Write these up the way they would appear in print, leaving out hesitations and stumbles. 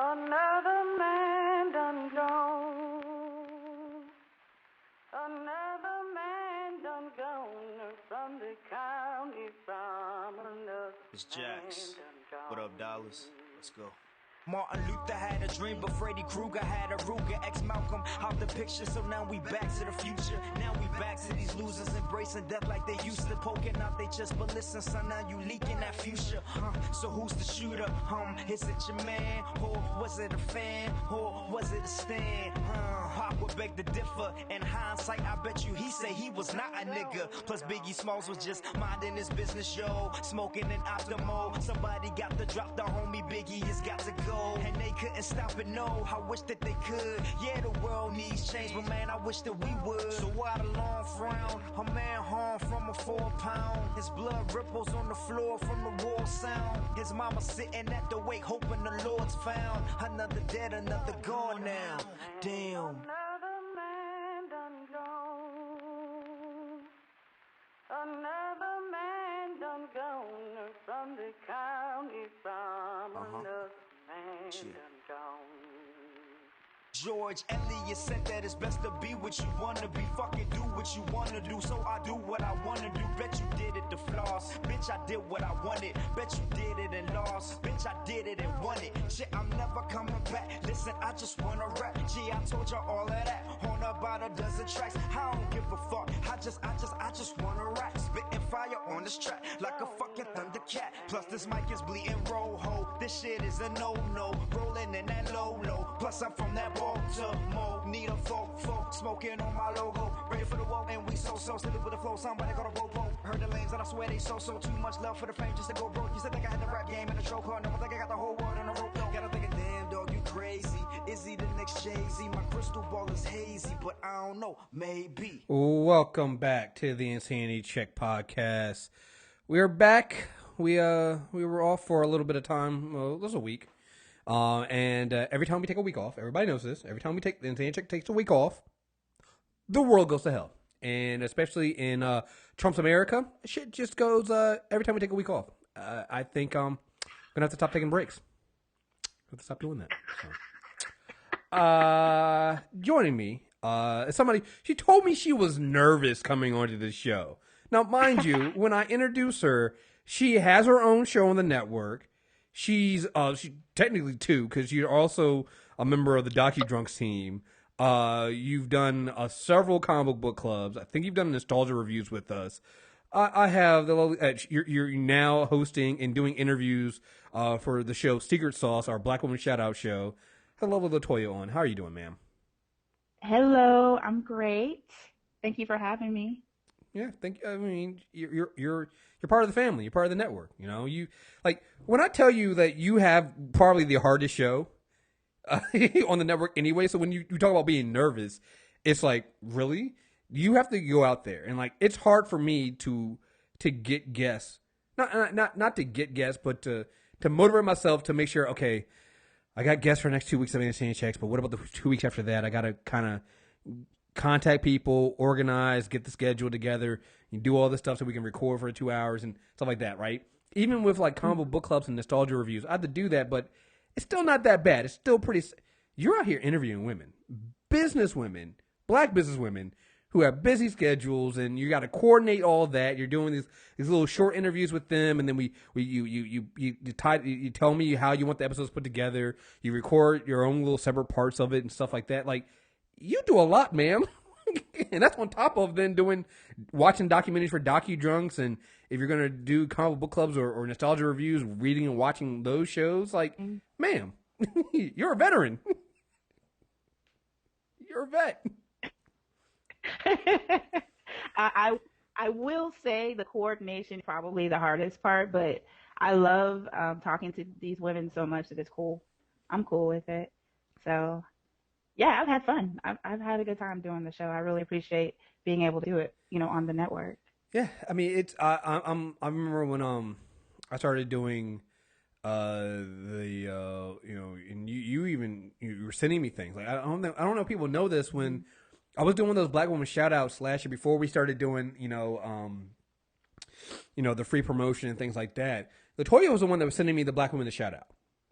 Another man done gone. Another man done gone from the county from another. It's Jax. What up, Dollars? Let's go. Martin Luther had a dream, but Freddy Krueger had a Ruger. Ex-Malcolm out the picture, so now we back to the future. Now we back to these losers embracing death like they used to. Poking out they chest, but listen, son, now you leaking that future. So who's the shooter? Is it your man? Or was it a fan? Or was it a stand? I would beg to differ. In hindsight, I bet you he say he was not a nigga. Plus Biggie Smalls was just minding his business, yo. Smoking an Optimo. Somebody got to drop the homie Biggie has got to go. And they couldn't stop it, no, I wish that they could. Yeah, the world needs change, but man, I wish that we would. So why the long frown? A man harmed from a 4 pound. His blood ripples on the floor from the war sound. His mama sitting at the wake, hoping the Lord's found. Another dead, another gone now. Damn. Another man done gone. Another man done gone from the county from another. George Eliot said that it's best to be what you wanna be. Fucking do what you wanna do, so I do what I wanna do. Bet you did it to floss. Bitch, I did what I wanted. Bet you did it and lost. Bitch, I did it and won it. Shit, I'm never coming back. Listen, I just wanna rap. Gee, I told you all of that. On about a dozen tracks. I don't give a fuck. I just wanna rap. Spitting fire on this track like a fucking Thundercat. Plus this mic is bleeding rojo. This shit is a no-no. Rolling in that low-low. Plus I'm from that Baltimore. Need a folk, smoking on my logo. Ready for the woe, and we so silly with the flow. Somebody got a ropo. Heard the lanes and I swear they so too much love for the fame just to go broke. You said think I had the rap game in the show card. Never think I got the whole world in a rope. Gotta think of damn dog, you crazy. Is he the next Jay-Z? My crystal ball is hazy, but I don't know, maybe. Welcome back to the Insanity Check podcast. We are back. We were off for a little bit of time. Well, it was a week. And every time we take a week off, everybody knows this. Every time the Insanity Check takes a week off, the world goes to hell. And especially in Trump's America, shit just goes every time we take a week off. I think I'm gonna have to stop taking breaks. I have to stop doing that. So. Joining me, somebody. She told me she was nervous coming onto the show. Now, mind you, when I introduce her, she has her own show on the network. She's she technically two because you're also a member of the Docu-Drunks team. You've done several comic book clubs. I think you've done nostalgia reviews with us. I have the you're now hosting and doing interviews for the show Secret Sauce, our Black Woman Shoutout show. Hello, Latoya on. How are you doing, ma'am? Hello, I'm great. Thank you for having me. Yeah, I mean, you're part of the family. You're part of the network. You know, you like when I tell you that you have probably the hardest show on the network anyway. So when you talk about being nervous, it's like, really? You have to go out there and like it's hard for me to get guests, not to get guests, but to motivate myself to make sure. Okay, I got guests for the next 2 weeks of Insanity Checks, but what about the 2 weeks after that? I got to kind of contact people, organize, get the schedule together, and do all this stuff so we can record for 2 hours and stuff like that, right? Even with like comic book clubs and nostalgia reviews, I have to do that, but it's still not that bad. It's still pretty. You're out here interviewing women, business women, black business women who have busy schedules, and you got to coordinate all that. You're doing these little short interviews with them, and then you tell me how you want the episodes put together. You record your own little separate parts of it and stuff like that. Like, you do a lot, ma'am. And that's on top of then watching documentaries for Docu-Drunks, and if you're going to do comic book clubs or nostalgia reviews, reading and watching those shows, like, ma'am, you're a veteran. You're a vet. I will say the coordination is probably the hardest part, but I love talking to these women so much that it's cool. I'm cool with it. So, yeah, I've had fun. I've had a good time doing the show. I really appreciate being able to do it, on the network. Yeah, I mean, it's I remember when I started doing and you were sending me things. Like I don't know if people know this. When I was doing those Black Woman Shoutouts last year, before we started doing the free promotion and things like that, Latoya was the one that was sending me the Black Women to shout out.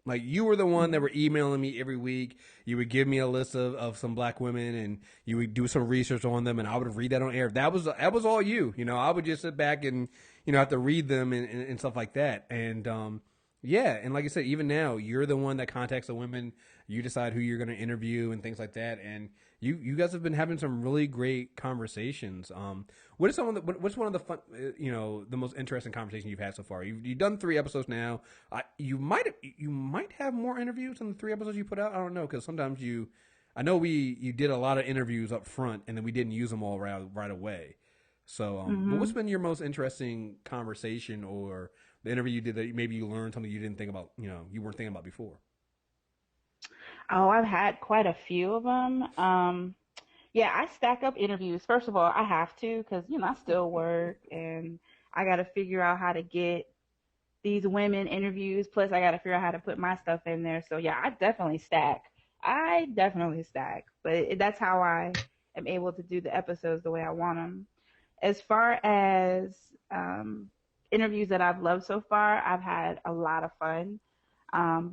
Like, you were the one that were emailing me every week. You would give me a list of some black women, and you would do some research on them, and I would read that on air. That was all you. You know, I would just sit back and, you know, have to read them and stuff like that. And, yeah, and like I said, even now, you're the one that contacts the women. You decide who you're going to interview and things like that. And you guys have been having some really great conversations. What's one of the fun, you know, the most interesting conversations you've had so far? You've done 3 episodes now. You might have more interviews in the 3 episodes you put out. I don't know, because sometimes I know you did a lot of interviews up front, and then we didn't use them all right away. So, but what's been your most interesting conversation or the interview you did that maybe you learned something you didn't think about, you know, you weren't thinking about before? Oh, I've had quite a few of them. Yeah, I stack up interviews. First of all, I have to, because, you know, I still work and I got to figure out how to get these women interviews. Plus, I got to figure out how to put my stuff in there. So, yeah, I definitely stack. But that's how I am able to do the episodes the way I want them. As far as interviews that I've loved so far, I've had a lot of fun.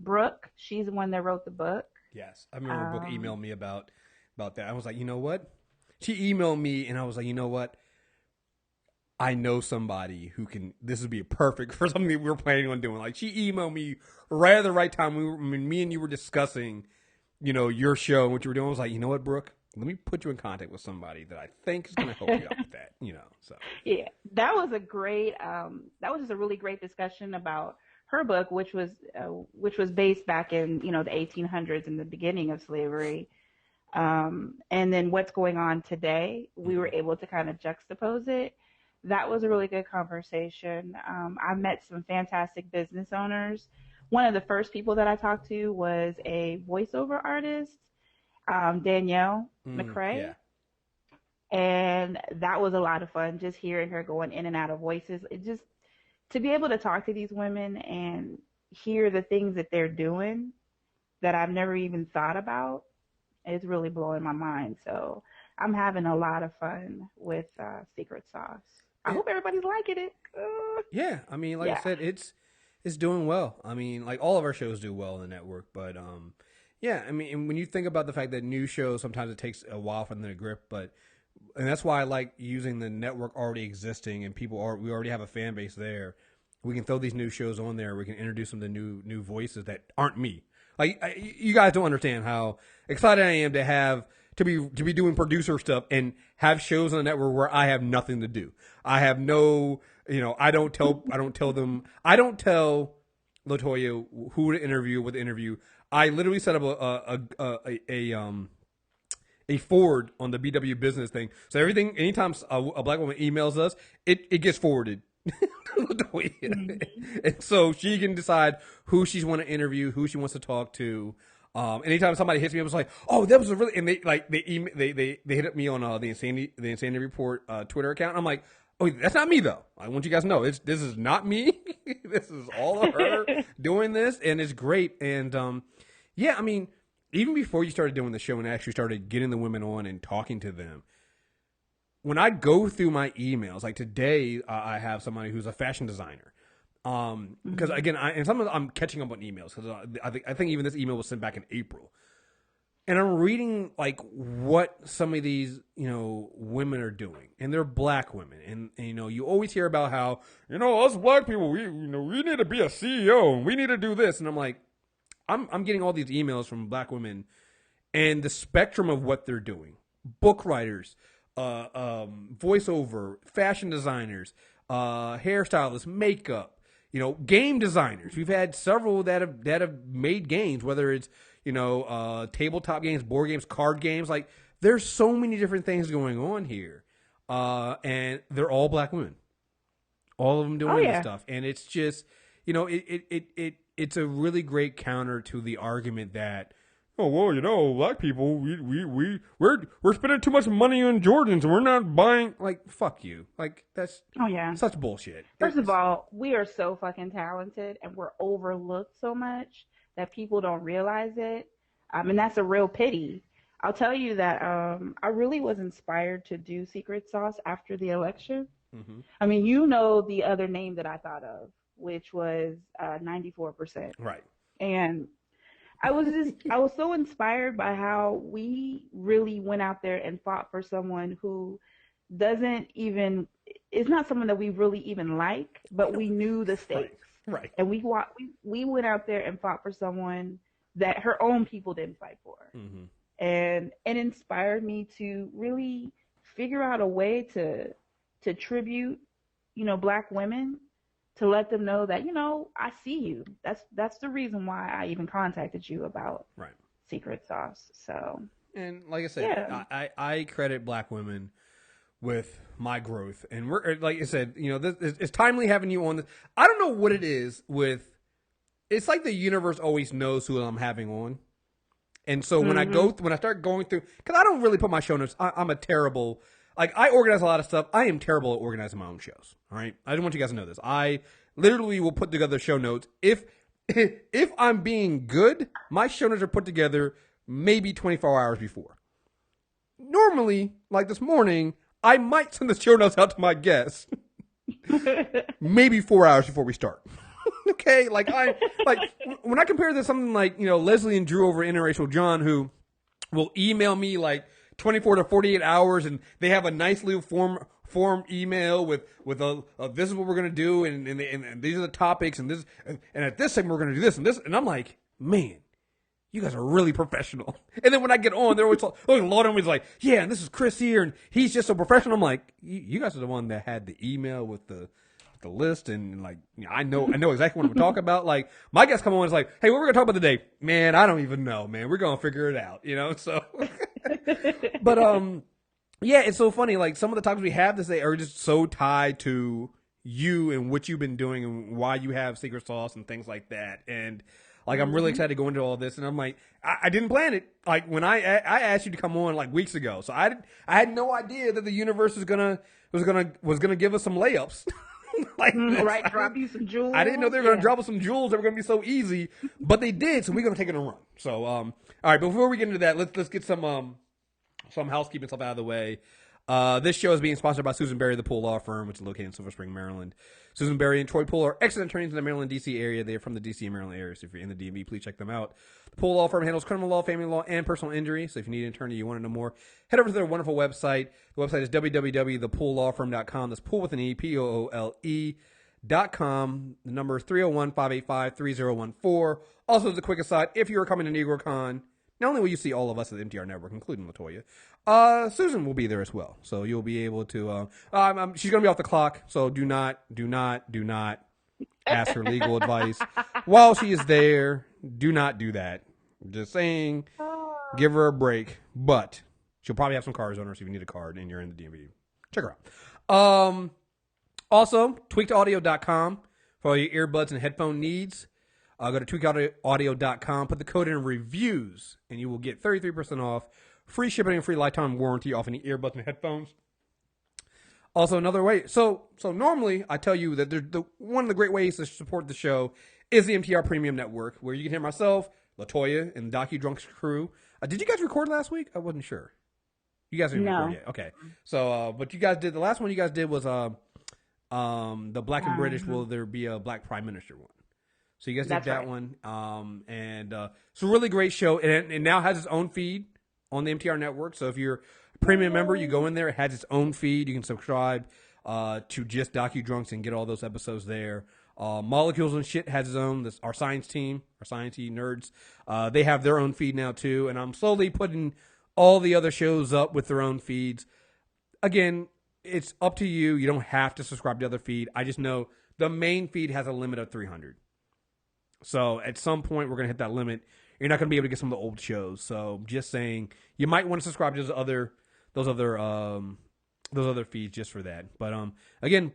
Brooke, she's the one that wrote the book. Yes, I remember Brooke emailed me about that. I was like, you know what? She emailed me, and I was like, you know what? I know somebody who can. This would be perfect for something that we were planning on doing. Like, she emailed me right at the right time. Me and you were discussing, you know, your show and what you were doing. I was like, you know what, Brooke? Let me put you in contact with somebody that I think is going to help you out with that. You know, so yeah, that was a great. That was just a really great discussion about her book, which was based back in, you know, the 1800s and the beginning of slavery, and then what's going on today. We were able to kind of juxtapose it. That was a really good conversation. I met some fantastic business owners. One of the first people that I talked to was a voiceover artist, Danielle McCrae. Yeah. And that was a lot of fun, just hearing her going in and out of voices. It just, to be able to talk to these women and hear the things that they're doing that I've never even thought about is really blowing my mind. So I'm having a lot of fun with Secret Sauce. I hope everybody's liking it. Yeah, I mean, like I said, it's doing well. I mean, like all of our shows do well on the network, but yeah, I mean, and when you think about the fact that new shows, sometimes it takes a while for them to grip, and that's why I like using the network already existing, and we already have a fan base there. We can throw these new shows on there. We can introduce them to new voices that aren't me. Like, you guys don't understand how excited I am to be doing producer stuff and have shows on the network where I have nothing to do. I have no, you know, I don't tell Latoya who to interview, what to interview. I literally set up a forward on the BW business thing. So anytime a black woman emails us, it gets forwarded. And so she can decide who she's want to interview, who she wants to talk to. Anytime somebody hits me, I was like, "Oh, that was a really," and they hit me on the Insanity Report Twitter account. I'm like, "Oh, that's not me though. I want you guys to know this is not me. This is all of her doing this, and it's great." And yeah, I mean, even before you started doing the show and actually started getting the women on and talking to them, when I go through my emails, like today, I have somebody who's a fashion designer. Because again, I'm catching up on emails because I think even this email was sent back in April, and I'm reading like what some of these, you know, women are doing, and they're black women, and you know, you always hear about how, you know, us black people, we need to be a CEO and we need to do this, and I'm like, I'm getting all these emails from black women, and the spectrum of what they're doing, book writers, voiceover, fashion designers, hairstylists, makeup. You know, game designers. We've had several that have made games, whether it's, you know, tabletop games, board games, card games. Like, there's so many different things going on here, and they're all black women. All of them doing this stuff, and it's just, you know, it's a really great counter to the argument that, oh, well, you know, black people, we're spending too much money on Jordans and we're not buying. Like, fuck you. Like, that's such bullshit. First of all, we are so fucking talented and we're overlooked so much that people don't realize it. And that's a real pity. I'll tell you that I really was inspired to do Secret Sauce after the election. Mm-hmm. I mean, you know, the other name that I thought of, which was 94%. Right. And I was so inspired by how we really went out there and fought for someone who doesn't even, it's not someone that we really even like, but we knew the stakes. Right. And we went out there and fought for someone that her own people didn't fight for. Mm-hmm. And it inspired me to really figure out a way to tribute, Black women, to let them know that, I see you. That's the reason why I even contacted you about Secret Sauce. So, and like I said, I credit Black women with my growth, and we're, like I said, it's timely having you on this. I don't know what it is with. It's like the universe always knows who I'm having on, and so when I start going through, because I don't really put my show notes. I'm a terrible. Like, I organize a lot of stuff. I am terrible at organizing my own shows. All right, I just want you guys to know this. I literally will put together show notes. If I'm being good, my show notes are put together maybe 24 hours before. Normally, like this morning, I might send the show notes out to my guests maybe 4 hours before we start. Okay, like when I compare this to something like Leslie and Drew over at Interracial John, who will email me like 24 to 48 hours, and they have a nice little form email with a this is what we're gonna do, and these are the topics, and at this segment we're gonna do this and this, and I'm like, man, you guys are really professional. And then when I get on, they're always like, oh, Lord, always like, yeah, and this is Kriss here, and he's just so professional. I'm like, you guys are the one that had the email with the list, and like, I know exactly what I'm talking about. Like, my guests come on, and it's like, hey, what we're gonna talk about today? Man, I don't even know, man. We're gonna figure it out, so. But yeah, it's so funny. Like, some of the topics we have this day are just so tied to you and what you've been doing and why you have Secret Sauce and things like that. And like, I'm really excited to go into all this. And I'm like, I didn't plan it. Like, when I asked you to come on like weeks ago, so I had no idea that the universe was gonna give us some layups. Like, drop you some jewels. I didn't know they were going to drop us some jewels that were going to be so easy, but they did. So we're going to take it and run. So, all right. Before we get into that, let's get some housekeeping stuff out of the way. This show is being sponsored by Susan Berry, the Pool Law Firm, which is located in Silver Spring, Maryland. Susan Berry and Troy Pool are excellent attorneys in the Maryland, D.C. area. They are from the D.C. and Maryland area, so if you're in the DMV, please check them out. The Pool Law Firm handles criminal law, family law, and personal injury. So if you need an attorney, you want to know more, head over to their wonderful website. The website is www.thepoollawfirm.com. That's pool with an E, POOLE.com. The number is 301-585-3014. Also, as a quick aside, if you are coming to NegroCon, not only will you see all of us at the MTR Network, including Latoya, Susan will be there as well. So you'll be able to, she's going to be off the clock. So do not ask her legal advice while she is there. Do not do that. Just saying, give her a break. But she'll probably have some cards on her. So if you need a card and you're in the DMV, check her out. Also, tweakedaudio.com for all your earbuds and headphone needs. Go to tweakedaudio.com, put the code in reviews, and you will get 33% off, free shipping and free lifetime warranty off any earbuds and headphones. Also, another way, so normally I tell you that one of the great ways to support the show is the MTR Premium Network, where you can hear myself, Latoya, and the Docu-Drunks crew. Did you guys record last week? I wasn't sure. You guys didn't record yet. Okay. So, but you guys did, the last one you guys did was the Black and British, will there be a Black Prime Minister one? So you guys did that one. And it's a really great show. And it now has its own feed on the MTR Network. So if you're a premium member, you go in there. It has its own feed. You can subscribe to just Docu-Drunks and get all those episodes there. Molecules and Shit has its own. Our science team, our science nerds, they have their own feed now too. And I'm slowly putting all the other shows up with their own feeds. Again, it's up to you. You don't have to subscribe to the other feed. I just know the main feed has a limit of 300. So at some point we're going to hit that limit. You're not going to be able to get some of the old shows. So just saying, you might want to subscribe to those other feeds just for that. But again,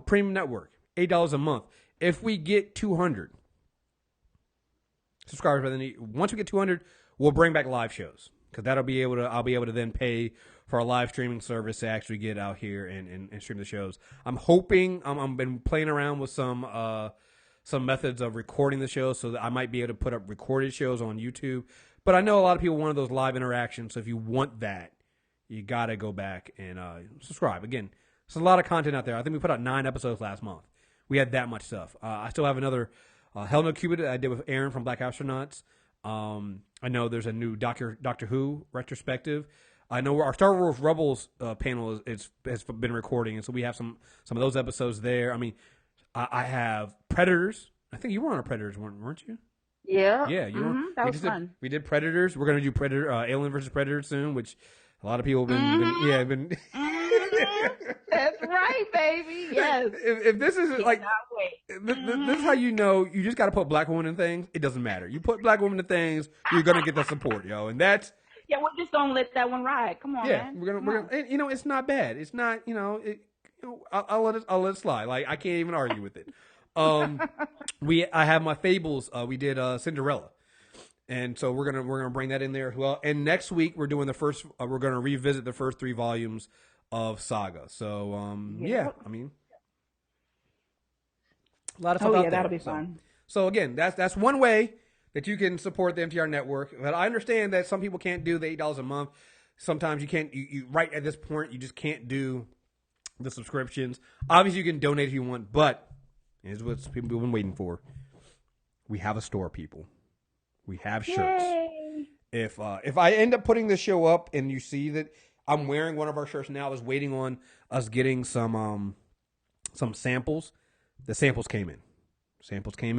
Premium Network, $8 a month. If we get 200 subscribers, once we get 200, we'll bring back live shows, because I'll be able to then pay for a live streaming service to actually get out here and stream the shows. I'm hoping I've been playing around with some methods of recording the show, so that I might be able to put up recorded shows on YouTube. But I know a lot of people want those live interactions, so if you want that, you got to go back and subscribe. Again, there's a lot of content out there. I think we put out 9 episodes last month. We had that much stuff. I still have another Hell No Cupid I did with Aaron from Black Astronauts. I know there's a new Doctor Who retrospective. I know our Star Wars Rebels panel has been recording, and so we have some of those episodes there. I mean, I have Predators. I think you were on a Predators one, weren't you? Yeah. Yeah, you were. That was fun. We did Predators. We're gonna do Alien versus Predator soon, which a lot of people have been. That's right, baby. Yes. If this is like, this is how you know you just got to put black women in things. It doesn't matter. You put black women in things, you're gonna get the support, yo, and that's. Yeah, we're just gonna let that one ride. Come on, man. We're gonna, and, you know, it's not bad. It's not, I'll let it slide. Like, I can't even argue with it. I have my fables. We did Cinderella, and so we're gonna bring that in there as well. And next week we're doing we're gonna revisit the first 3 volumes of Saga. So I mean, a lot of stuff out there. That'll be fun. So again, that's one way that you can support the MTR network. But I understand that some people can't do the $8 a month. Sometimes you can't. You right at this point, you just can't do the subscriptions. Obviously, you can donate if you want, but here's what people have been waiting for. We have a store, people. We have shirts. Yay. If I end up putting this show up and you see that I'm wearing one of our shirts now, I was waiting on us getting some samples. The samples came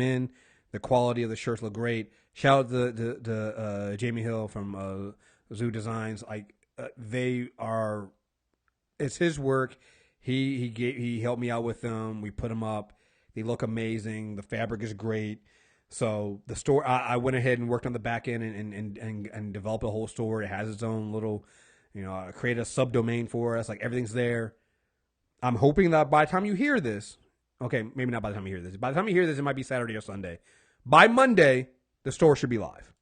in. The quality of the shirts look great. Shout out to Jamie Hill from Zoo Designs. It's his work. He helped me out with them. We put them up. They look amazing. The fabric is great. So the store, I went ahead and worked on the back end and developed a whole store. It has its own little, I created a subdomain for us. Like, everything's there. I'm hoping that by the time you hear this, okay, maybe not by the time you hear this. By the time you hear this, it might be Saturday or Sunday. By Monday, the store should be live.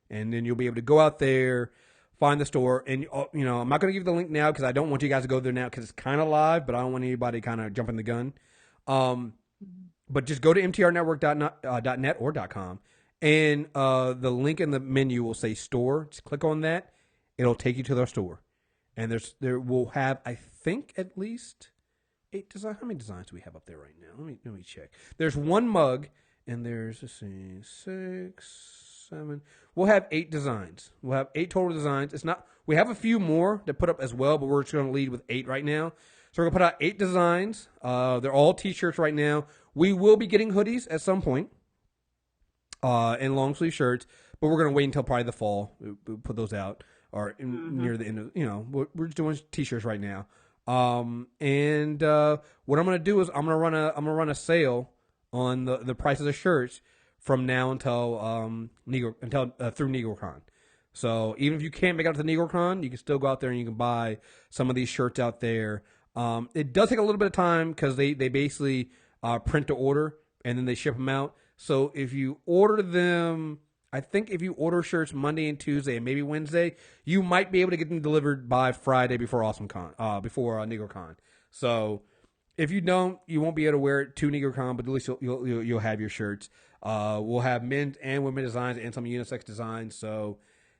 And then you'll be able to go out there, find the store. And, I'm not going to give you the link now because I don't want you guys to go there now because it's kind of live, but I don't want anybody kind of jumping the gun. But just go to mtrnetwork.net or .com, and the link in the menu will say store. Just click on that. It'll take you to their store. And there will have, I think, at least 8 designs. How many designs do we have up there right now? Let me check. There's one mug, and there's, 6, 7. We'll have 8 designs. We'll have 8 total designs. We have a few more to put up as well, but we're just going to lead with 8 right now. So we're going to put out 8 designs. They're all T-shirts right now. We will be getting hoodies at some point, and long sleeve shirts, but we're going to wait until probably the fall. We'll put those out, or near the end of, we're just doing T-shirts right now. And what I'm going to do is I'm going to run a sale on the price of the shirts from now until through NegroCon. So even if you can't make it out to the NegroCon, you can still go out there and you can buy some of these shirts out there. It does take a little bit of time because they basically print to order and then they ship them out. So if you order them, I think if you order shirts Monday and Tuesday and maybe Wednesday, you might be able to get them delivered by Friday before before NegroCon. So if you don't, you won't be able to wear it to NegroCon, but at least you'll have your shirts. We'll have men's and women's designs and some unisex designs. So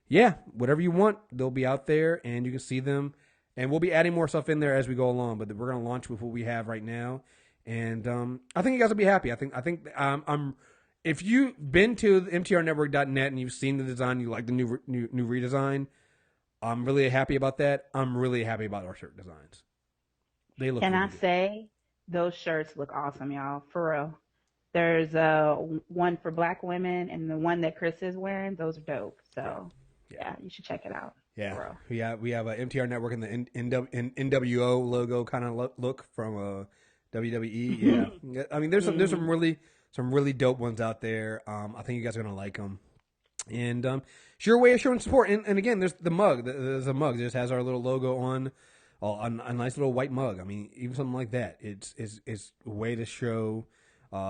yeah, whatever you want, they'll be out there and you can see them. And we'll be adding more stuff in there as we go along, but we're going to launch with what we have right now. And I think you guys will be happy. I think if you've been to MTRnetwork.net and you've seen the design, you like the new redesign, I'm really happy about that. I'm really happy about our shirt designs. They look. Can I say those shirts look awesome, y'all? For real. There's one for black women and the one that Kriss is wearing. Those are dope. So yeah, you should check it out. Yeah, we have a MTR Network and the NWO logo kind of look from WWE. Yeah, I mean there's some really dope ones out there. I think you guys are gonna like them. And it's your way of showing support. And again, there's the mug. There's a mug. It just has our little logo on a nice little white mug. I mean, even something like that. It's a way to show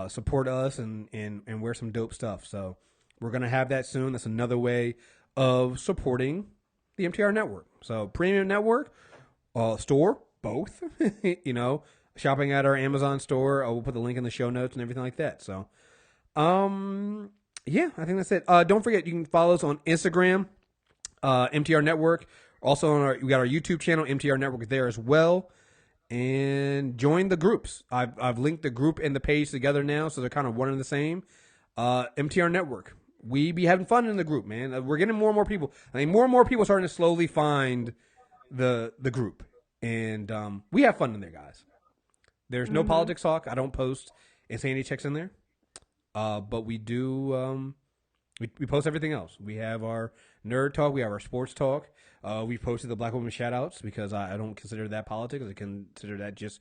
support us and wear some dope stuff. So we're gonna have that soon. That's another way of supporting the MTR network. So premium network, store, both, shopping at our Amazon store. We'll put the link in the show notes and everything like that. So, yeah, I think that's it. Don't forget, you can follow us on Instagram, MTR Network. Also we got our YouTube channel, MTR Network, there as well. And join the groups. I've linked the group and the page together now, so they're kind of one and the same. MTR Network. We be having fun in the group, man. We're getting more and more people. I mean, more and more people starting to slowly find the group, and we have fun in there, guys. There's no politics talk. I don't post insanity checks in there, but we do. We post everything else. We have our nerd talk. We have our sports talk. We posted the Black woman shoutouts because I don't consider that politics. I consider that just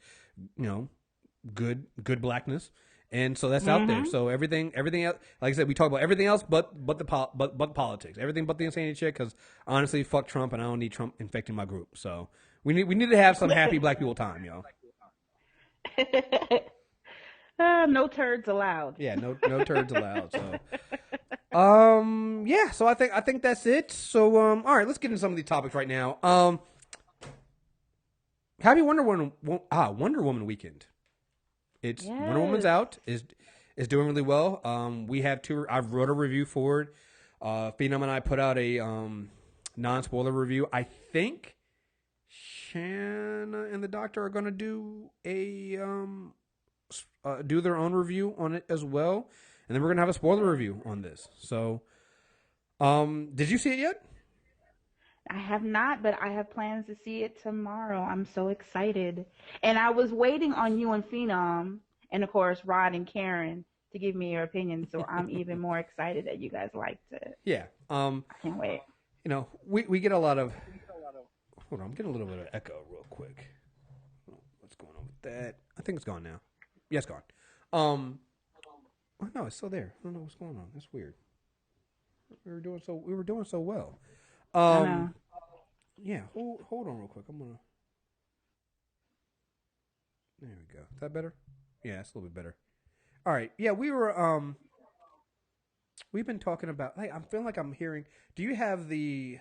good blackness. And so that's out there. So everything else, like I said, we talk about everything else, but the politics, everything but the insanity chick. Because honestly, fuck Trump, and I don't need Trump infecting my group. So we need to have some happy black people time, yo. No turds allowed. Yeah, no turds allowed. So, yeah. So I think that's it. So, all right, let's get into some of these topics right now. Happy Wonder Woman weekend. It's Wonder Woman's out, is doing really well. We have I've wrote a review for it. Phenom and I put out a non-spoiler review. I think Shanna and the Doctor are going to do do their own review on it as well, and then we're going to have a spoiler review on this. So, did you see it yet? I have not, but I have plans to see it tomorrow. I'm so excited. And I was waiting on you and Phenom, and of course, Rod and Karen, to give me your opinion. So I'm even more excited that you guys liked it. Yeah. I can't wait. You know, we get a lot of... Hold on, I'm getting a little bit of echo real quick. What's going on with that? I think it's gone now. Yeah, it's gone. Oh, no, it's still there. I don't know what's going on. That's weird. We were doing so well. Yeah, hold on real quick. I'm gonna. There we go. Is that better? Yeah, it's a little bit better. All right. Yeah, we've been talking about. Like, I'm feeling like I'm hearing. Do you have the?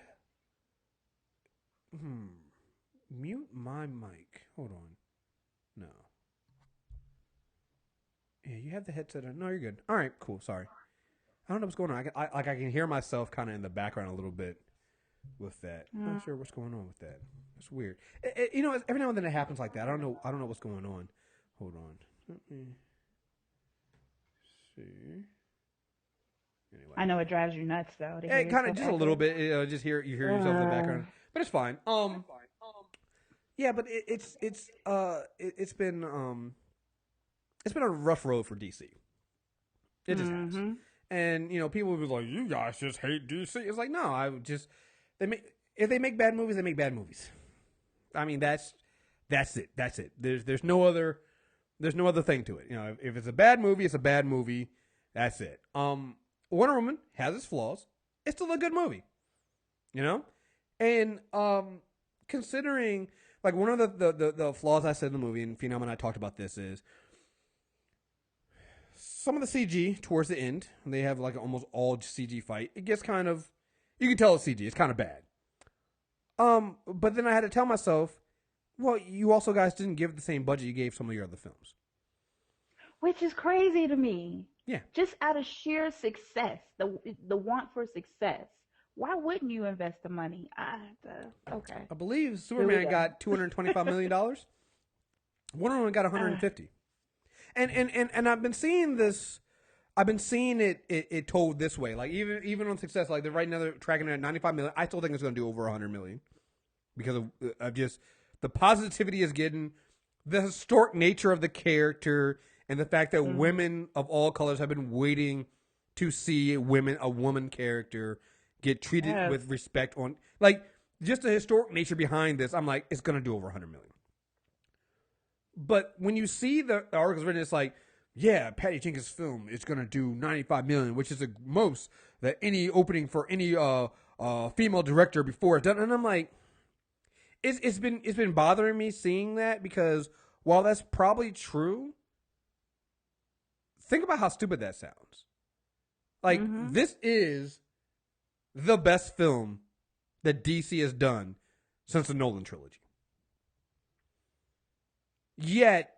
Mute my mic. Hold on. No. Yeah, you have the headset on. No, you're good. All right, cool. Sorry. I don't know what's going on. I can hear myself kind of in the background a little bit. With that, I'm not sure what's going on with that. It's weird. You know, every now and then it happens like that. I don't know what's going on. Hold on. Let me see. Anyway, I know it drives you nuts though. It kind of just a little bit. Just you hear yourself in the background, but it's fine. Yeah, but it's been a rough road for DC. It just has. And you know, people will be like, "You guys just hate DC." It's like, no, if they make bad movies, they make bad movies. I mean, that's it. That's it. There's no other thing to it. You know, if it's a bad movie, it's a bad movie. That's it. Wonder Woman has its flaws. It's still a good movie. You know, and considering like one of the flaws I said in the movie, and Phenom and I talked about this, is some of the CG towards the end. They have like almost all CG fight. It gets kind of. You can tell it's CG. It's kind of bad. But then I had to tell myself, well, you also guys didn't give the same budget you gave some of your other films. Which is crazy to me. Yeah. Just out of sheer success, the want for success. Why wouldn't you invest the money? Okay. I believe Superman got $225 million. Wonder Woman got 150. And I've been seeing this. I've been seeing it told this way. Like even on success, like they're right now they're tracking it at 95 million. I still think it's going to do over 100 million because of just the positivity is getting, the historic nature of the character, and the fact that women of all colors have been waiting to see a woman character get treated with respect on, like, just the historic nature behind this. I'm like, it's going to do over 100 million. But when you see the articles written, it's like, yeah, Patty Jenkins' film is going to do 95 million, which is the most that any opening for any female director before it's done. And I'm like, it's been bothering me seeing that, because while that's probably true, think about how stupid that sounds. Like, this is the best film that DC has done since the Nolan trilogy. Yet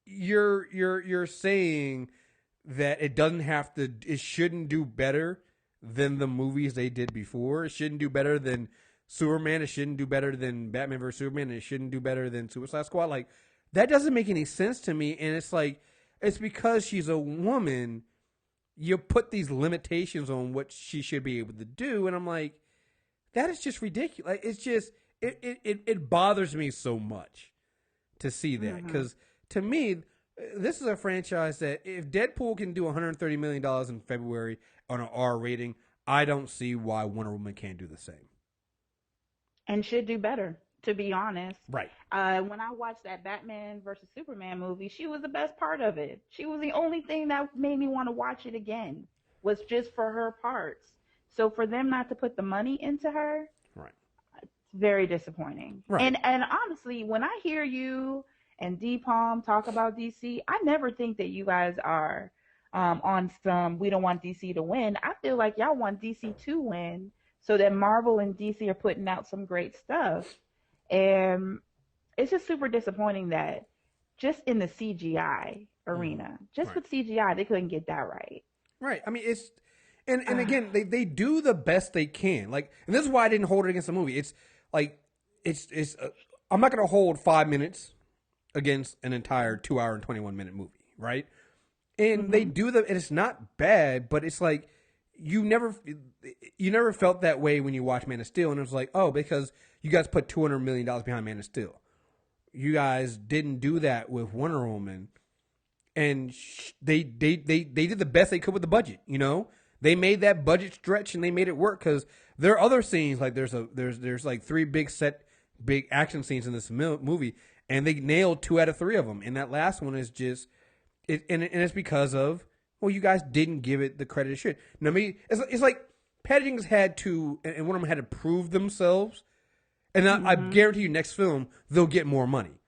you're saying that it shouldn't do better than the movies they did before. It shouldn't do better than Superman. It shouldn't do better than Batman vs Superman. And it shouldn't do better than Suicide Squad. Like, that doesn't make any sense to me. And it's like, it's because she's a woman you put these limitations on what she should be able to do, and I'm like, that is just ridiculous. Like, it's just it bothers me so much to see that, because to me, this is a franchise that if Deadpool can do $130 million in February on an R rating, I don't see why Wonder Woman can't do the same. And should do better, to be honest. Right. When I watched that Batman versus Superman movie, she was the best part of it. She was the only thing that made me want to watch it again, was just for her parts. So for them not to put the money into her, right, it's very disappointing. Right. And honestly, when I hear you and D-Palm talk about DC, I never think that you guys are on some, we don't want DC to win. I feel like y'all want DC to win, so that Marvel and DC are putting out some great stuff. And it's just super disappointing that just in the CGI arena, just with CGI, they couldn't get that right. Right. I mean, it's, and again, they do the best they can. Like, and this is why I didn't hold it against the movie. It's like, I'm not going to hold 5 minutes against an entire 2 hour and 21 minute movie. Right. And they do and it's not bad, but it's like, you never felt that way when you watch Man of Steel, and it was like, oh, because you guys put $200 million behind Man of Steel. You guys didn't do that with Wonder Woman, and they did the best they could with the budget. You know, they made that budget stretch and they made it work, because there are other scenes, like there's like 3 big action scenes in this movie, and they nailed 2 out of 3 of them, and that last one is just and it's because of, well, you guys didn't give it the credit it should. Now, it's like Patty Jenkins had to, and one of them had to prove themselves. And I guarantee you, next film, they'll get more money.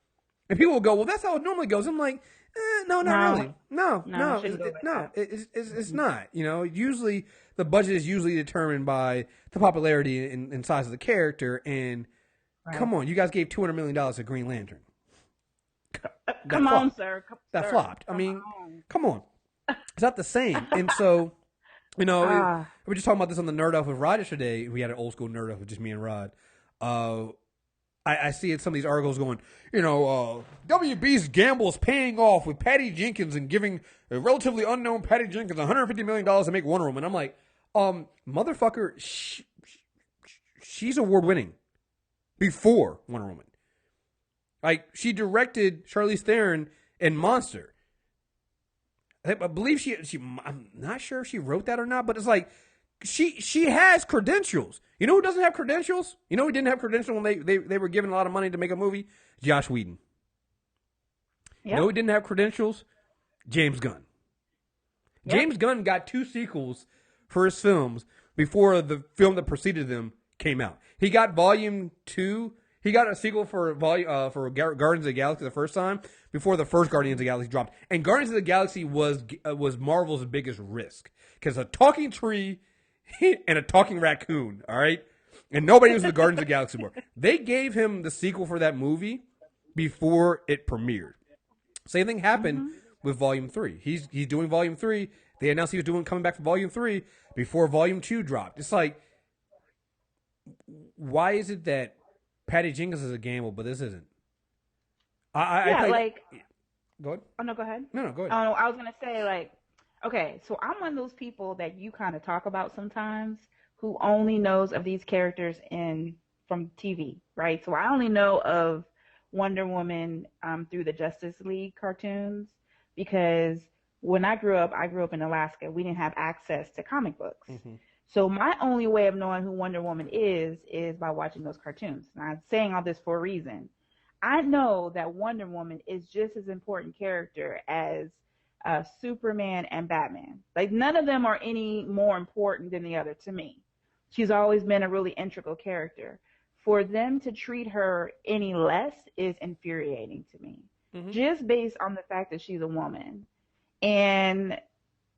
And people will go, well, that's how it normally goes. I'm like, no, not really. No, it's not. You know, usually the budget is usually determined by the popularity and size of the character. And come on, you guys gave $200 million to Green Lantern. Come on, sir. That flopped. I mean, come on. It's not the same. And so, you know, we were just talking about this on the Nerd Off with Rod yesterday. We had an old school Nerd Off with just me and Rod. I see some of these articles going, you know, WB's gamble is paying off with Patty Jenkins and giving a relatively unknown Patty Jenkins $150 million to make Wonder Woman. I'm like, motherfucker, she's award winning before Wonder Woman. Like, she directed Charlize Theron in Monster. I believe I'm not sure if she wrote that or not, but it's like, she has credentials. You know who doesn't have credentials? You know who didn't have credentials when they were given a lot of money to make a movie? Joss Whedon. Yep. You know who didn't have credentials? James Gunn. Yep. James Gunn got 2 sequels for his films before the film that preceded them came out. He got Volume 2. He got a sequel for Guardians of the Galaxy the first time before the first Guardians of the Galaxy dropped. And Guardians of the Galaxy was Marvel's biggest risk, because a talking tree and a talking raccoon, all right? And nobody was the Guardians of the Galaxy more. They gave him the sequel for that movie before it premiered. Same thing happened with Volume 3. He's doing Volume 3. They announced he was coming back for Volume 3 before Volume 2 dropped. It's like, why is it that Patty Jenkins is a gamble, but this isn't? Go ahead. Oh, no, go ahead. No, go ahead. Oh, no, I was going to say, like, okay, so I'm one of those people that you kind of talk about sometimes who only knows of these characters from TV, right? So I only know of Wonder Woman through the Justice League cartoons, because when I grew up in Alaska. We didn't have access to comic books. So my only way of knowing who Wonder Woman is by watching those cartoons. And I'm saying all this for a reason. I know that Wonder Woman is just as important character as Superman and Batman. Like, none of them are any more important than the other to me. She's always been a really integral character. For them to treat her any less is infuriating to me, just based on the fact that she's a woman. And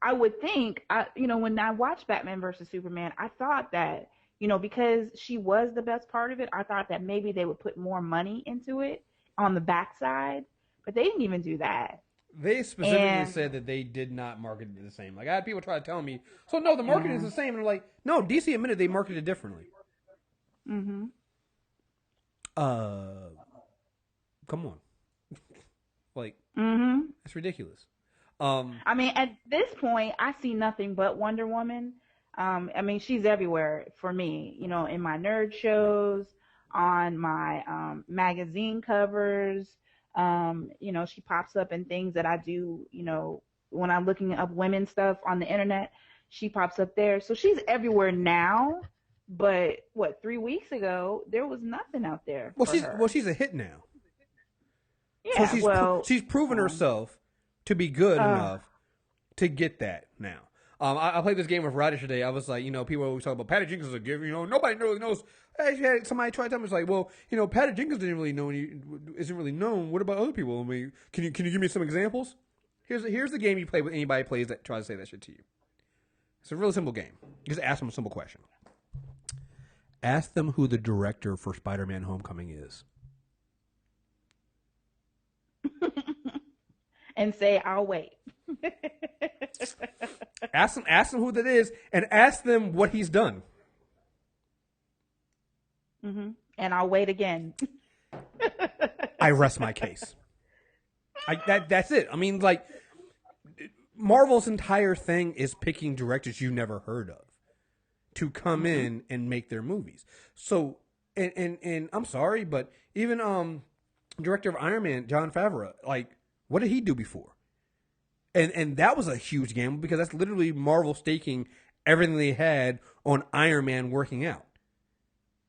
I would think, when I watched Batman versus Superman, I thought that, because she was the best part of it, I thought that maybe they would put more money into it on the backside, but they didn't even do that. They specifically said that they did not market it the same. Like, I had people try to tell me, so no, the marketing is the same. And I'm like, no, DC admitted they marketed it differently. Come on. Like, it's ridiculous. I mean, at this point, I see nothing but Wonder Woman. I mean, she's everywhere for me, you know, in my nerd shows, on my magazine covers. You know, she pops up in things that I do, you know, when I'm looking up women stuff on the internet, she pops up there. So she's everywhere now. But what, 3 weeks ago, there was nothing out there. Well, she's a hit now. Yeah, so she's proven herself to be good enough to get that now. I played this game with Radish today. I was like, you know, people always talk about Patty Jenkins is a giver. You know, nobody really knows. Hey, somebody tried to tell me, it's like, well, you know, Patty Jenkins isn't really known. What about other people? I mean, can you give me some examples? Here's the game you play with anybody plays that tries to say that shit to you. It's a really simple game. Just ask them a simple question. Ask them who the director for Spider-Man: Homecoming is. And say, I'll wait. Ask them who that is, and ask them what he's done. Mm-hmm. And I'll wait again. I rest my case. That's it. I mean, like, Marvel's entire thing is picking directors you never heard of to come in and make their movies. So, and I'm sorry, but even director of Iron Man, Jon Favreau, like, what did he do before? And that was a huge gamble because that's literally Marvel staking everything they had on Iron Man working out.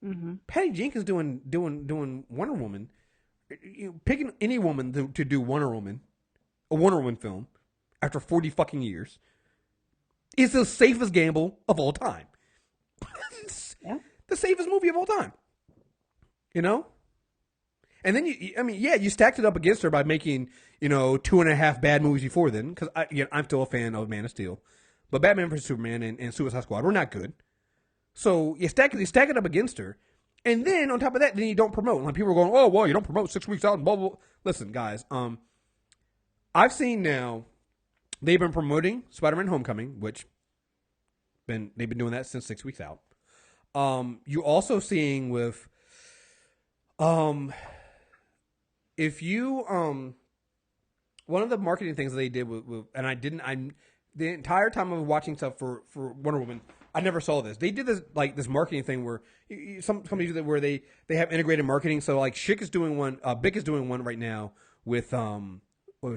Mm-hmm. Patty Jenkins doing Wonder Woman, picking any woman to do Wonder Woman, a Wonder Woman film after 40 fucking years, is the safest gamble of all time. Yeah. The safest movie of all time. You know? And then you stacked it up against her by making, 2.5 bad movies before then. Because I'm still a fan of Man of Steel, but Batman vs Superman and Suicide Squad were not good. So you stack it up against her, and then on top of that, then you don't promote. Like people are going, oh well, you don't promote 6 weeks out and blah blah blah. Listen, guys, I've seen now they've been promoting Spider-Man: Homecoming, which they've been doing that since 6 weeks out. You're also seeing with if you one of the marketing things that they did with and the entire time I was watching stuff for Wonder Woman, I never saw this. They did this marketing thing where some companies do that where they have integrated marketing. So like Bic is doing one right now with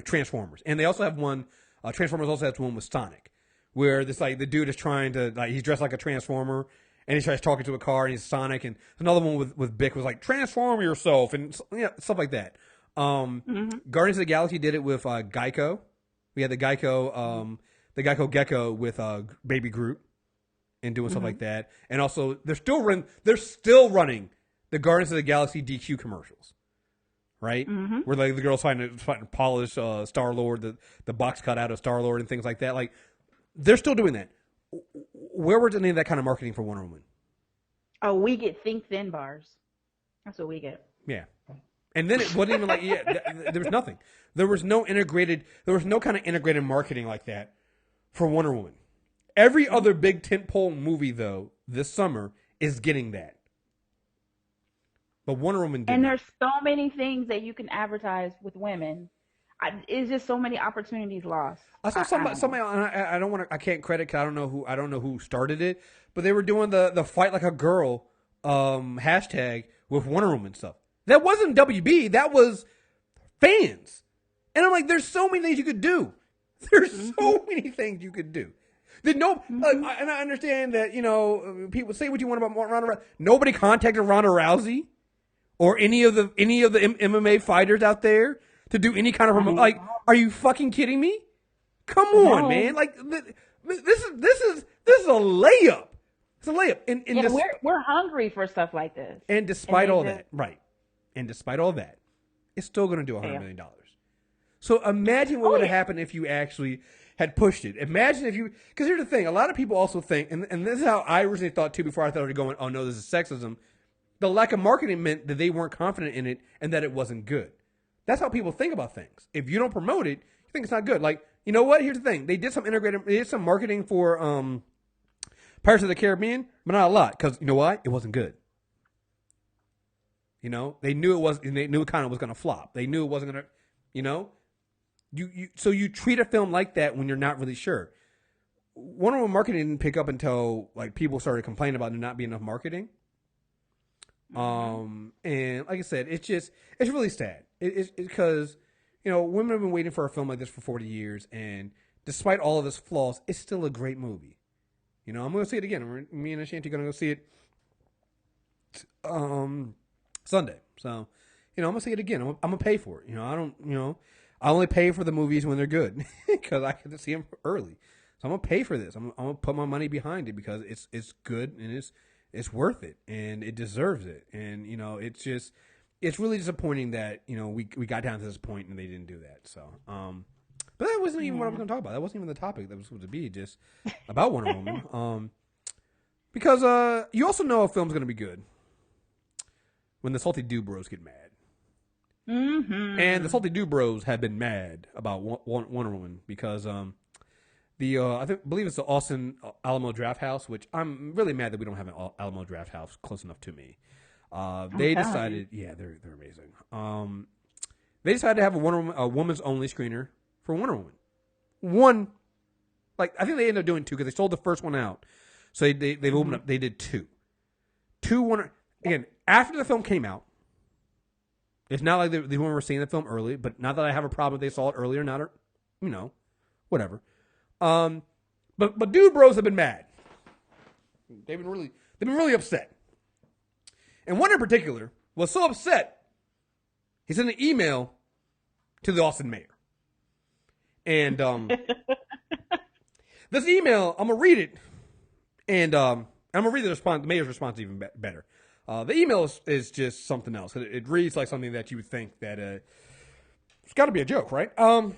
Transformers, and they also have one. Transformers also has one with Sonic, where this like the dude is trying to he's dressed like a Transformer. And he tries talking to a car, and he's Sonic. And another one with Bic was like, transform yourself, and stuff like that. Guardians of the Galaxy did it with Geico. We had the Geico Gecko with Baby Groot, and doing stuff like that. And also, they're still running the Guardians of the Galaxy DQ commercials, right? Mm-hmm. Where like the girls trying to polish Star-Lord, the box cut out of Star-Lord, and things like that. Like they're still doing that. Where was any of that kind of marketing for Wonder Woman? Oh, we get Think Thin bars. That's what we get. Yeah. And then it wasn't even like, there was nothing. There was no kind of integrated marketing like that for Wonder Woman. Every other big tentpole movie, though, this summer is getting that. But Wonder Woman didn't. And there's so many things that you can advertise with women. It's just so many opportunities lost. I saw somebody. I can't credit because I don't know who started it, but they were doing the fight like a girl hashtag with Wonder Woman stuff. That wasn't WB. That was fans. And I'm like, there's so many things you could do. There's so many things you could do. And I understand that people say what you want about Ronda Rousey. Nobody contacted Ronda Rousey or any of the MMA fighters out there to do any kind of like, are you fucking kidding me? Come on, man! Like this is a layup. It's a layup. And we're hungry for stuff like this. And despite all that, right? And despite all that, it's still going to do $100 million. So imagine what would have happened if you actually had pushed it. Imagine if you, because here's the thing: a lot of people also think, and this is how I originally thought too. Before I started going, oh no, this is sexism. The lack of marketing meant that they weren't confident in it and that it wasn't good. That's how people think about things. If you don't promote it, you think it's not good. Like, you know what? Here's the thing. They did some marketing for Pirates of the Caribbean, but not a lot. Because, you know why? It wasn't good. They knew it kind of was going to flop. They knew it wasn't going to, So you treat a film like that when you're not really sure. Wonder Woman marketing didn't pick up until like people started complaining about there not being enough marketing. And like I said, it's really sad. It's because, you know, women have been waiting for a film like this for 40 years, and despite all of its flaws, it's still a great movie. You know, I'm going to see it again. Me and Ashanti are going to go see it Sunday. So, you know, I'm going to see it again. I'm going to pay for it. You know, I only pay for the movies when they're good because I get to see them early. So I'm going to pay for this. I'm going to put my money behind it because it's good and it's worth it and it deserves it. And, you know, it's really disappointing that, you know, we got down to this point and they didn't do that. So, but that wasn't even what I was going to talk about. That wasn't even the topic that was supposed to be, just about Wonder Woman. Because you also know a film's going to be good when the Salty Dude Bros get mad. Mm-hmm. And the Salty Dude Bros have been mad about Wonder Woman because I believe it's the Austin Alamo Draft House, which I'm really mad that we don't have an Alamo Draft House close enough to me. They decided, they're amazing. They decided to have a woman's only screener for Wonder Woman. I think they ended up doing two because they sold the first one out, so they've opened up. They did two. Again, after the film came out. It's not like they weren't seeing the film early, but not that I have a problem if they saw it early or not, or, you know, whatever. But Dude Bros have been mad. They've been really upset. And one in particular was so upset, he sent an email to the Austin mayor. And this email, I'm gonna read it, and I'm gonna read the mayor's response even better. The email is just something else. It reads like something that you would think that it's got to be a joke, right? So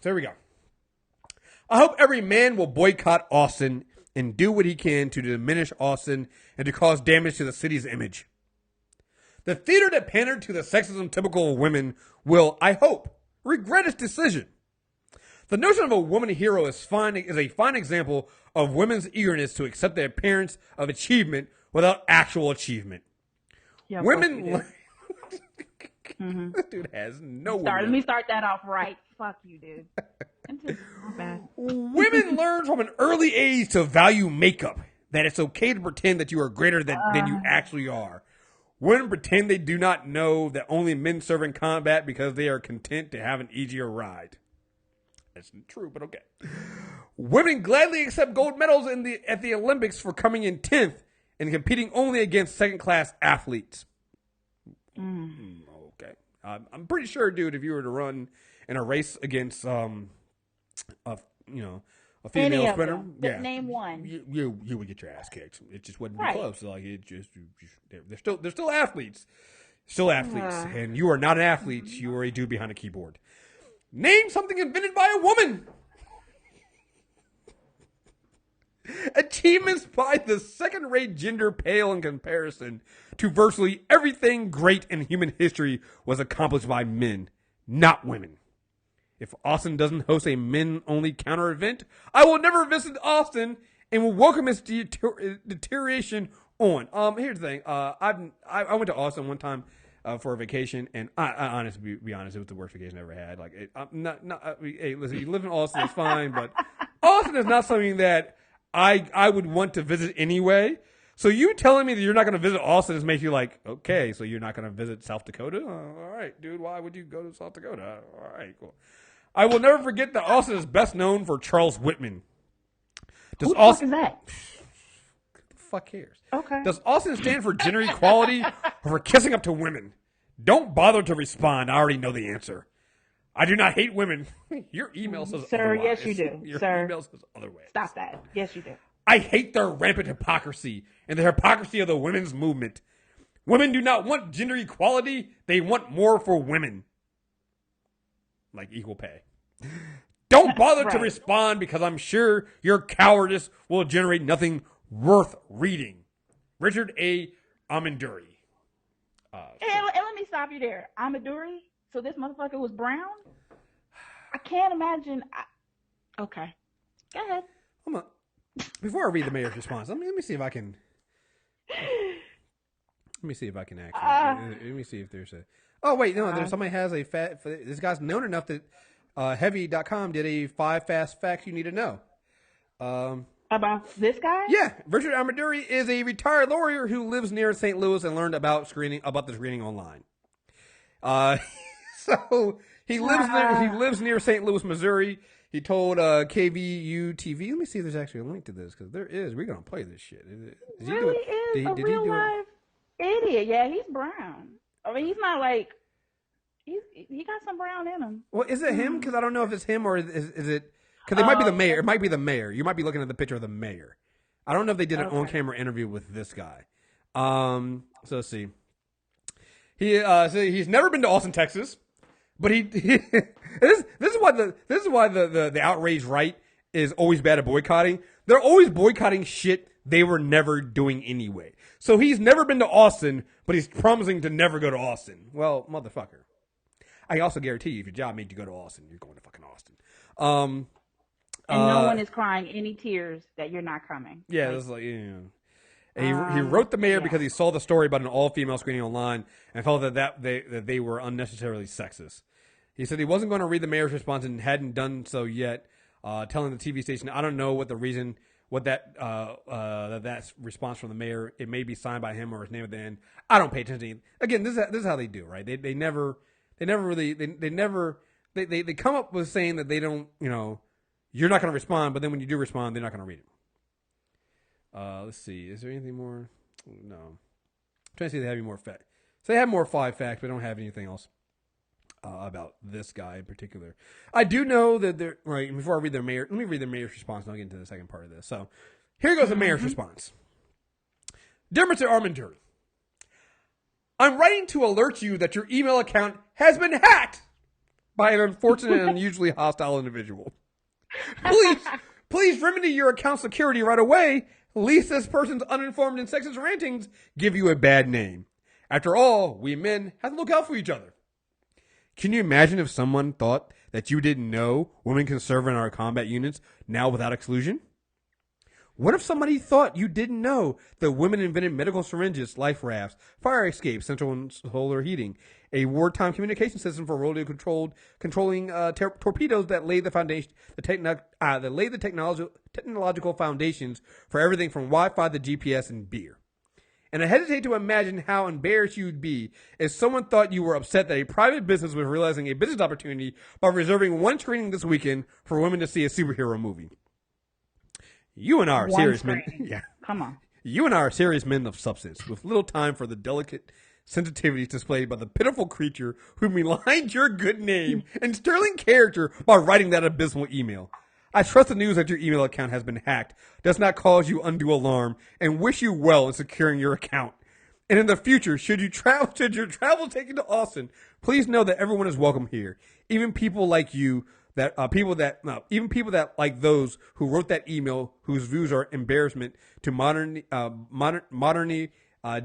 here we go. I hope every man will boycott Austin and do what he can to diminish Austin and to cause damage to the city's image. The theater that pandered to the sexism typical of women will, I hope, regret its decision. The notion of a woman hero is a fine example of women's eagerness to accept the appearance of achievement without actual achievement. Yeah, women. This dude has no. Let me start that off right. Fuck you, dude. Women learn from an early age to value makeup. That it's okay to pretend that you are greater than you actually are. Women pretend they do not know that only men serve in combat because they are content to have an easier ride. That's true, but okay. Women gladly accept gold medals at the Olympics for coming in 10th. And competing only against second-class athletes. Okay. I'm pretty sure, dude, if you were to run in a race against, a female sprinter, name one. You would get your ass kicked. It just wouldn't be close. Like they're still athletes, and you are not an athlete. You are a dude behind a keyboard. Name something invented by a woman. Achievements by the second-rate gender pale in comparison to virtually everything great in human history was accomplished by men, not women. If Austin doesn't host a men-only counter event, I will never visit Austin and will welcome its deterioration on. Here's the thing. I went to Austin one time for a vacation, and I honestly, be honest, it was the worst vacation I ever had. Hey, listen, you live in Austin, it's fine, but Austin is not something that I would want to visit anyway. So you telling me that you're not going to visit Austin makes you like, okay, so you're not going to visit South Dakota? All right, dude, why would you go to South Dakota? All right, cool. I will never forget that Austin is best known for Charles Whitman. Who the fuck is that? Who the fuck cares? Okay. Does Austin stand for gender equality or for kissing up to women? Don't bother to respond. I already know the answer. I do not hate women. Your email says Sir, otherwise. yes, you do. Your Sir, email says otherwise. Stop that. Yes, you do. I hate their rampant hypocrisy and the hypocrisy of the women's movement. Women do not want gender equality. They want more for women. Like equal pay. Don't bother to respond because I'm sure your cowardice will generate nothing worth reading. Richard A. Amanduri. Hey, let me stop you there. Amanduri? So this motherfucker was brown? I can't imagine. Okay. Go ahead. Before I read the mayor's response, let me see if I can. Let me see if I can actually. Let me see if there's a. Oh wait, no, there's somebody has a fat. This guy's known enough that Heavy.com did a 5 fast facts you need to know. About this guy? Yeah, Richard Amaduri is a retired lawyer who lives near St. Louis and learned about the screening online. So he lives near St. Louis, Missouri. He told KVU TV. Let me see if there's actually a link to this because there is. We're gonna play this shit. Is a real life idiot. Yeah, he's brown. I mean, he's not like he got some brown in him. Well, is it him? Because I don't know if it's him or is it. Because it might be the mayor. It might be the mayor. You might be looking at the picture of the mayor. I don't know if they did an on-camera interview with this guy. So let's see. So he's never been to Austin, Texas, but this is why the outraged right is always bad at boycotting. They're always boycotting shit they were never doing anyway. So he's never been to Austin, but he's promising to never go to Austin. Well, motherfucker. I also guarantee you, if your job made you go to Austin, you're going to fucking Austin. And no one is crying any tears that you're not coming. Yeah, that's like, He wrote the mayor because he saw the story about an all-female screening online and felt that they were unnecessarily sexist. He said he wasn't going to read the mayor's response and hadn't done so yet, telling the TV station, "I don't know what the reason, that's response from the mayor. It may be signed by him or his name at the end. I don't pay attention." Again, this is how they do, right? They never come up with saying that they don't, you're not going to respond, but then when you do respond, they're not going to read it. Let's see. Is there anything more? No. I'm trying to see if they have any more facts. So they have more 5 facts, but I don't have anything else about this guy in particular. I do know that they're right. Before I read their mayor, let me read the mayor's response, and I'll get into the second part of this. So here goes the mayor's response. Dear Mr. Armenter, I'm writing to alert you that your email account has been hacked by an unfortunate and unusually hostile individual. Please remedy your account security right away, lest this person's uninformed and sexist rantings give you a bad name. After all, we men have to look out for each other. Can you imagine if someone thought that you didn't know women can serve in our combat units now without exclusion? What if somebody thought you didn't know that women invented medical syringes, life rafts, fire escapes, central and solar heating, a wartime communication system for controlling torpedoes that laid the technological foundations for everything from Wi-Fi to GPS and beer? And I hesitate to imagine how embarrassed you'd be if someone thought you were upset that a private business was realizing a business opportunity by reserving one screening this weekend for women to see a superhero movie. You and I are serious men. Yeah. Come on. You and I are serious men of substance, with little time for the delicate sensitivities displayed by the pitiful creature who maligned your good name and sterling character by writing that abysmal email. I trust the news that your email account has been hacked does not cause you undue alarm and wish you well in securing your account. And in the future, should your travel take you to Austin, please know that everyone is welcome here. Even people like you. Even people that like those who wrote that email, whose views are embarrassment to modernity,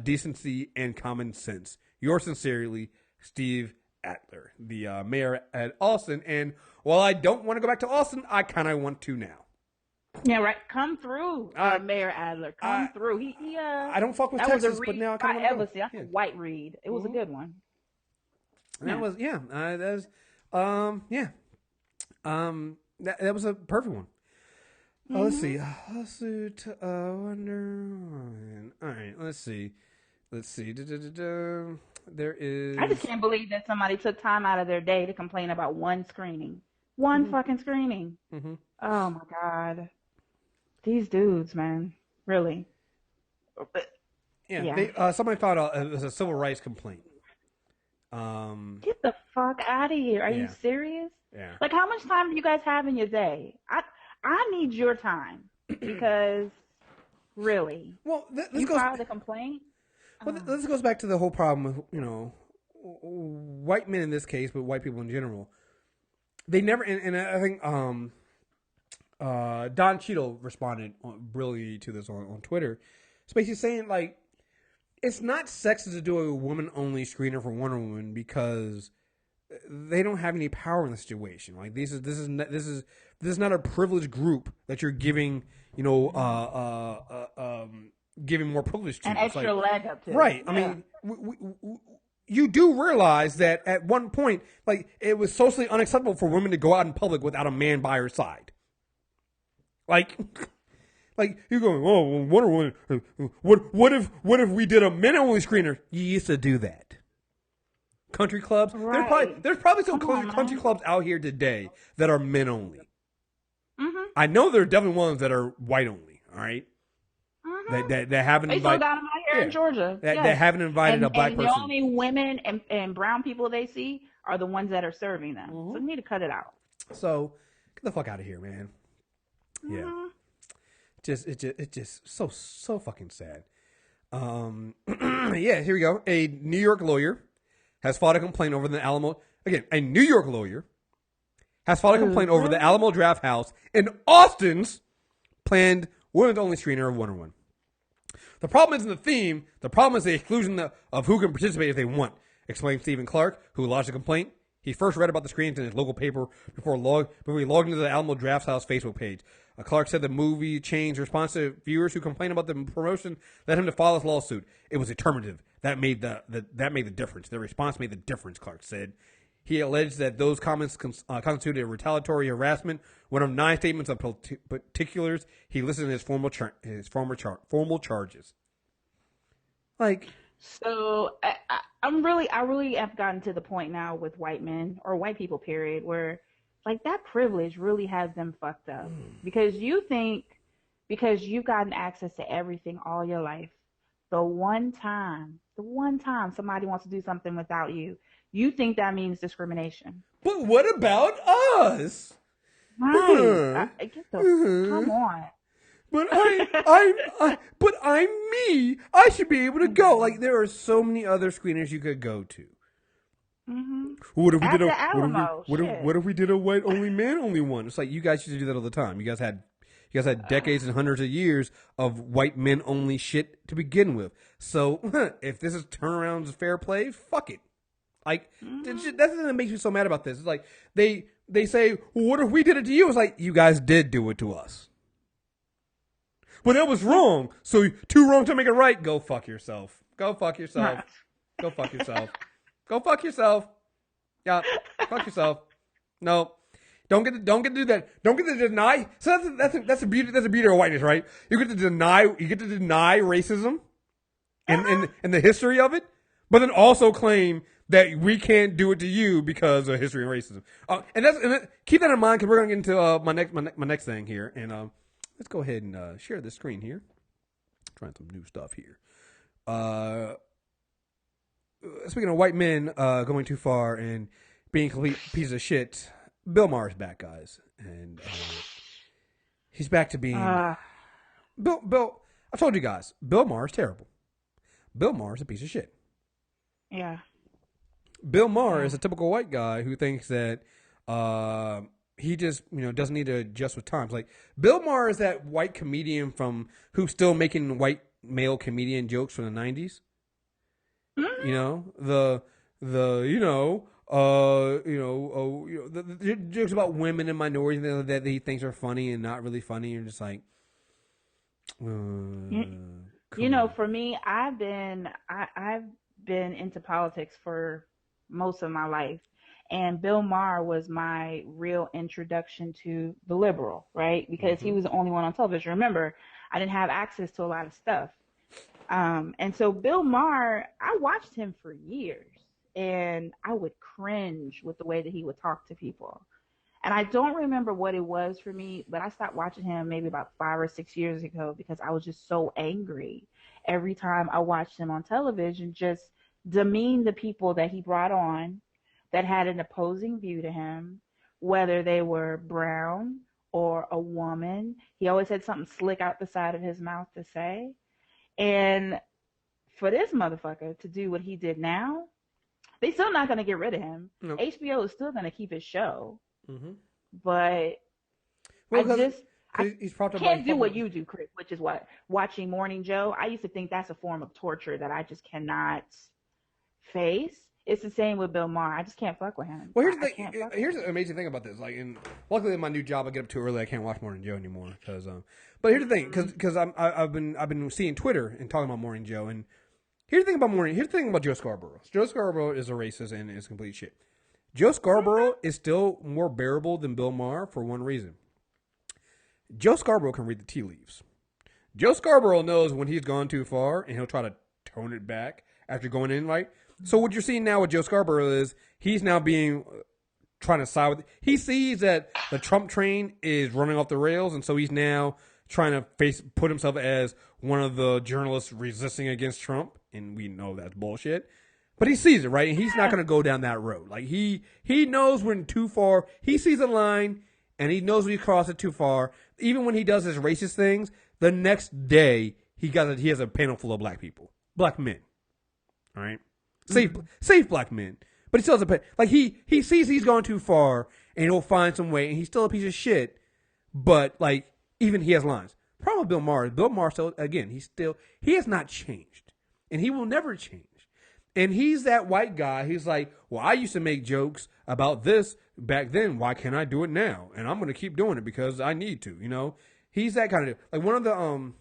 decency, and common sense. Yours sincerely, Steve Adler, the mayor at Austin. And while I don't want to go back to Austin, I kind of want to now. Yeah, right. Come through, Mayor Adler. Come through. I don't fuck with Texas, but now I kind of want to go. That's a Dwight Reid. It was a good one. That was that was a perfect one. Let's see. Lawsuit Wonder Woman. All right, let's see. There is. I just can't believe that somebody took time out of their day to complain about one screening. One fucking screening. Mm-hmm. Oh my God. These dudes, man. Really. Yeah. Somebody filed it was a civil rights complaint. Get the fuck out of here. Are you serious? Yeah. Like, how much time do you guys have in your day? I need your time because, really. Well, you filed a complaint? Well, this goes back to the whole problem with, white men in this case, but white people in general. They never, and I think Don Cheadle responded brilliantly to this on Twitter. It's basically saying, like, it's not sexist to do a woman-only screener for Wonder Woman because they don't have any power in the situation. Like this is not a privileged group that you're giving, giving more privilege to. An extra leg up to. Right. I mean, you do realize that at one point, like, it was socially unacceptable for women to go out in public without a man by her side. Like you're going, oh, well, Wonder Woman. What if we did a men only screener? You used to do that. Country clubs. Right. There's probably some country clubs out here today that are men only. Mm-hmm. I know there are definitely ones that are white only. All right. Mm-hmm. That haven't They still invited. got them out here in Georgia. That haven't invited a black and person. the only women and brown people they see are the ones that are serving them. Mm-hmm. So you need to cut it out. So get the fuck out of here, man. Yeah. Mm-hmm. It's just so fucking sad. Yeah, here we go. A New York lawyer has filed a complaint over the Alamo. Again, a New York lawyer has filed a complaint over the Alamo Draft House in Austin's planned women's only screener of Wonder Woman. The problem isn't the theme. The problem is the exclusion of who can participate if they want, explained Stephen Clark, who lodged the complaint. He first read about the screenings in his local paper before he logged into the Alamo Draft House Facebook page. Clark said the movie changed response to viewers who complained about the promotion led him to file his lawsuit. It was determinative. That made the difference. The response made the difference, Clark said. He alleged that those comments constituted retaliatory harassment. One of 9 statements of particulars he listed in his formal charges. Like, so I really have gotten to the point now with white men or white people, period, where like that privilege really has them fucked up because you think because you've gotten access to everything all your life, the one time somebody wants to do something without you, you think that means discrimination. But what about us? Right. Come on. But but I'm me. I should be able to go. Like, there are so many other screeners you could go to. Mm-hmm. What if we did what if we did a white only man only one? It's like you guys used to do that all the time. You guys had decades and hundreds of years of white men only shit to begin with. So if this is turnaround's fair play, fuck it. Like, that's the thing that makes me so mad about this. It's like they say, well, what if we did it to you? It's like, you guys did do it to us. But that was wrong. So 2 wrongs to make it right. Go fuck yourself. Go fuck yourself. Go fuck yourself. Go fuck yourself. Yeah, fuck yourself. No, don't get to do that. Don't get to deny. So that's the beauty. That's the beauty of whiteness, right? You get to deny racism, and the history of it, but then also claim that we can't do it to you because of history and racism. Keep that in mind because we're gonna get into my next thing here, and let's go ahead and share the screen here. Trying some new stuff here. Speaking of white men going too far and being complete pieces of shit, Bill Maher's back, guys, and he's back to being Bill. I've told you guys, Bill Maher's terrible. Bill Maher's a piece of shit. Yeah. Bill Maher is a typical white guy who thinks that he just doesn't need to adjust with times. Like, Bill Maher is that white comedian who's still making white male comedian jokes from the 90s. The jokes about women and minorities that he thinks are funny and not really funny. You're just like, for me, I've been into politics for most of my life, and Bill Maher was my real introduction to the liberal, right? Because he was the only one on television. Remember, I didn't have access to a lot of stuff. And so Bill Maher, I watched him for years, and I would cringe with the way that he would talk to people. And I don't remember what it was for me, but I stopped watching him maybe about 5 or 6 years ago because I was just so angry every time I watched him on television, just demean the people that he brought on that had an opposing view to him, whether they were brown or a woman. He always had something slick out the side of his mouth to say. And for this motherfucker to do what he did now, they still not going to get rid of him. Nope. HBO is still going to keep his show. Mm-hmm. But he's can't do what you do, Kriss, which is what? Watching Morning Joe. I used to think that's a form of torture that I just cannot face. It's the same with Bill Maher. I just can't fuck with him. Well, here's the amazing thing about this. Like, luckily in my new job, I get up too early. I can't watch Morning Joe anymore. But here's the thing, because I've been seeing Twitter and talking about Morning Joe, and Here's the thing about Joe Scarborough. Joe Scarborough is a racist and is complete shit. Joe Scarborough is still more bearable than Bill Maher for one reason. Joe Scarborough can read the tea leaves. Joe Scarborough knows when he's gone too far, and he'll try to tone it back after going in, right? So what you're seeing now with Joe Scarborough is he's now trying to side with. He sees that the Trump train is running off the rails, and so he's now trying to put himself as one of the journalists resisting against Trump, and we know that's bullshit. But he sees it, right? And he's not going to go down that road. Like he knows when too far. He sees a line, and he knows when he crosses it too far. Even when he does his racist things, the next day he has a panel full of black people, black men. All right, safe black men. But he still doesn't. Like he sees he's gone too far, and he'll find some way. And he's still a piece of shit. But like even he has lines. Problem with Bill Maher is Bill Maher still he has not changed, and he will never change. And he's that white guy. He's like, well, I used to make jokes about this back then. Why can't I do it now? And I'm going to keep doing it because I need to, you know? He's that kind of, like one of the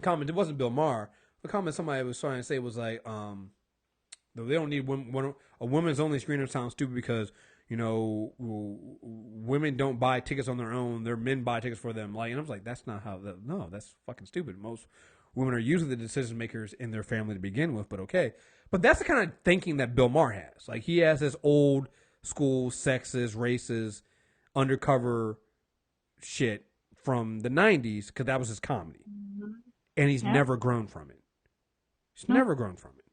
comments, it wasn't Bill Maher. The comment somebody was trying to say was like, they don't need a women's only screener sounds stupid because, you know, women don't buy tickets on their own. Their men buy tickets for them. Like, and I was like, that's fucking stupid. Most women are usually the decision makers in their family to begin with, but okay. But that's the kind of thinking that Bill Maher has. Like, he has this old school, sexist, racist, undercover shit from the 90s because that was his comedy. Mm-hmm. And he's never grown from it. He's never grown from it.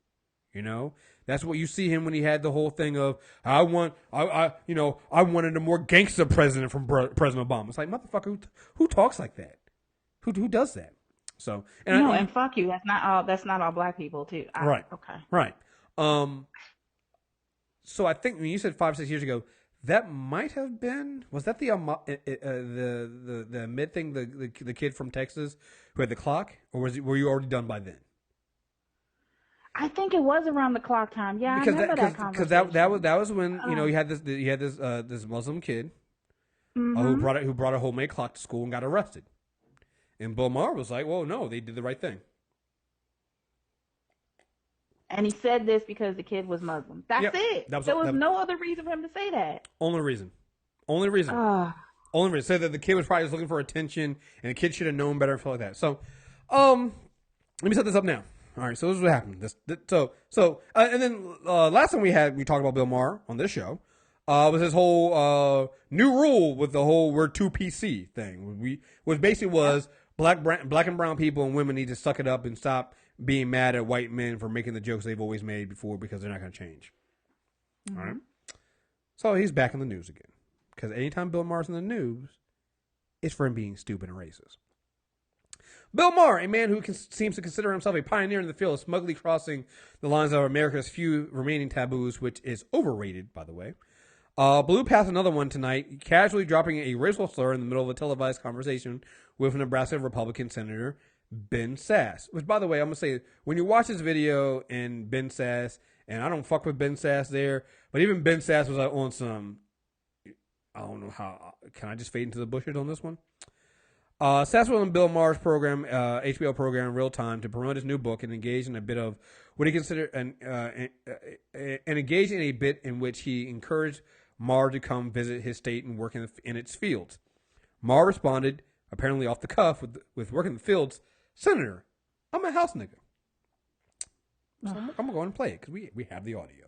You know? That's what you see him when he had the whole thing of, I wanted a more gangster president from President Obama. It's like, motherfucker, who talks like that? Who does that? So and fuck you. That's not all black people too. Right. Okay. Right. So I think when you said 5-6 years ago, that might have been, was that the mid thing, the kid from Texas who had the clock, or were you already done by then? I think it was around the clock time. Yeah, because I remember that conversation. Because that was when you had this Muslim kid who brought a homemade clock to school and got arrested. And Bill Maher was like, well, no, they did the right thing. And he said this because the kid was Muslim. That's it. There was no other reason for him to say that. Only reason. Only reason. Say that the kid was probably just looking for attention and the kid should have known better and stuff like that. So, let me set this up now. All right, so this is what happened. And then last time we talked about Bill Maher on this show. Was his whole new rule with the whole we're too PC thing. Which basically was black and brown people and women need to suck it up and stop being mad at white men for making the jokes they've always made before because they're not going to change. Mm-hmm. All right. So he's back in the news again. Because anytime Bill Maher's in the news, it's for him being stupid and racist. Bill Maher, a man who seems to consider himself a pioneer in the field of smugly crossing the lines of America's few remaining taboos, which is overrated, by the way, blew past another one tonight, casually dropping a racial slur in the middle of a televised conversation with Nebraska Republican Senator Ben Sasse. Which, by the way, I'm going to say, when you watch this video and Ben Sasse, and I don't fuck with Ben Sasse there, but even Ben Sasse was on some, I don't know how, can I just fade into the bushes on this one? Sasse was on Bill Maher's program, HBO program in real time to promote his new book and engage in a bit of what he considered and engage in a bit in which he encouraged Maher to come visit his state and work in its fields. Maher responded, apparently off the cuff, with work in the fields, Senator, I'm a house nigga. So I'm going to go and play it because we have the audio.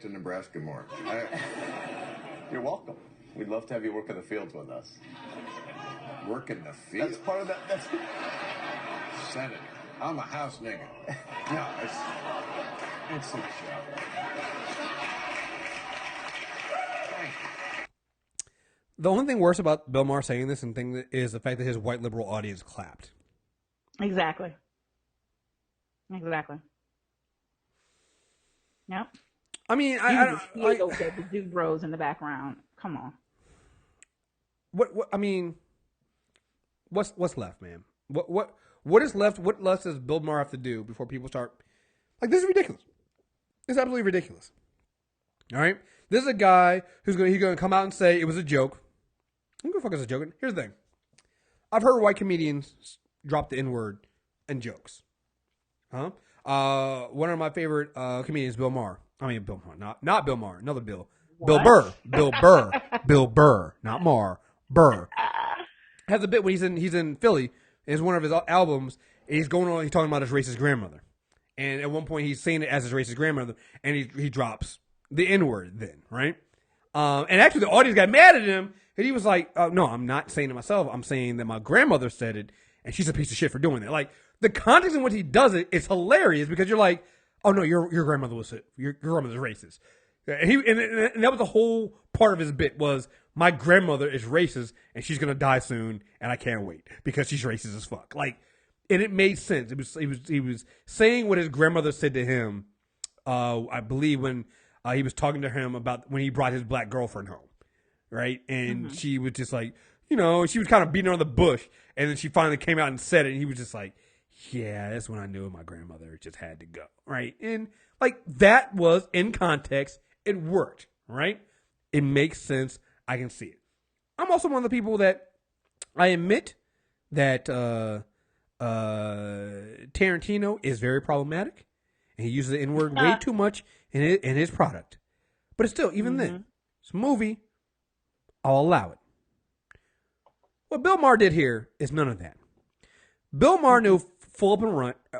To Nebraska March. You're welcome. We'd love to have you work in the fields with us. Work in the fields? That's part of that. That's Senator. I'm a house nigga. No, it's a joke. The only thing worse about Bill Maher saying this is the fact that his white liberal audience clapped. Exactly. Yep. I mean, the dude bros in the background. Come on. What? I mean, what's left, man? What is left? What left does Bill Maher have to do before people start like this is ridiculous? It's absolutely ridiculous. All right, this is a guy who's going to come out and say it was a joke. I'm gonna focus on joking. Here's the thing. I've heard white comedians drop the N-word in jokes. Huh? One of my favorite comedians, Bill Maher. I mean, Bill Maher, not Bill Maher, another Bill. What? Bill Burr, Bill Burr, not Maher, Burr. Has a bit when he's in Philly. It's one of his albums. And he's talking about his racist grandmother, and at one point he's saying it as his racist grandmother, and he drops the N-word then, right? And actually the audience got mad at him, and he was like, "No, I'm not saying it myself. I'm saying that my grandmother said it, and she's a piece of shit for doing it." Like the context in which he does it is hilarious because you're like, "Oh no, your grandmother was your grandmother's racist." And that was the whole part of his bit was my grandmother is racist and she's gonna die soon and I can't wait because she's racist as fuck. Like, and it made sense. He was saying what his grandmother said to him. I believe when he was talking to him about when he brought his black girlfriend home, right? And she was just like, she was kind of beating around the bush, and then she finally came out and said it, and he was just like, yeah, that's when I knew my grandmother just had to go, right? And like that was in context. It worked, right? It makes sense. I can see it. I'm also one of the people that I admit that Tarantino is very problematic, and he uses the N-word way too much in his product. But it's still, even then, it's a movie. I'll allow it. What Bill Maher did here is none of that. Bill Maher knew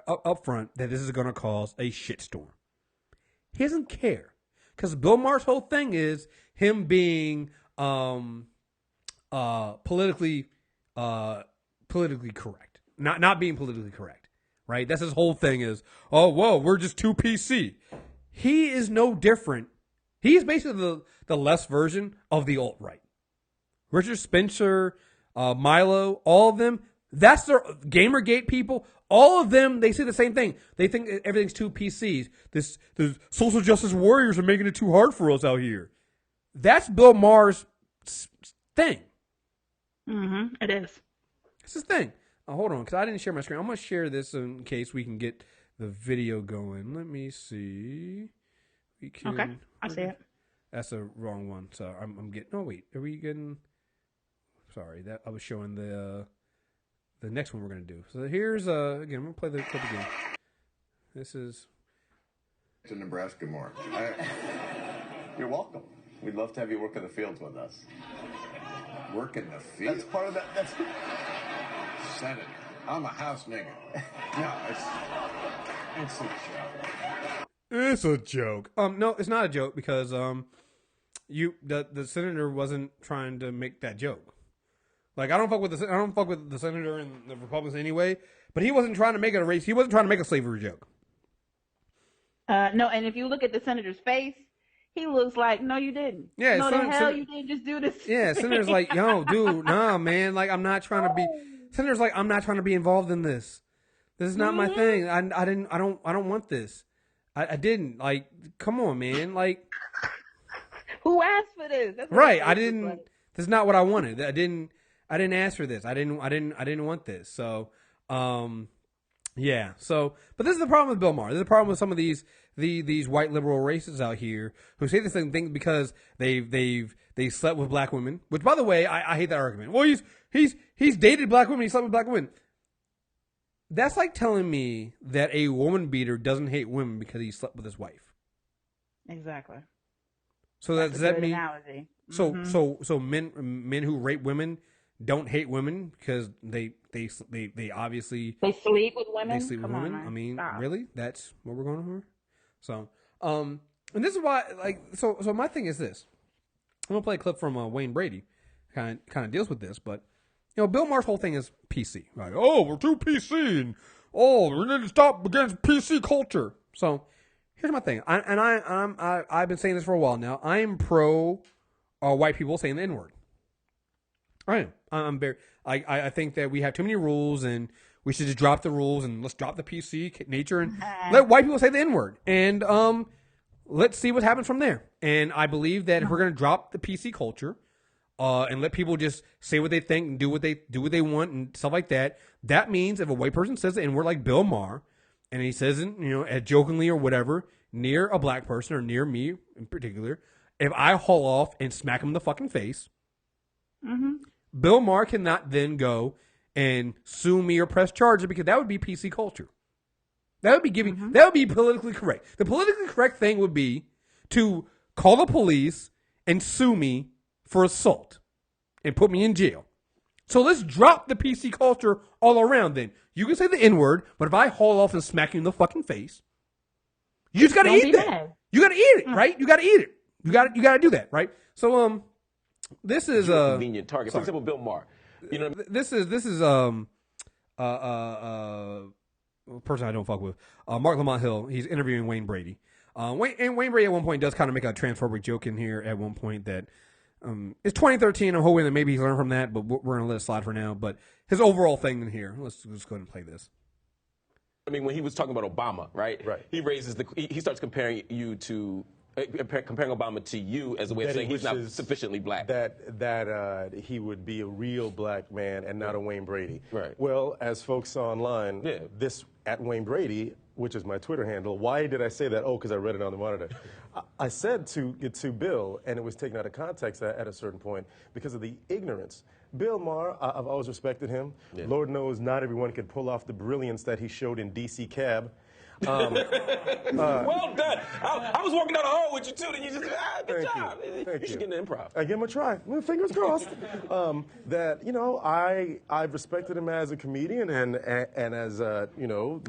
up front that this is going to cause a shitstorm. He doesn't care. Because Bill Maher's whole thing is him being politically correct, not being politically correct, right? That's his whole thing is, oh, whoa, we're just too PC. He is no different. He's basically the less version of the alt-right. Richard Spencer, Milo, all of them, that's their Gamergate people. All of them, they say the same thing. They think everything's too PCs. The social justice warriors are making it too hard for us out here. That's Bill Maher's thing. It is. It's his thing. Hold on, because I didn't share my screen. I'm going to share this in case we can get the video going. Let me see. We can. Okay, I see it. That's the wrong one. So I'm getting. Oh wait, are we getting? Sorry, that I was showing the next one we're going to do. So here's, again, I'm going to play the clip again. This is... To Nebraska more. You're welcome. We'd love to have you work in the fields with us. Work in the fields? That's part of that. That's... Senator. I'm a house nigga. No, it's a joke. It's a joke. No, it's not a joke because the senator wasn't trying to make that joke. Like I don't fuck with the senator and the Republicans anyway. But he wasn't trying to make it a race. He wasn't trying to make a slavery joke. No, and if you look at the senator's face, he looks like, no, you didn't. Yeah, no, the hell you didn't just do this. Yeah, senator's like, yo, dude, nah, man. Like I'm not trying to be. Senator's like, I'm not trying to be involved in this. This is not my thing. I don't want this. I didn't. Like, come on, man. Like, who asked for this? That's right. I didn't. Like. This is not what I wanted. I didn't ask for this. I didn't want this. So, yeah. So, but this is the problem with Bill Maher. This is the problem with some of these white liberal racists out here who say the same thing because they slept with black women. Which, by the way, I hate that argument. Well, he's dated black women. He slept with black women. That's like telling me that a woman beater doesn't hate women because he slept with his wife. Exactly. So does that mean? Analogy. So men who rape women don't hate women because they obviously they sleep with women. They sleep with women. Man. I mean, Stop. Really? That's what we're going for. So, and this is why, like, so my thing is this. I'm gonna play a clip from Wayne Brady, kind of deals with this, but Bill Maher's whole thing is PC. Like, oh, we're too PC, and we need to stop against PC culture. So, here's my thing. I've been saying this for a while now. I am pro white people saying the N-word. I am. I'm very. I think that we have too many rules, and we should just drop the rules and let's drop the PC nature and let white people say the N-word. And let's see what happens from there. And I believe that if we're gonna drop the PC culture, and let people just say what they think and do what they want and stuff like that, that means if a white person says the N-word like Bill Maher, and he says it, jokingly or whatever, near a black person or near me in particular, if I haul off and smack him in the fucking face, Bill Maher cannot then go and sue me or press charges because that would be PC culture. That would be giving. That would be politically correct. The politically correct thing would be to call the police and sue me for assault and put me in jail. So let's drop the PC culture all around. Then you can say the N-word, but if I haul off and smack you in the fucking face, you just gotta eat that. Mad. You gotta eat it, right? You gotta eat it. You gotta do that, right? So this is a convenient target. For example, Bill Maher. You know, this is person I don't fuck with. Mark Lamont Hill. He's interviewing Wayne Brady. Wayne Brady at one point does kind of make a transphobic joke in here at one point that it's 2013. I'm hoping that maybe he's learned from that, but we're going to let it slide for now. But his overall thing in here, let's go ahead and play this. I mean, when he was talking about Obama, right? Right. He raises he starts comparing you to comparing Obama to you as a way of saying he's not sufficiently black. That he would be a real black man and not a Wayne Brady. Right. Well, as folks saw online, this at Wayne Brady, which is my Twitter handle. Why did I say that? Oh, because I read it on the monitor. I said to Bill, and it was taken out of context at a certain point because of the ignorance. Bill Maher, I've always respected him. Yeah. Lord knows not everyone can pull off the brilliance that he showed in DC Cab. Well done. I was walking down the hall with you too, and you just good job. You should get into improv. I give him a try. Fingers crossed. That I've respected him as a comedian and as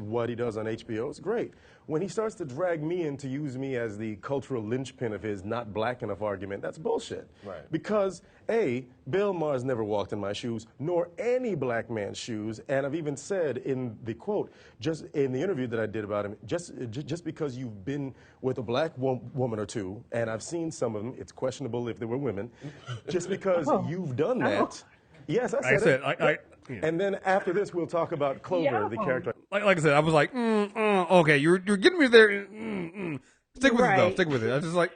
what he does on HBO is great. When he starts to drag me in to use me as the cultural linchpin of his not black enough argument, that's bullshit. Right. Because Bill Maher's never walked in my shoes, nor any black man's shoes, and I've even said in the quote, just in the interview that I did about him, just because you've been with a black woman or two, and I've seen some of them, it's questionable if they were women, just because you've done that. Yes, I said it. And then after this, we'll talk about Clover, the character. Like I said, I was like, okay, you're getting me there. Stick with it, though. Stick with it. I was just like,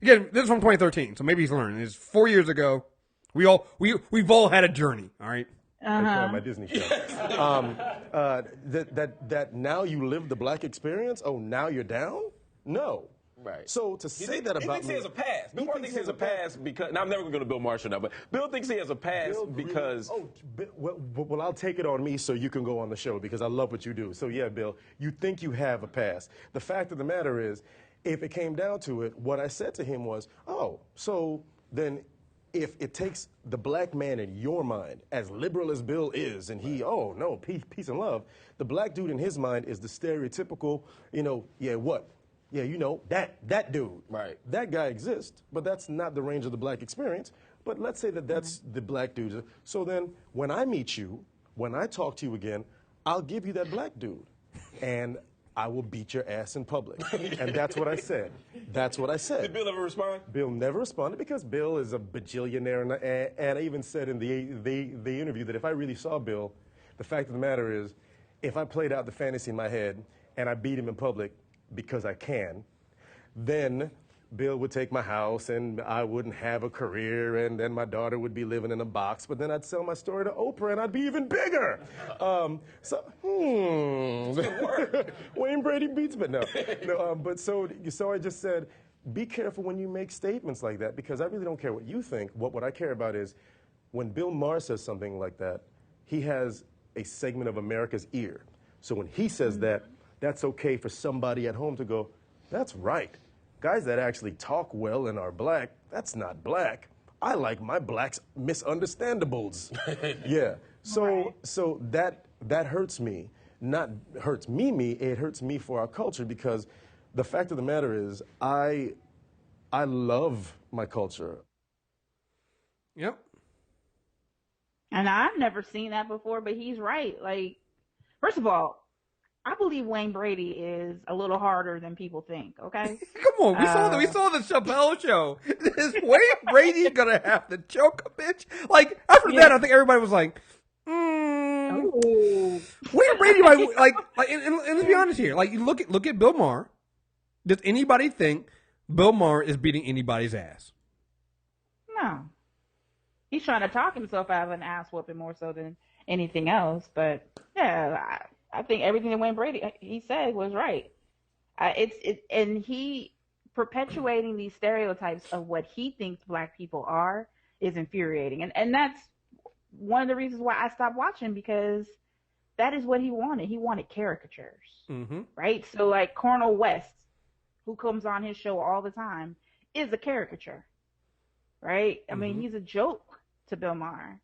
Again, this is from 2013, so maybe he's learning. It's 4 years ago. We've all had a journey, all right? My Disney show. That now you live the black experience? Oh, now you're down? No. Right. So to say that about me, he thinks he has a pass. Bill Maher thinks he has a pass because. Now I'm never going to go to Bill Maher now, but Bill thinks he has a pass because. Well, I'll take it on me so you can go on the show because I love what you do. So yeah, Bill, you think you have a pass. The fact of the matter is, if it came down to it, what I said to him was, so then if it takes the black man in your mind, as liberal as Bill is, and he, peace and love, the black dude in his mind is the stereotypical, that dude. Right. That guy exists, but that's not the range of the black experience. But let's say that that's the black dude. So then when I meet you, when I talk to you again, I'll give you that black dude. And I will beat your ass in public. And that's what I said. That's what I said. Did Bill ever respond? Bill never responded because Bill is a bajillionaire. And I even said in the interview that if I really saw Bill, the fact of the matter is, if I played out the fantasy in my head and I beat him in public because I can, then Bill would take my house and I wouldn't have a career and then my daughter would be living in a box, but then I'd sell my story to Oprah and I'd be even bigger. Wayne Brady beats, but no. So I just said, be careful when you make statements like that because I really don't care what you think. What I care about is when Bill Maher says something like that, he has a segment of America's ear. So when he says that, that's okay for somebody at home to go, that's right. Guys that actually talk well and are black, that's not black. I like my blacks misunderstandables. Yeah. So that hurts me. Not hurts me, it hurts me for our culture because the fact of the matter is I love my culture. Yep. And I've never seen that before, but he's right. Like, first of all, I believe Wayne Brady is a little harder than people think, okay? Come on, we saw the Chappelle show. Is Wayne Brady gonna have to choke a bitch? Like, after that, I think everybody was like, Wayne Brady might, and let's be honest here. Like, you look at Bill Maher. Does anybody think Bill Maher is beating anybody's ass? No. He's trying to talk himself out of an ass whooping more so than anything else, but yeah, I think everything that Wayne Brady he said was right. And he perpetuating these stereotypes of what he thinks black people are is infuriating. And that's one of the reasons why I stopped watching, because that is what he wanted. He wanted caricatures, right? So like Cornel West, who comes on his show all the time, is a caricature, right? I mean, he's a joke to Bill Maher.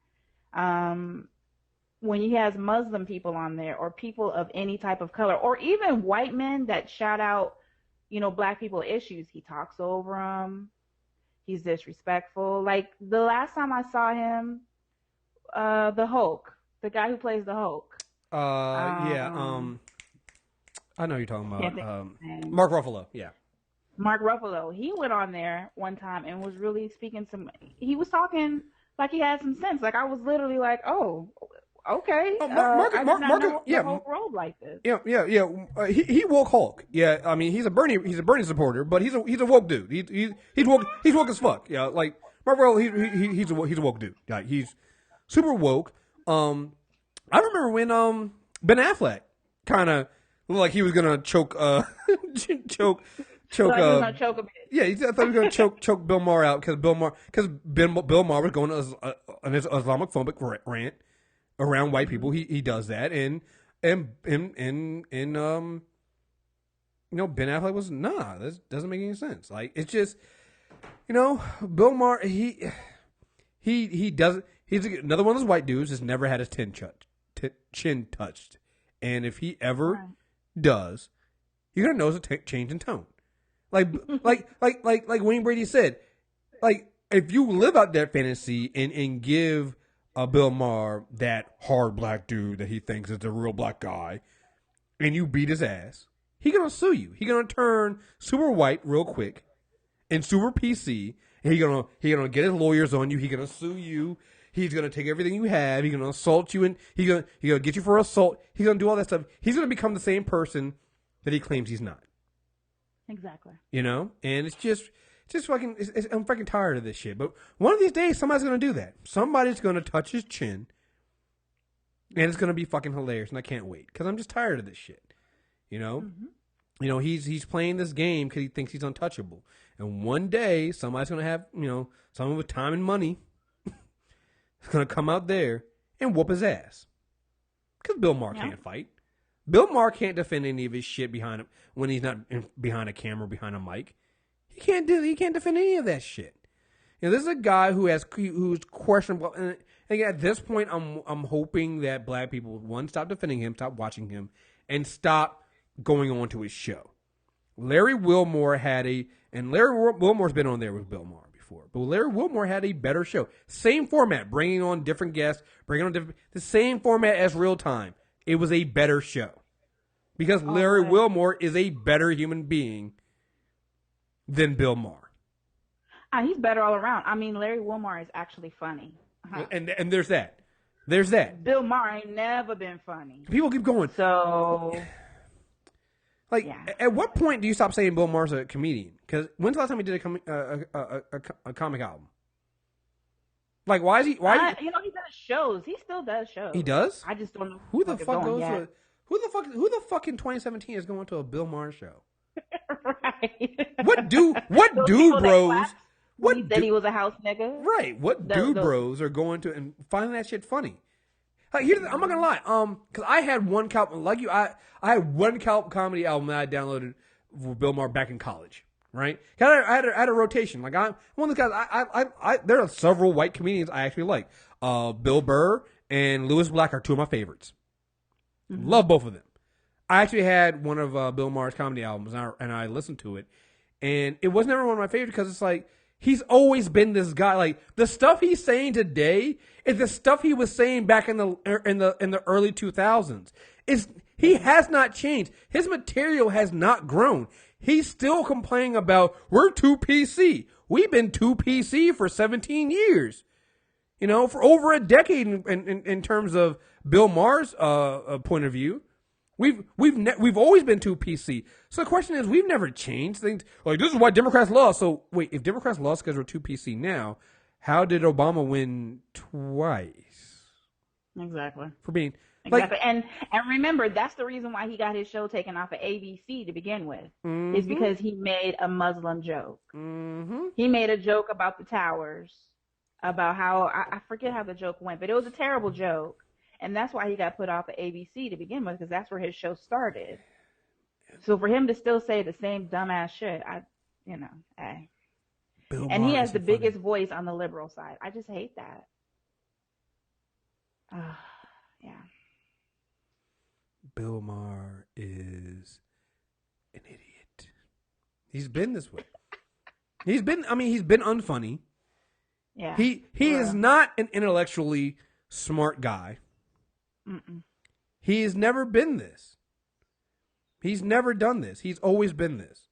When he has Muslim people on there, or people of any type of color, or even white men that shout out, you know, black people issues, he talks over them. He's disrespectful. Like the last time I saw him, the Hulk, the guy who plays the Hulk. I know who you're talking about. Mark Ruffalo. Yeah. Mark Ruffalo. He went on there one time and was really speaking he was talking like he had some sense. Like I was literally like, oh, okay. I did not know the whole road like this. Yeah. He woke Hulk. Yeah, I mean he's a Bernie supporter, but he's a woke dude. He's woke as fuck. Yeah, like Mark Ruffalo, he's a woke dude. Like he's super woke. I remember when Ben Affleck kind of looked like he was gonna choke choke. Gonna choke a bit. Yeah, I thought he was gonna choke Bill Maher out because Bill Maher was going on his Islamophobic rant around white people. He does that, and you know, Ben Affleck was this doesn't make any sense. Like it's just, you know, Bill Maher he doesn't. He's another one of those white dudes that's never had his chin touched, and if he ever does, you're gonna notice a change in tone. Like Wayne Brady said, like if you live out that fantasy and give Bill Maher that hard black dude that he thinks is the real black guy, and you beat his ass, he gonna sue you. He gonna turn super white real quick and super PC, and he gonna get his lawyers on you. He gonna sue you. He's gonna take everything you have. He's gonna assault you, and he gonna get you for assault. He's gonna do all that stuff. He's gonna become the same person that he claims he's not. Exactly. You know, and it's just fucking. I'm fucking tired of this shit. But one of these days, somebody's gonna do that. Somebody's gonna touch his chin, and it's gonna be fucking hilarious. And I can't wait because I'm just tired of this shit. You know, you know he's playing this game because he thinks he's untouchable. And one day, somebody's gonna have someone with time and money. Is going to come out there and whoop his ass. Because Bill Maher can't fight. Bill Maher can't defend any of his shit behind him when he's not behind a camera, behind a mic. He can't defend any of that shit. You know, this is a guy who's questionable. And again, at this point, I'm hoping that black people, one, stop defending him, stop watching him, and stop going on to his show. Larry Wilmore Wilmore's been on there with Bill Maher. But Larry Wilmore had a better show. Same format, bringing on different guests, the same format as Real Time. It was a better show. Because Larry Wilmore is a better human being than Bill Maher. He's better all around. I mean, Larry Wilmore is actually funny. And there's that. There's that. Bill Maher ain't never been funny. People keep going. So... At what point do you stop saying Bill Maher's a comedian? Because when's the last time he did a comic album? Like, why is he? He does shows. He still does shows. He does. I just don't know who the fuck goes to. Who the fuck in 2017 is going to a Bill Maher show? Right. What do bros? What he said he was a house nigga. Right. What bros are going to and finding that shit funny? Like, I'm not gonna lie. Because I had one I had one comedy album that I downloaded for Bill Maher back in college, right? I had a rotation. Like I'm one of the guys. There are several white comedians I actually like. Bill Burr and Louis Black are two of my favorites. Love both of them. I actually had one of Bill Maher's comedy albums, and I listened to it, and it was never one of my favorites because it's like he's always been this guy. Like the stuff he's saying today is the stuff he was saying back in the early 2000s. He has not changed. His material has not grown. He's still complaining about we're too PC. We've been too PC for 17 years. You know, for over a decade in terms of Bill Maher's point of view. We've always been too PC. So the question is, we've never changed things. Like, this is why Democrats lost. So wait, if Democrats lost because we're too PC now, how did Obama win twice? Exactly. For being exactly. And remember, that's the reason why he got his show taken off of ABC to begin with. Is because he made a Muslim joke. He made a joke about the towers. about how I forget how the joke went, but it was a terrible joke, and that's why he got put off of ABC to begin with, because that's where his show started. So for him to still say the same dumbass shit, Bill and Maher he has isn't the biggest funny. voice on the liberal side. I just hate that. Yeah. Bill Maher is an idiot. He's been this way. He's been unfunny. Yeah. He is not an intellectually smart guy. Mm-mm. He has never been this. He's never done this. He's always been this.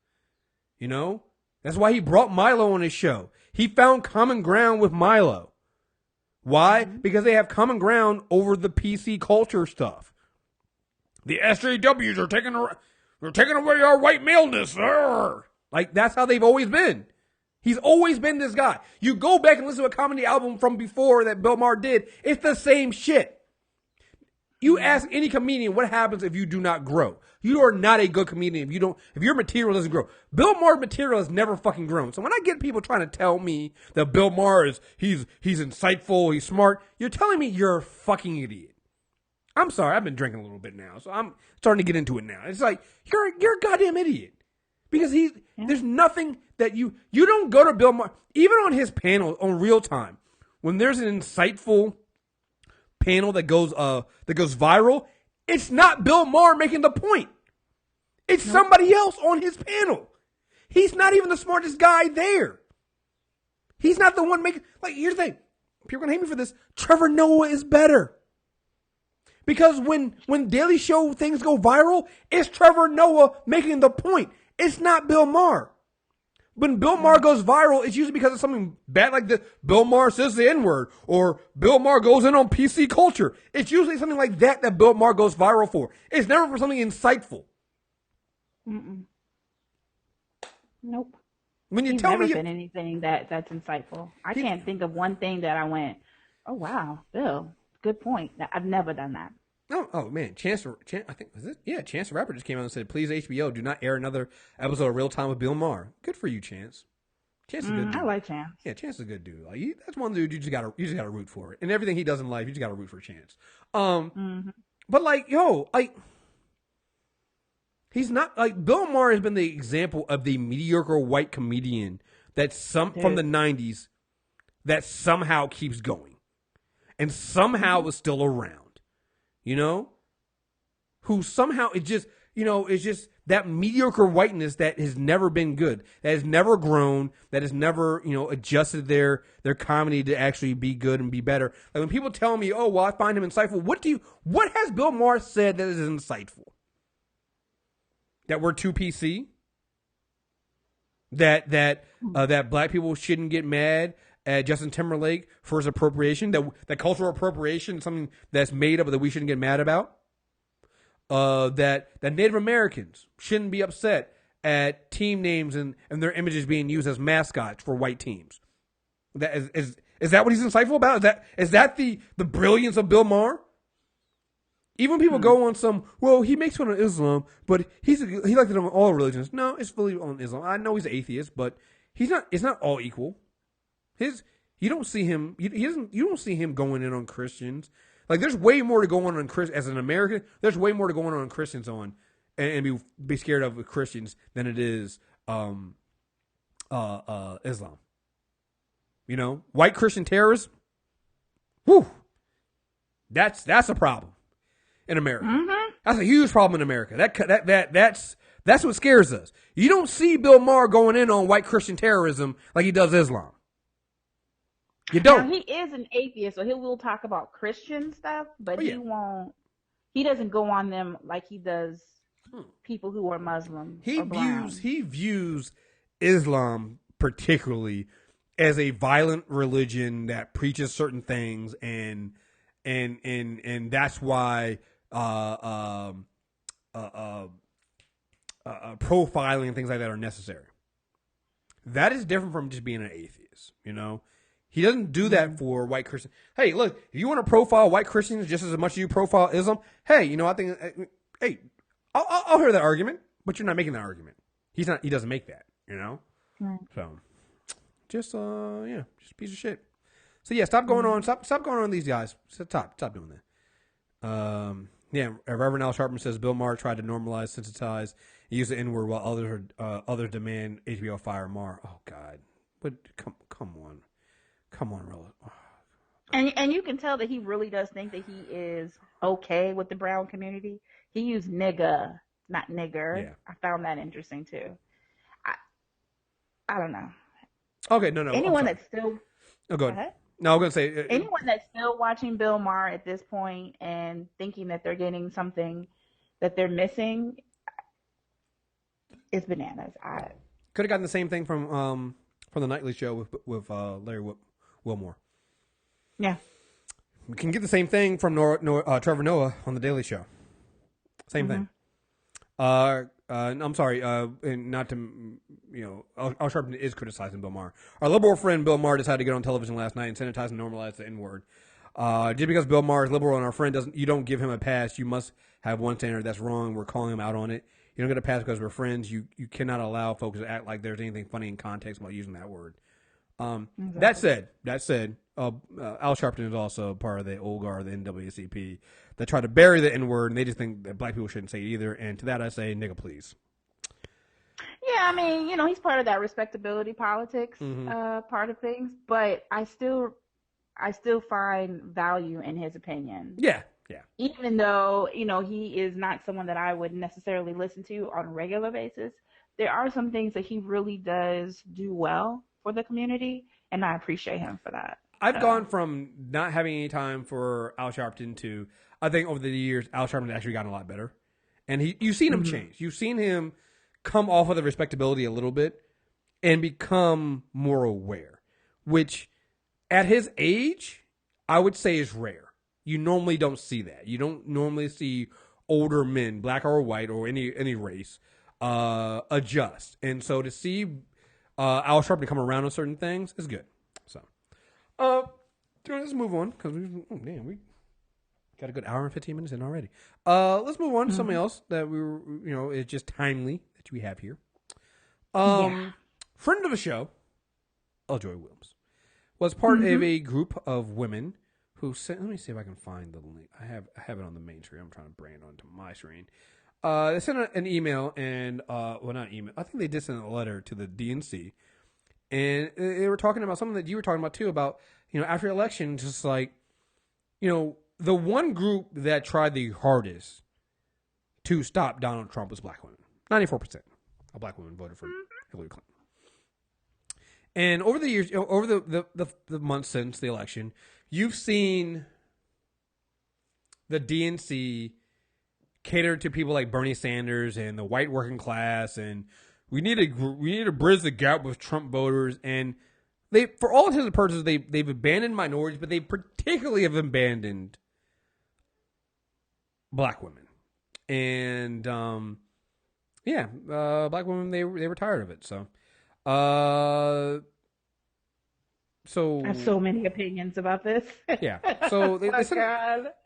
You know? That's why he brought Milo on his show. He found common ground with Milo. Why? Mm-hmm. Because they have common ground over the PC culture stuff. The SJWs are taking away our white maleness. Arr! Like, that's how they've always been. He's always been this guy. You go back and listen to a comedy album from before that Bill Maher did, it's the same shit. You ask any comedian what happens if you do not grow. You are not a good comedian if your material doesn't grow. Bill Maher's material has never fucking grown. So when I get people trying to tell me that Bill Maher he's insightful, he's smart, you're telling me you're a fucking idiot. I'm sorry, I've been drinking a little bit now, so I'm starting to get into it now. It's like, you're a goddamn idiot. Because there's nothing that you don't go to Bill Maher, even on his panel on Real Time, when there's an insightful panel that goes viral, it's not Bill Maher making the point. It's somebody else on his panel. He's not even the smartest guy there. He's not the one making, like, here's the thing. People are gonna hate me for this. Trevor Noah is better. Because when Daily Show things go viral, it's Trevor Noah making the point. It's not Bill Maher. When Bill Maher goes viral, it's usually because of something bad like this. Bill Maher says the N-word, or Bill Maher goes in on PC culture. It's usually something like that Bill Maher goes viral for. It's never for something insightful. Mm-mm. Nope. When you He's tell never me been anything that's insightful. I can't think of one thing that I went, oh wow, Bill, good point. I've never done that. Oh man, Chance I think was it? Yeah, Chance the Rapper just came out and said, "Please HBO, do not air another episode of Real Time with Bill Maher." Good for you, Chance. Chance is a good dude. I like Chance. Yeah, Chance is a good dude. Like that's one dude you just gotta root for it. And everything he does in life, you just gotta root for Chance. But like, he's not like Bill Maher has been the example of the mediocre white comedian from the 90s that somehow keeps going and somehow is still around. You know, who somehow it's just that mediocre whiteness that has never been good, that has never grown, that has never, adjusted their comedy to actually be good and be better. Like when people tell me, oh, well, I find him insightful. What has Bill Maher said that is insightful? That we're too PC? That black people shouldn't get mad at Justin Timberlake for his appropriation, that cultural appropriation is something that's made up that we shouldn't get mad about. That Native Americans shouldn't be upset at team names and their images being used as mascots for white teams. That is that what he's insightful about? Is that the brilliance of Bill Maher? Even when people go on some, well, he makes fun of Islam, but he likes it on all religions. No, it's fully on Islam. I know he's an atheist, but it's not all equal. You don't see him. You don't see him going in on Christians. Like there's way more to go on as an American. There's way more to go on Christians and be scared of Christians than it is Islam. White Christian terrorism. Whew, that's a problem in America. Mm-hmm. That's a huge problem in America. That's what scares us. You don't see Bill Maher going in on white Christian terrorism like he does Islam. You don't. Now, he is an atheist, so he will talk about Christian stuff, but he won't. He doesn't go on them like he does people who are Muslim. He views Islam particularly as a violent religion that preaches certain things, and that's why profiling and things like that are necessary. That is different from just being an atheist, He doesn't do that for white Christians. Hey, look, if you want to profile white Christians just as much as you profile Islam, hey, I think, hey, I'll hear that argument, but you're not making that argument. He doesn't make that, Right. So, just a piece of shit. So yeah, stop going on. Stop going on these guys. Stop doing that. Yeah, Reverend Al Sharpton says Bill Maher tried to normalize, sensitize, use the N-word while others demand HBO fire Maher. Oh God, but come on, Rilla. Oh. And you can tell that he really does think that he is okay with the brown community. He used nigga, not nigger. Yeah. I found that interesting too. I don't know. Okay, no. Anyone that's still go ahead. No, I'm gonna say anyone that's still watching Bill Maher at this point and thinking that they're getting something that they're missing is bananas. I could have gotten the same thing from the nightly show with Larry Wilmore. Yeah, we can get the same thing from Trevor Noah on the Daily Show. Same thing. I'm sorry, and not to, Al Sharpton is criticizing Bill Maher. Our liberal friend Bill Maher decided to get on television last night and sanitize and normalize the N-word. Just because Bill Maher is liberal and our friend you don't give him a pass. You must have one standard that's wrong. We're calling him out on it. You don't get a pass because we're friends. You cannot allow folks to act like there's anything funny in context about using that word. Exactly. That said, Al Sharpton is also part of the old guard, the NAACP, that try to bury the N-word, and they just think that black people shouldn't say it either. And to that I say, nigga, please. Yeah, I mean, he's part of that respectability politics part of things, but I still find value in his opinion. Yeah. Even though, he is not someone that I would necessarily listen to on a regular basis, there are some things that he really does do well for the community, and I appreciate him for that. I've gone from not having any time for Al Sharpton to, I think over the years, Al Sharpton has actually gotten a lot better. And you've seen him change. You've seen him come off of the respectability a little bit and become more aware, which at his age, I would say is rare. You normally don't see that. You don't normally see older men, black or white or any race, adjust. And so to see Al Sharpton come around on certain things is good. So, let's move on because we got a good hour and 15 minutes in already. Let's move on to something else that is just timely that we have here. Friend of the show, Joy Williams, was part of a group of women who sent. Let me see if I can find the link. I have it on the main screen. I'm trying to bring it onto my screen. They sent an email and not email. I think they did send a letter to the DNC, and they were talking about something that you were talking about too. About after the election, just like the one group that tried the hardest to stop Donald Trump was black women. 94% of black women voted for Hillary Clinton. And over the years, over the months since the election, you've seen the DNC cater to people like Bernie Sanders and the white working class, and we need to bridge the gap with Trump voters. And they, for all intents and purposes, they've abandoned minorities, but they particularly have abandoned black women. And black women they were tired of it. So I have so many opinions about this. Yeah. So they sent,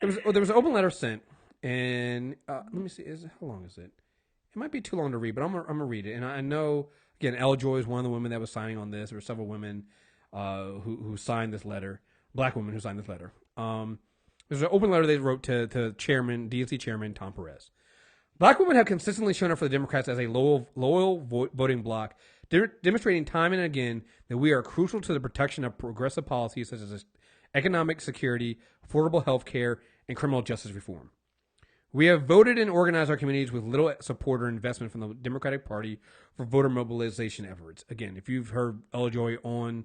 there was an open letter sent, and let me see. How long is it? It might be too long to read, but I'm gonna read it. And I know again, Joy is one of the women that was signing on this. There were several women who signed this letter. Black women who signed this letter. There's an open letter they wrote to DNC Chairman Tom Perez. Black women have consistently shown up for the Democrats as a loyal voting bloc, demonstrating time and again that we are crucial to the protection of progressive policies such as economic security, affordable health care, and criminal justice reform. We have voted and organized our communities with little support or investment from the Democratic Party for voter mobilization efforts. Again, if you've heard Joy on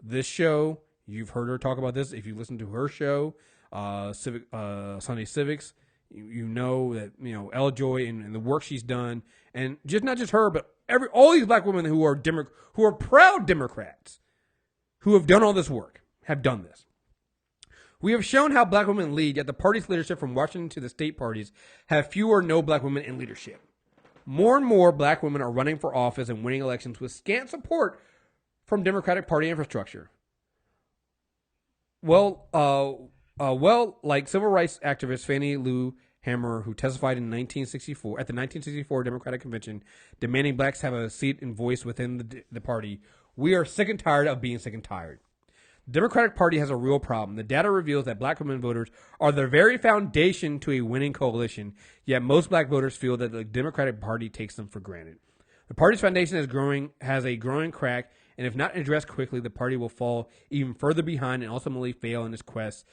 this show, you've heard her talk about this. If you listen to her show, Sunday Civics, you know that Joy and the work she's done, and not just her, but all these black women who are proud Democrats, who have done all this work, have done this. We have shown how black women lead, yet the party's leadership from Washington to the state parties have few or no black women in leadership. More and more black women are running for office and winning elections with scant support from Democratic Party infrastructure. Like civil rights activist Fannie Lou Hamer, who testified in 1964 at the 1964 Democratic Convention, demanding blacks have a seat and voice within the party. We are sick and tired of being sick and tired. The Democratic Party has a real problem. The data reveals that black women voters are the very foundation to a winning coalition, yet most black voters feel that the Democratic Party takes them for granted. The party's foundation has a growing crack, and if not addressed quickly, the party will fall even further behind and ultimately fail in its quest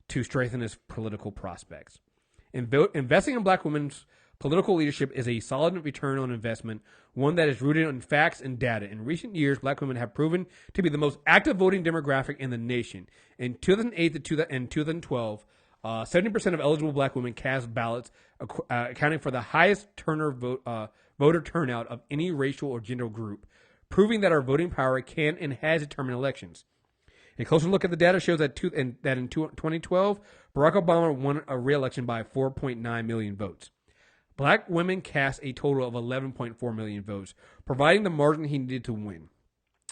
to strengthen its political prospects. Investing in black women's political leadership is a solid return on investment, one that is rooted in facts and data. In recent years, black women have proven to be the most active voting demographic in the nation. In 2008 and 2012, 70% of eligible black women cast ballots, accounting for the highest voter turnout of any racial or gender group, proving that our voting power can and has determined elections. A closer look at the data shows that in 2012, Barack Obama won a re-election by 4.9 million votes. Black women cast a total of 11.4 million votes, providing the margin he needed to win.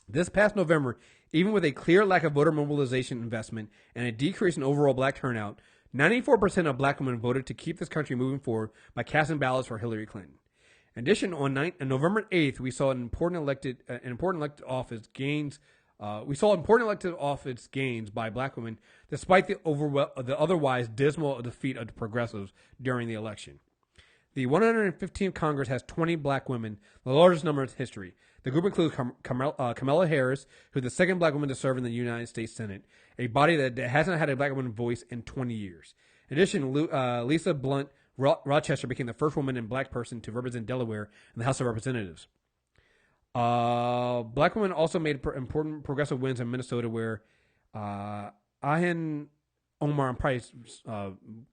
This past November, even with a clear lack of voter mobilization investment and a decrease in overall black turnout, 94% of black women voted to keep this country moving forward by casting ballots for Hillary Clinton. In addition, on November 8th, we saw important elected office gains. We saw important elected office gains by black women, despite the otherwise dismal defeat of the progressives during the election. The 115th Congress has 20 black women, the largest number in history. The group includes Kamala Harris, who is the second black woman to serve in the United States Senate, a body that hasn't had a black woman voice in 20 years. In addition, Lisa Blunt Rochester became the first woman and black person to represent Delaware in the House of Representatives. Black women also made important progressive wins in Minnesota, where Ahin Omar, I'm probably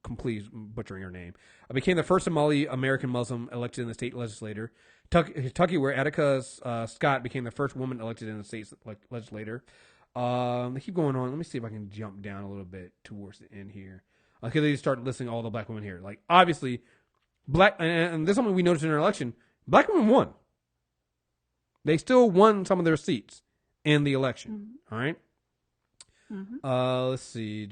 completely butchering her name, became the first Somali American Muslim elected in the state legislature. Kentucky, where Attica Scott became the first woman elected in the state legislature. They keep going on. Let me see if I can jump down a little bit towards the end here. Okay, they start listing all the black women here. Like, obviously, and this is something we noticed in our election, black women won. They still won some of their seats in the election. Mm-hmm. All right? Mm-hmm. Let's see.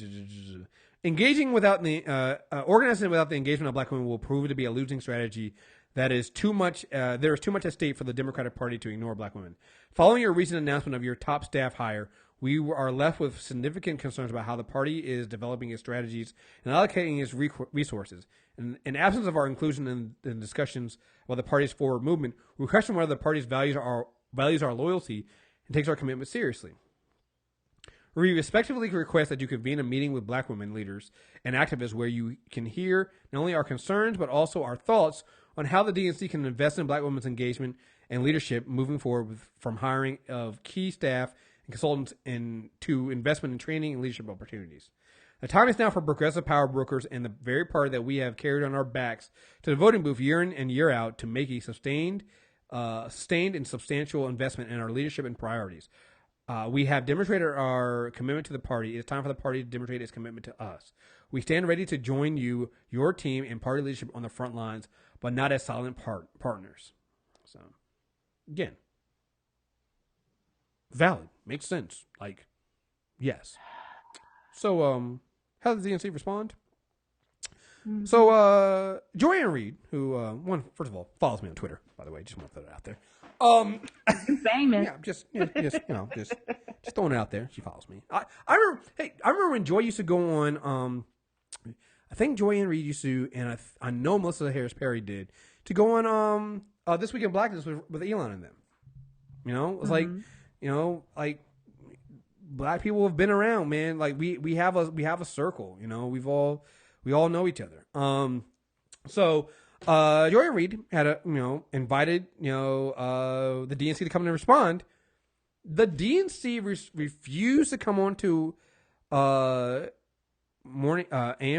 Organizing without the engagement of black women will prove to be a losing strategy. That is too much. There is too much at stake for the Democratic Party to ignore black women. Following your recent announcement of your top staff hire, we are left with significant concerns about how the party is developing its strategies and allocating its resources. In absence of our inclusion in discussions about the party's forward movement, we question whether the party's values our loyalty and takes our commitment seriously. We respectfully request that you convene a meeting with black women leaders and activists where you can hear not only our concerns but also our thoughts on how the DNC can invest in black women's engagement and leadership moving forward, from hiring of key staff and consultants to investment in training and leadership opportunities. The time is now for progressive power brokers and the very party that we have carried on our backs to the voting booth year in and year out to make a sustained and substantial investment in our leadership and priorities. We have demonstrated our commitment to the party. It's time for the party to demonstrate its commitment to us. We stand ready to join your team, and party leadership on the front lines, but not as silent partners. So, again, valid. Makes sense. Like, yes. So, how does the DNC respond? Mm-hmm. So, Joy Reid, who, first of all, follows me on Twitter, by the way. Just want to throw that out there. Famous. Yeah, just throwing it out there. She follows me. I remember when Joy used to go on. I think Joy Reid used to, and I know Melissa Harris Perry did, to go on This Week in Blackness with Elon and them. You know, it was like black people have been around, man. Like we have a circle. You know, we all know each other. So. Joy Reid had invited, the DNC to come in and respond. The DNC refused to come on to, AM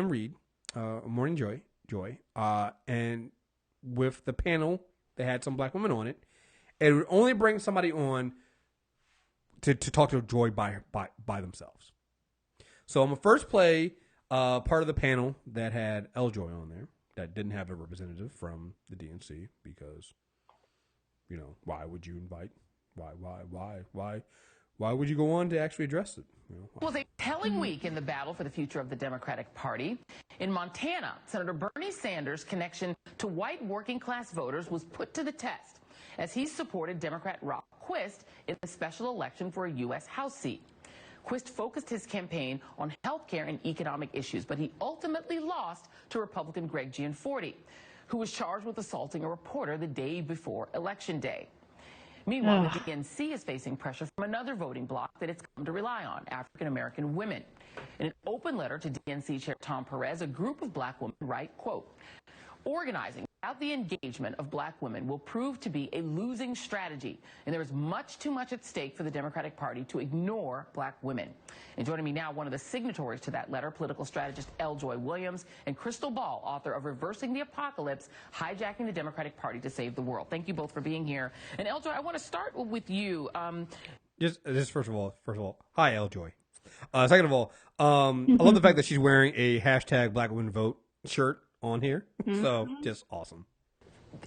Reid, Morning Joy, and with the panel, they had some black women on it. It would only bring somebody on to talk to Joy by themselves. So I'm gonna first play, part of the panel that had L Joy on there. That didn't have a representative from the DNC because, why would you invite? Why would you go on to actually address it? It was a telling week in the battle for the future of the Democratic Party. In Montana, Senator Bernie Sanders' connection to white working-class voters was put to the test as he supported Democrat Rob Quist in the special election for a U.S. House seat. Quist focused his campaign on health care and economic issues, but he ultimately lost to Republican Greg Gianforte, who was charged with assaulting a reporter the day before Election Day. Meanwhile, the DNC is facing pressure from another voting bloc that it's come to rely on, African-American women. In an open letter to DNC Chair Tom Perez, a group of black women write, quote, organizing without the engagement of black women will prove to be a losing strategy, and there is much too much at stake for the Democratic Party to ignore black women. And joining me now, one of the signatories to that letter, political strategist L. Joy Williams, and Crystal Ball, author of Reversing the Apocalypse, Hijacking the Democratic Party to Save the World. Thank you both for being here. And L. Joy, I want to start with you. Just first of all, hi, L. Joy. Second of all, I love the fact that she's wearing a hashtag Black Women Vote shirt on here. So just awesome.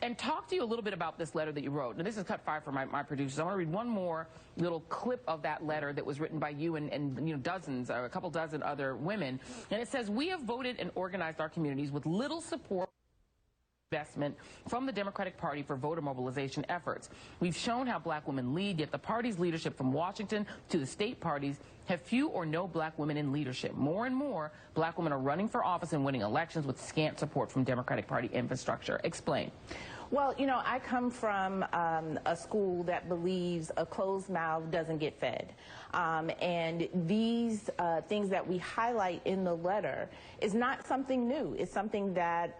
And talk to you a little bit about this letter that you wrote. Now, this is cut 5 for my producers. I want to read one more little clip of that letter that was written by you and you know, dozens, or a couple dozen other women. And it says, we have voted and organized our communities with little support investment from the Democratic Party for voter mobilization efforts. We've shown how black women lead, yet the party's leadership from Washington to the state parties have few or no black women in leadership. More and more black women are running for office and winning elections with scant support from Democratic Party infrastructure. Explain. Well, you know, I come from a school that believes a closed mouth doesn't get fed. And these things that we highlight in the letter is not something new. It's something that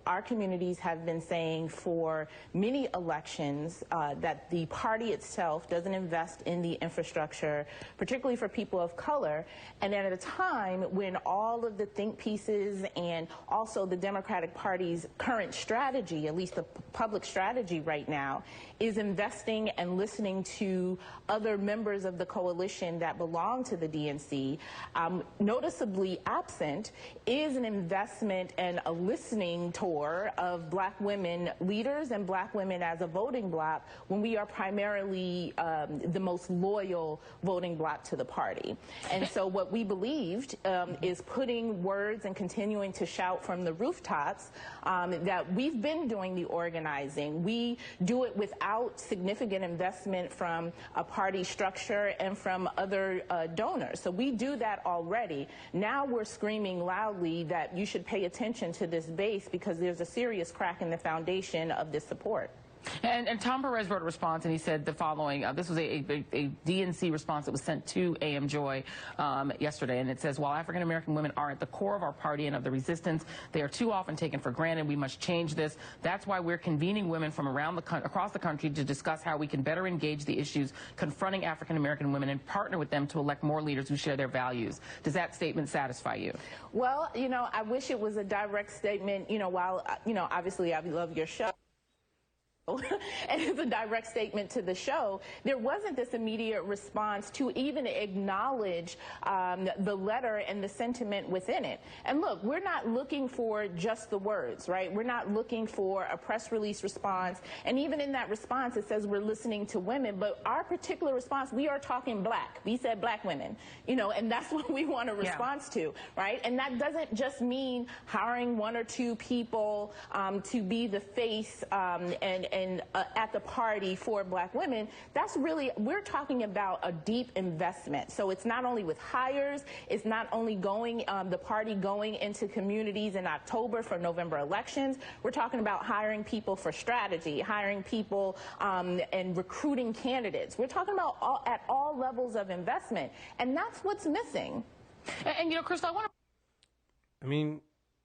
our communities have been saying for many elections, that the party itself doesn't invest in the infrastructure, particularly for people of color. And at a time when all of the think pieces and also the Democratic Party's current strategy, at least the public strategy right now, is investing and listening to other members of the coalition that belong to the DNC. Noticeably absent is an investment and a listening tour of black women leaders and black women as a voting bloc, when we are primarily the most loyal voting bloc to the party. And so what we believed is putting words and continuing to shout from the rooftops that we've been doing the organizing. We do it without significant investment from a party structure and from other donors. So we do that already. Now we're screaming loudly that you should pay attention to this base because there's a serious crack in the foundation of this support. And Tom Perez wrote a response, and he said the following. This was a DNC response that was sent to AM Joy yesterday, and it says, while African-American women are at the core of our party and of the resistance, they are too often taken for granted. We must change this. That's why we're convening women from across the country to discuss how we can better engage the issues confronting African-American women and partner with them to elect more leaders who share their values. Does that statement satisfy you? Well, you know, I wish it was a direct statement. You know, while, you know, obviously I love your show. And it's a direct statement to the show. There wasn't this immediate response to even acknowledge the letter and the sentiment within it. And look, we're not looking for just the words, right? We're not looking for a press release response. And even in that response, it says we're listening to women. But our particular response, we are talking black. We said black women, you know, and that's what we want a response to, right? And that doesn't just mean hiring 1 or 2 people to be the face and at the party for black women. That's really, we're talking about a deep investment. So it's not only with hires, it's not only going, the party going into communities in October for November elections. We're talking about hiring people for strategy, hiring people and recruiting candidates. We're talking about at all levels of investment. And that's what's missing. And you know, Crystal, I mean,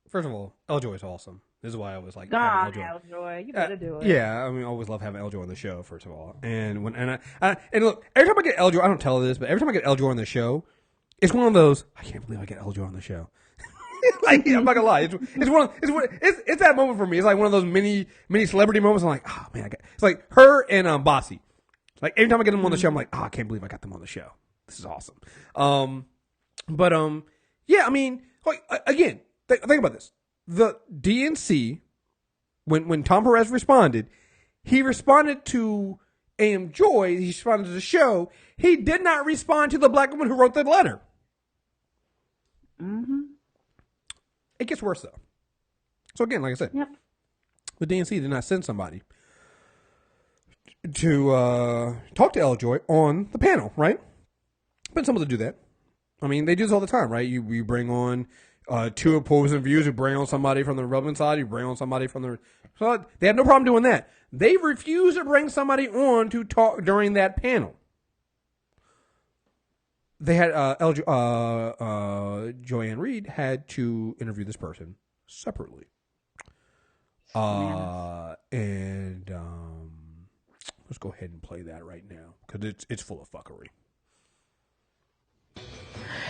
first of all, L. Joy is awesome. This is why I always like having L. Joy. You better do it. Yeah, I mean, I always love having L. Joy on the show, first of all. And look, every time I get L. Joy, I don't tell her this, but every time I get L. Joy on the show, it's one of those, I can't believe I get L. Joy on the show. Like, I'm not gonna lie, it's that moment for me. It's like one of those mini celebrity moments. I'm like, oh man, it's like her and Bossy. Like every time I get them on the show, I'm like, oh, I can't believe I got them on the show. This is awesome. Yeah, I mean, like again, think about this. The DNC, when Tom Perez responded, he responded to AM Joy, he responded to the show. He did not respond to the black woman who wrote the letter. Mm-hmm. It gets worse, though. So again, like I said, the DNC did not send somebody to talk to L. Joy on the panel, right? But someone to do that. I mean, they do this all the time, right? You bring on two opposing views. You bring on somebody from the Republican side. You bring on somebody from the... So they have no problem doing that. They refuse to bring somebody on to talk during that panel. They had Joy Reid had to interview this person separately. And let's go ahead and play that right now because it's full of fuckery.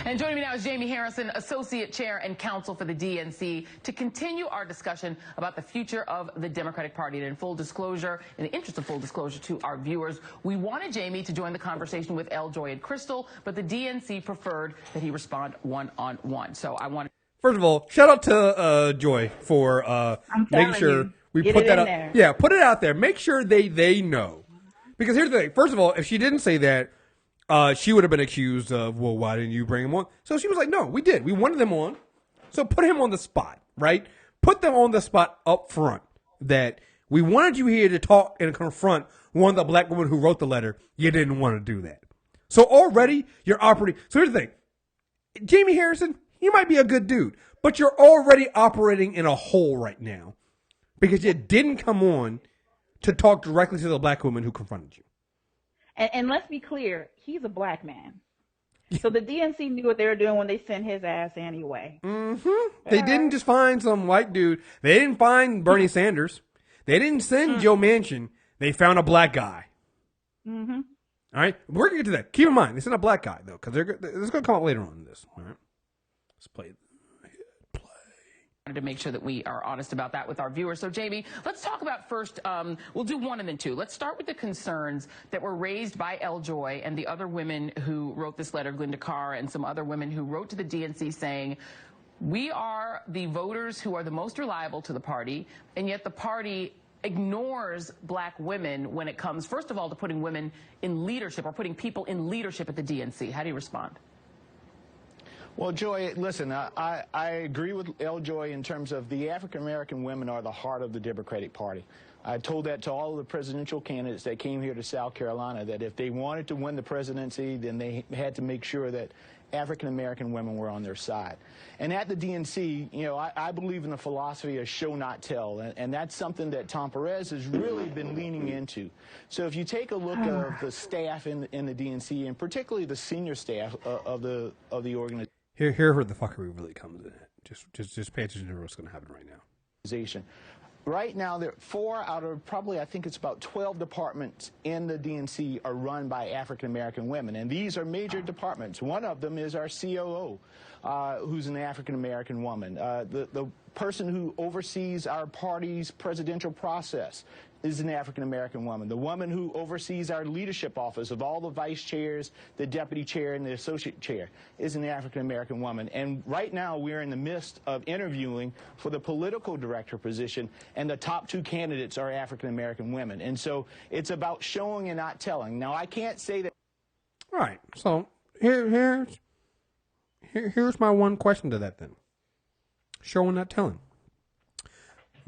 And joining me now is Jamie Harrison, Associate Chair and Counsel for the DNC, to continue our discussion about the future of the Democratic Party. And in the interest of full disclosure to our viewers, we wanted Jamie to join the conversation with L, Joy, and Crystal, but the DNC preferred that he respond one-on-one. So I wanted... First of all, shout out to Joy for making sure we put that up. There. Yeah, put it out there. Make sure they know. Because here's the thing. First of all, if she didn't say that, she would have been accused of, well, why didn't you bring him on? So she was like, no, we did. We wanted them on. So put him on the spot, right? Put them on the spot up front that we wanted you here to talk and confront one of the black women who wrote the letter. You didn't want to do that. So already you're operating. So here's the thing. Jamie Harrison, you might be a good dude, but you're already operating in a hole right now because you didn't come on to talk directly to the black woman who confronted you. And let's be clear, he's a black man. So the DNC knew what they were doing when they sent his ass anyway. Mm-hmm. They didn't just find some white dude. They didn't find Bernie Sanders. They didn't send Joe Manchin. They found a black guy. Mm-hmm. All right? We're going to get to that. Keep in mind, they sent a black guy, though, because it's going to come up later on in this. All right? Let's play it. To make sure that we are honest about that with our viewers. So, Jamie, let's talk about first, we'll do one and then two. Let's start with the concerns that were raised by L. Joy and the other women who wrote this letter, Glenda Carr and some other women who wrote to the DNC saying, we are the voters who are the most reliable to the party, and yet the party ignores black women when it comes, first of all, to putting women in leadership or putting people in leadership at the DNC. How do you respond? Well, Joy, listen, I agree with L. Joy in terms of the African-American women are the heart of the Democratic Party. I told that to all of the presidential candidates that came here to South Carolina, that if they wanted to win the presidency, then they had to make sure that African-American women were on their side. And at the DNC, you know, I believe in the philosophy of show, not tell, and that's something that Tom Perez has really been leaning into. So if you take a look of the staff in the DNC, and particularly the senior staff of the organization, Here where the fuckery really comes in. Just pay attention to what's going to happen right now. Right now, there are 4 out of probably, I think it's about 12 departments in the DNC are run by African-American women. And these are major departments. One of them is our COO, who's an African-American woman. The person who oversees our party's presidential process is an African-American woman. The woman who oversees our leadership office of all the vice chairs, the deputy chair, and the associate chair is an African-American woman. And right now, we're in the midst of interviewing for the political director position, and the top 2 candidates are African-American women. And so it's about showing and not telling. Now, I can't say that... All right. So here's my one question to that then. Showing, not telling.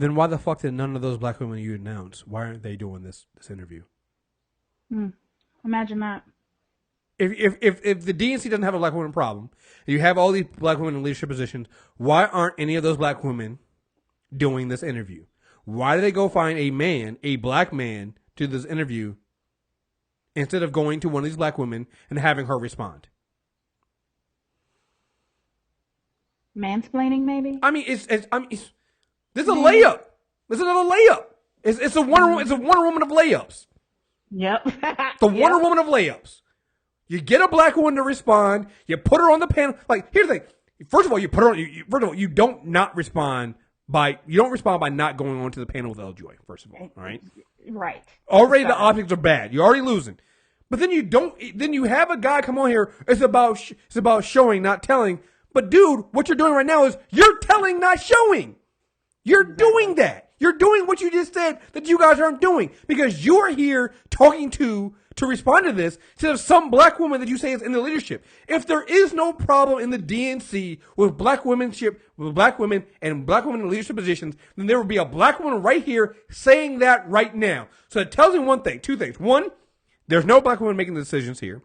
Then why the fuck did none of those black women you announced, why aren't they doing this interview? Imagine that. If the DNC doesn't have a black woman problem, you have all these black women in leadership positions, why aren't any of those black women doing this interview? Why do they go find a black man, to this interview instead of going to one of these black women and having her respond? Mansplaining, maybe? I mean, this is a layup. This is another layup. It's a Wonder Woman of layups. Yep. The Wonder Woman of layups. You get a black woman to respond. You put her on the panel. Like, here's the thing. First of all, you put her on. First of all, you don't respond by not going on to the panel with L. Joy. First of all right. Right. Already the optics are bad. You're already losing. But then you don't. Then you have a guy come on here. It's about showing, not telling. But dude, what you're doing right now is you're telling, not showing. You're doing that. You're doing what you just said that you guys aren't doing because you are here talking to respond to this instead of some black woman that you say is in the leadership. If there is no problem in the DNC with black women in black women in leadership positions, then there will be a black woman right here saying that right now. So it tells me two things. One, there's no black woman making the decisions here.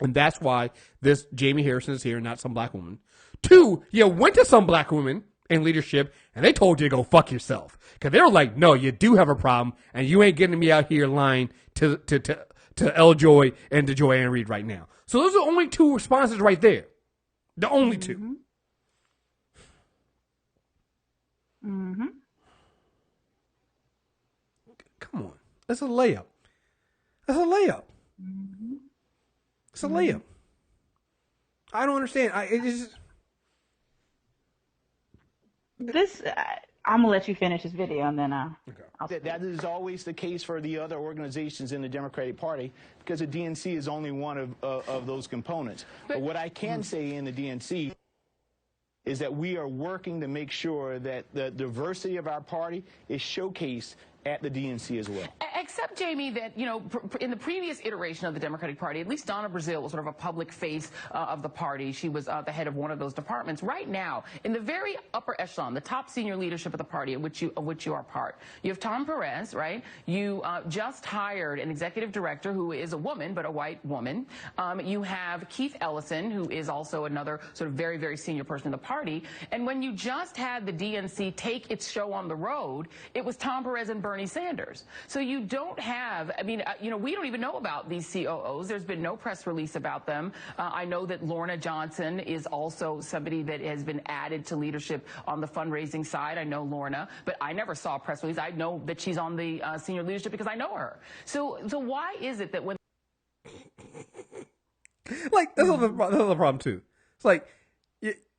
And that's why this Jamie Harrison is here, not some black woman. 2, you went to some black women in leadership, and they told you to go fuck yourself. Because they were like, no, you do have a problem, and you ain't getting me out here lying to L. Joy and to Joy Reid right now. So those are the only 2 responses right there. The only 2. Mm-hmm. Come on. That's a layup. That's a layup. Mm-hmm. It's a layup. I don't understand. I'm gonna let you finish this video and then I'll that is always the case for the other organizations in the Democratic Party, because the DNC is only one of those components. But what I can say in the DNC is that we are working to make sure that the diversity of our party is showcased at the DNC as well. Except, Jamie, that, you know, in the previous iteration of the Democratic Party, at least Donna Brazile was sort of a public face of the party. She was the head of one of those departments. Right now, in the very upper echelon, the top senior leadership of the party, of which you are part, you have Tom Perez, right? You just hired an executive director who is a woman, but a white woman. You have Keith Ellison, who is also another sort of very, very senior person in the party. And when you just had the DNC take its show on the road, it was Tom Perez and Bernie Sanders. So you don't have, I mean, you know, we don't even know about these COOs. There's been no press release about them. I know that Lorna Johnson is also somebody that has been added to leadership on the fundraising side. I know Lorna, but I never saw a press release. I know that she's on the senior leadership because I know her. So why is it that when... Like, that's the problem, too. It's like,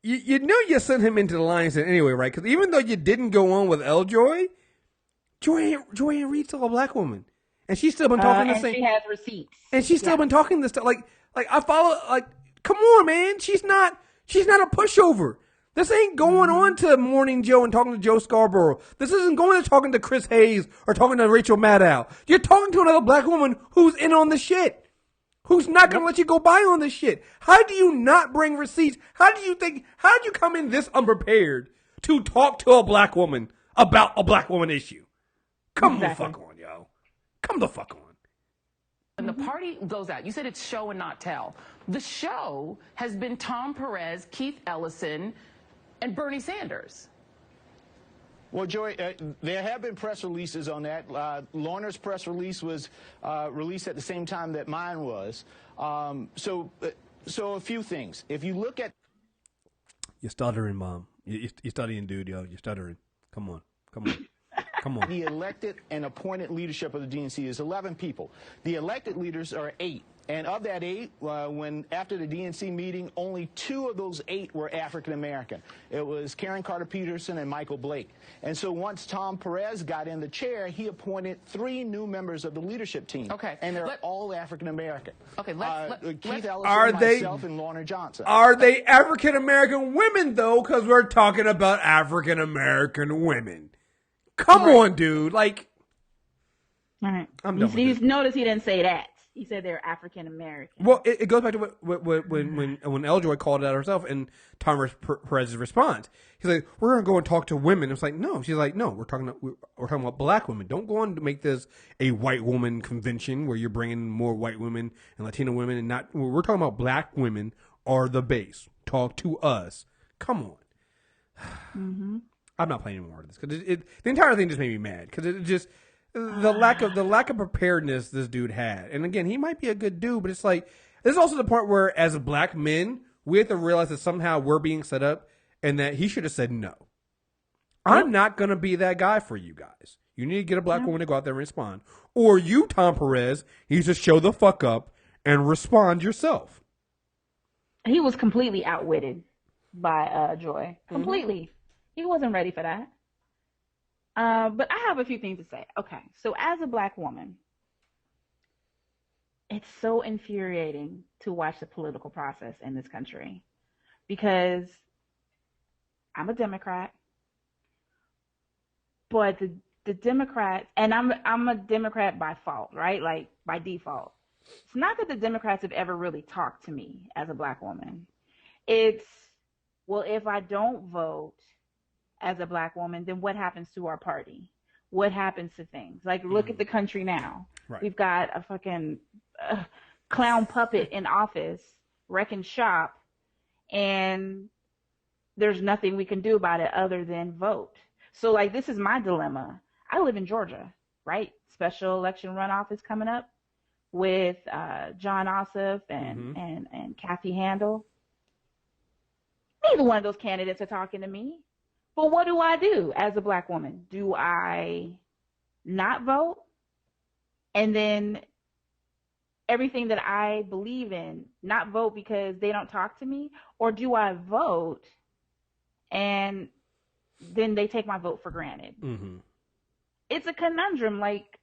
you know you sent him into the lion's den anyway, right? Because even though you didn't go on with Joy Reid's still a black woman, and she's still been talking the same. She has receipts, and she's still been talking this stuff. Like I follow. Like, come on, man. She's not a pushover. This ain't going on to Morning Joe and talking to Joe Scarborough. This isn't going to talking to Chris Hayes or talking to Rachel Maddow. You're talking to another black woman who's in on the shit, who's not going to let you go by on this shit. How do you not bring receipts? How do you come in this unprepared to talk to a black woman about a black woman issue? Come the fuck on, yo. Come the fuck on. When the party goes out, you said it's show and not tell. The show has been Tom Perez, Keith Ellison, and Bernie Sanders. Well, Joy, there have been press releases on that. Lorna's press release was released at the same time that mine was. So a few things. If you look at... You're stuttering, Mom. You're stuttering, dude, yo. You're stuttering. Come on. The elected and appointed leadership of the DNC is 11 people. The elected leaders are 8. And of that 8, after the DNC meeting, only 2 of those 8 were African American. It was Karen Carter Peterson and Michael Blake. And so once Tom Perez got in the chair, he appointed 3 new members of the leadership team. Okay. And they're all African American. Okay, Keith Ellison, myself, and Lorna Johnson. Are they African American women though? Because we're talking about African American women. Come on, dude. Like, all right. I'm done. You notice he didn't say that. He said they're African American. Well, it goes back to when Joy called it out herself and Tom Perez's response. He's like, "We're gonna go and talk to women." It's like, no. She's like, "No, we're talking about black women. Don't go on to make this a white woman convention where you're bringing more white women and Latino women, and not. We're talking about black women are the base. Talk to us. Come on." Mm-hmm. I'm not playing anymore of this because the entire thing just made me mad because it just. The lack of preparedness this dude had. And again, he might be a good dude, but it's like, this is also the point where as black men, we have to realize that somehow we're being set up and that he should have said no. I'm not going to be that guy for you guys. You need to get a black woman to go out there and respond. Or you, Tom Perez, you just show the fuck up and respond yourself. He was completely outwitted by Joy. Completely. He wasn't ready for that. But I have a few things to say. Okay, so as a black woman, it's so infuriating to watch the political process in this country because I'm a Democrat, but the Democrats, and I'm a Democrat by fault, right? Like by default. It's not that the Democrats have ever really talked to me as a black woman. It's, well, if I don't vote as a black woman, then what happens to our party? What happens to things? Like, look at the country now. Right. We've got a fucking clown puppet in office wrecking shop, and there's nothing we can do about it other than vote. So, like, this is my dilemma. I live in Georgia, right? Special election runoff is coming up with John Ossoff and Kathy Handel. Neither one of those candidates are talking to me. But what do I do as a black woman? Do I not vote? And then everything that I believe in, not vote because they don't talk to me? Or do I vote and then they take my vote for granted? Mm-hmm. It's a conundrum. Like,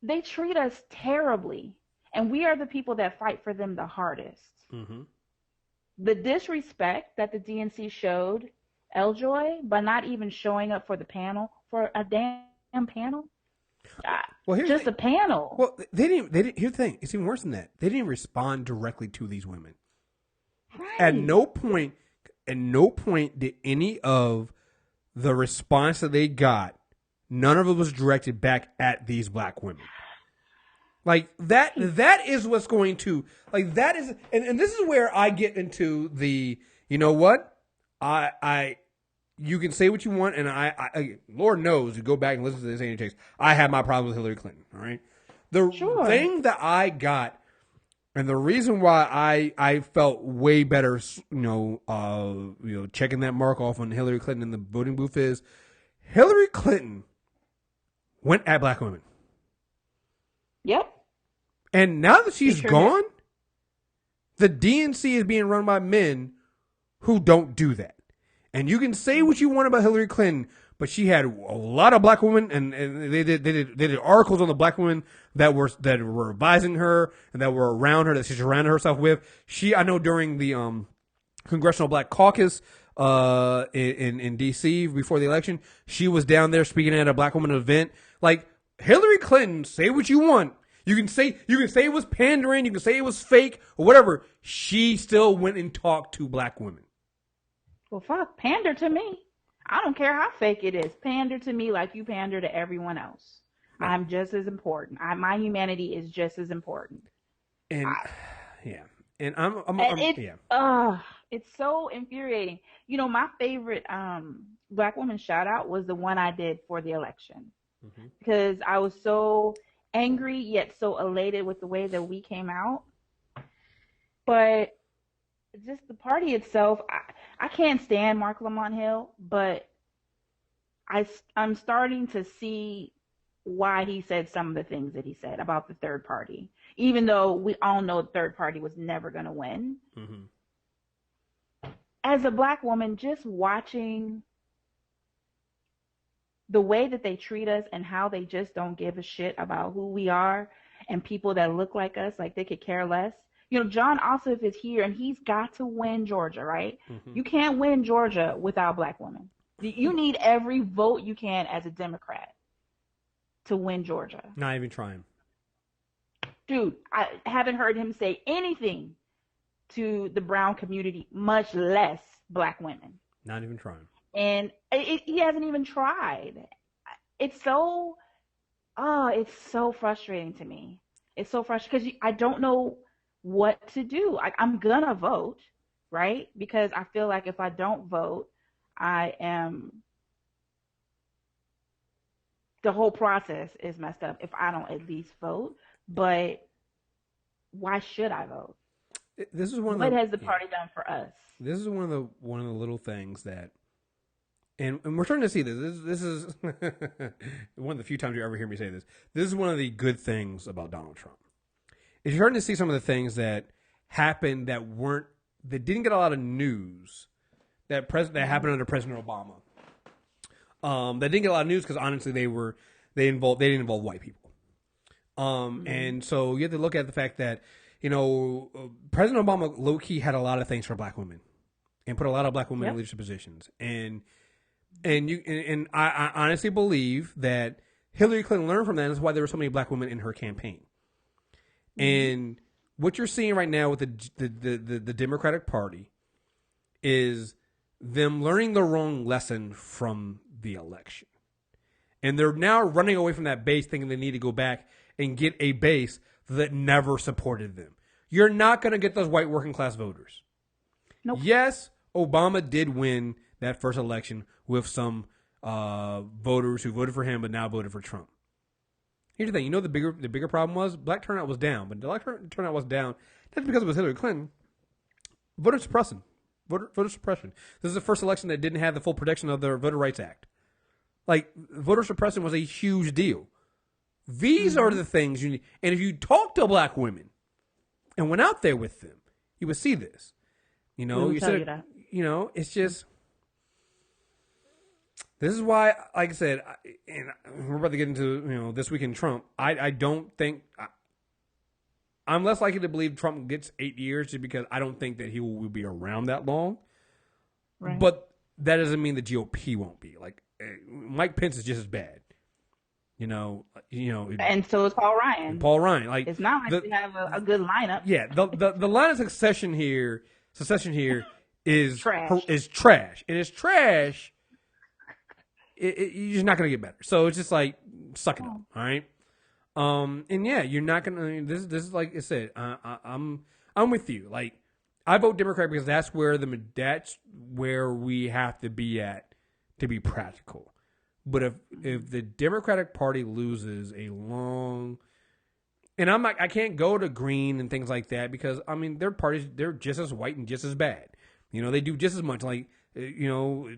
they treat us terribly, and we are the people that fight for them the hardest. Mm-hmm. The disrespect that the DNC showed Joy by not even showing up for the panel, for a damn panel. Well, just a panel. Well, they didn't. Here's the thing. It's even worse than that. They didn't respond directly to these women. Right. At no point did any of the response that they got, none of it was directed back at these black women. Like, that is what's going to, like, that is, and this is where I get into the, you know what? You can say what you want, and I Lord knows, you go back and listen to this tapes, I have my problems with Hillary Clinton, all right? The thing that I got, and the reason why I felt way better, checking that mark off on Hillary Clinton in the voting booth is, Hillary Clinton went at black women. Yep. And now that she's gone, the DNC is being run by men who don't do that. And you can say what you want about Hillary Clinton, but she had a lot of black women, and they did articles on the black women that were advising her and that were around her, that she surrounded herself with. I know during the Congressional Black Caucus in D.C. before the election, she was down there speaking at a black woman event. Like, Hillary Clinton, say what you want. You can say it was pandering, you can say it was fake or whatever. She still went and talked to black women. Well, fuck, pander to me. I don't care how fake it is. Pander to me like you pander to everyone else. I'm just as important. My humanity is just as important. And and it's so infuriating. You know, my favorite black woman shout out was the one I did for the election, because I was so angry yet so elated with the way that we came out. But just the party itself, I can't stand Mark Lamont Hill, but I'm starting to see why he said some of the things that he said about the third party, even though we all know the third party was never going to win. As a black woman, just watching the way that they treat us and how they just don't give a shit about who we are and people that look like us, like they could care less. You know, John Ossoff is here, and he's got to win Georgia, right? You can't win Georgia without black women. You need every vote you can as a Democrat to win Georgia. Not even trying. Dude, I haven't heard him say anything to the brown community, much less black women. Not even trying. And he hasn't even tried. It's so frustrating to me. It's so frustrating because I don't know what to do. I'm gonna vote, right? Because I feel like if I don't vote, the whole process is messed up if I don't at least vote. But why should I vote? This is what has the party done for us? This is one of the little things that, and we're starting to see this. This is one of the few times you ever hear me say this. This is one of the good things about Donald Trump. Is you're starting to see some of the things that happened that didn't get a lot of news that happened under President Obama. That didn't get a lot of news because honestly they didn't involve white people. And so you have to look at the fact that, you know, President Obama low key had a lot of things for black women and put a lot of black women in leadership positions. And I honestly believe that Hillary Clinton learned from that. And that's why there were so many black women in her campaign. And what you're seeing right now with the Democratic Party is them learning the wrong lesson from the election. And they're now running away from that base, thinking they need to go back and get a base that never supported them. You're not going to get those white working class voters. Nope. Yes, Obama did win that first election with some voters who voted for him but now voted for Trump. Here's the thing. You know the bigger problem was? Black turnout was down. But the black turnout was down not because it was Hillary Clinton. Voter suppression. This is the first election that didn't have the full protection of the Voter Rights Act. Like, voter suppression was a huge deal. These are the things you need. And if you talk to black women and went out there with them, you would see this. You know, it's just, this is why, like I said, and we're about to get into, This Week in Trump. I don't think, I'm less likely to believe Trump gets 8 years just because I don't think that he will be around that long. Right. But that doesn't mean the GOP won't be. Like, Mike Pence is just as bad. And so is Paul Ryan. Like, it's not like we have a good lineup. Yeah, the line of secession here is trash. And it's trash. You're just not gonna get better. So it's just like suck it up, all right. And yeah, you're not gonna. This is like I said. I'm with you. Like, I vote Democrat because that's where we have to be at to be practical. But if the Democratic Party loses a long, and I can't go to Green and things like that because their parties, they're just as white and just as bad. They do just as much. Like Jill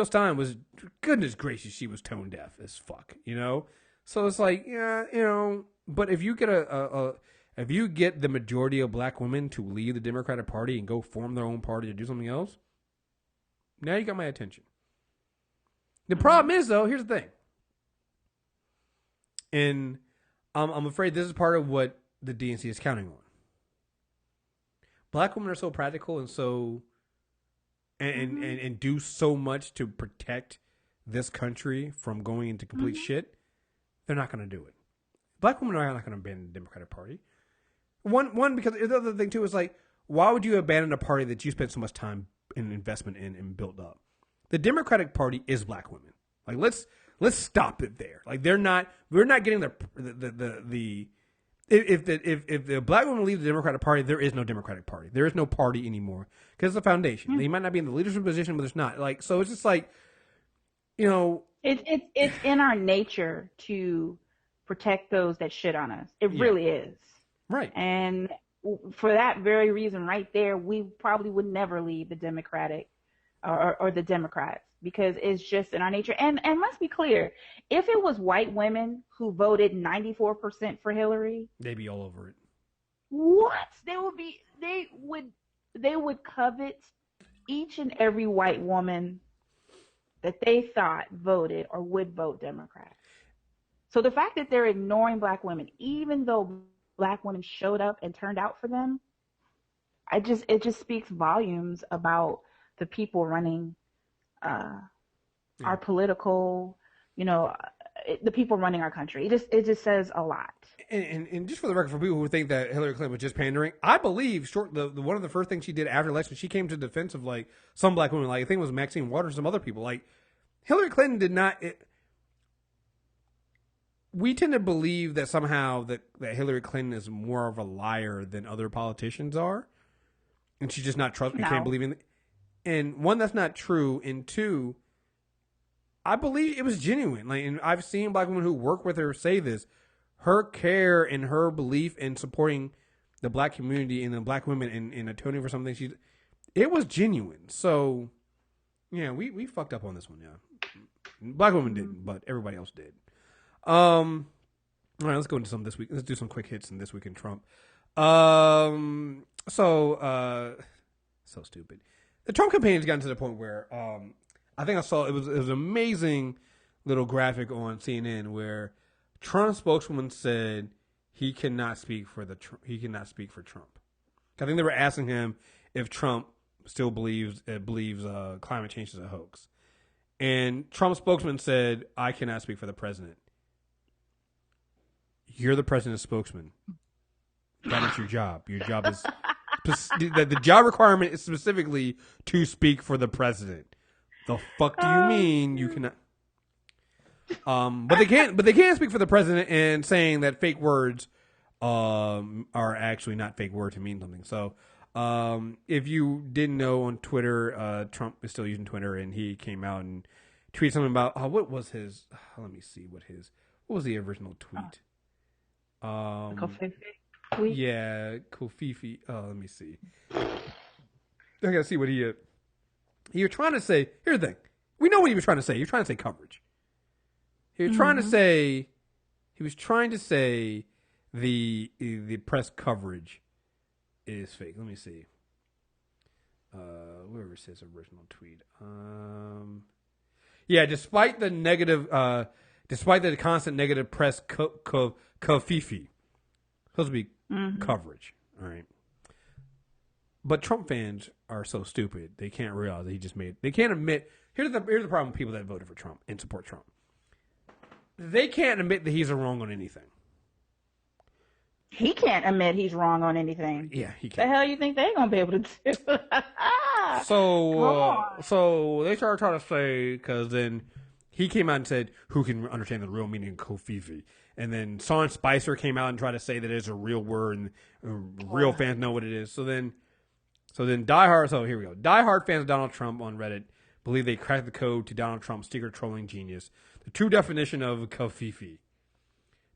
Stein was, goodness gracious, she was tone deaf as fuck. So it's like But if you get if you get the majority of black women to leave the Democratic Party and go form their own party to do something else, now you got my attention. The problem is, though, here's the thing. And I'm afraid this is part of what the DNC is counting on. Black women are so practical and so and do so much to protect this country from going into complete shit. They're not going to do it. Black women are not going to abandon the Democratic Party. One because the other thing too is like, why would you abandon a party that you spent so much time and investment in and built up? The Democratic Party is black women. Like, let's stop it there. Like, we're not getting if the black women leave the Democratic Party, there is no Democratic Party. There is no party anymore because it's a foundation. They might not be in the leadership position, but it's not. Like, so it's just like, it's in our nature to protect those that shit on us. It really is. Right. And for that very reason right there, we probably would never leave the Democratic or the Democrats because it's just in our nature. And let's be clear, if it was white women who voted 94% for Hillary, they'd be all over it. What? They would covet each and every white woman that they thought voted or would vote Democrat. So the fact that they're ignoring black women, even though black women showed up and turned out for them, it just speaks volumes about the people running our political, the people running our country. It just says a lot. And just for the record, for people who think that Hillary Clinton was just pandering, I believe one of the first things she did after election, she came to the defense of like some black women, like I think it was Maxine Waters and some other people. Like, Hillary Clinton did not. We tend to believe that somehow that Hillary Clinton is more of a liar than other politicians are, and she's just not trustworthy. You can't believe in it. And one, that's not true. And two, I believe it was genuine. Like, and I've seen black women who work with her say this. Her care and her belief in supporting the black community and the black women in atoning for something, it was genuine. So, yeah, we fucked up on this one. Yeah, black women didn't, but everybody else did. All right, let's go into some this week. Let's do some quick hits in This Week in Trump. So stupid. The Trump campaign has gotten to the point where I think I saw it was an amazing little graphic on CNN where Trump spokeswoman said he cannot speak for Trump. I think they were asking him if Trump still believes climate change is a hoax, and Trump's spokesman said, "I cannot speak for the president." You're the president's spokesman. That is your job. Your job is the job requirement is specifically to speak for the president. The fuck do you mean you cannot? But they can't speak for the president and saying that fake words are actually not fake words to mean something. So if you didn't know, on Twitter, Trump is still using Twitter, and he came out and tweeted something about what was his. Let me see what was the original tweet. Covfefe tweet? Yeah, Covfefe. Let me see. I gotta see what he was trying to say. Here's the thing. We know what he was trying to say. He was trying to say coverage. He was trying to say. He was trying to say the press coverage is fake. Let me see. Where's his original tweet? Yeah, despite the constant negative press Covfefe, supposed to be coverage. All right. But Trump fans are so stupid, they can't realize that they can't admit. Here's the problem with people that voted for Trump and support Trump. They can't admit that he's wrong on anything. He can't admit he's wrong on anything. Yeah, he can't. The hell you think they're going to be able to do? So they started trying to say, because then he came out and said, who can understand the real meaning of Covfefe? And then Sean Spicer came out and tried to say that it's a real word and real fans know what it is. So then diehard. So here we go. Diehard fans of Donald Trump on Reddit believe they cracked the code to Donald Trump's secret trolling genius. The true definition of Covfefe.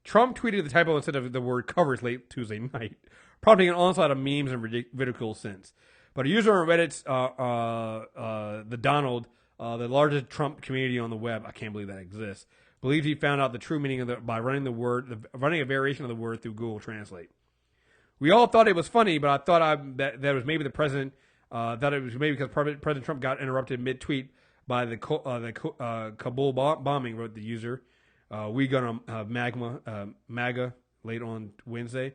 Trump tweeted the typo instead of the word covers late Tuesday night, prompting an onslaught of memes and ridicule since. But a user on Reddit's the Donald, the largest Trump community on the web, I can't believe that exists, believes he found out the true meaning of by running a variation of the word through Google Translate. We all thought it was funny, but I thought that was maybe the president. Thought it was maybe because President Trump got interrupted mid-tweet by the Kabul bombing, wrote the user. We gonna MAGA late on Wednesday.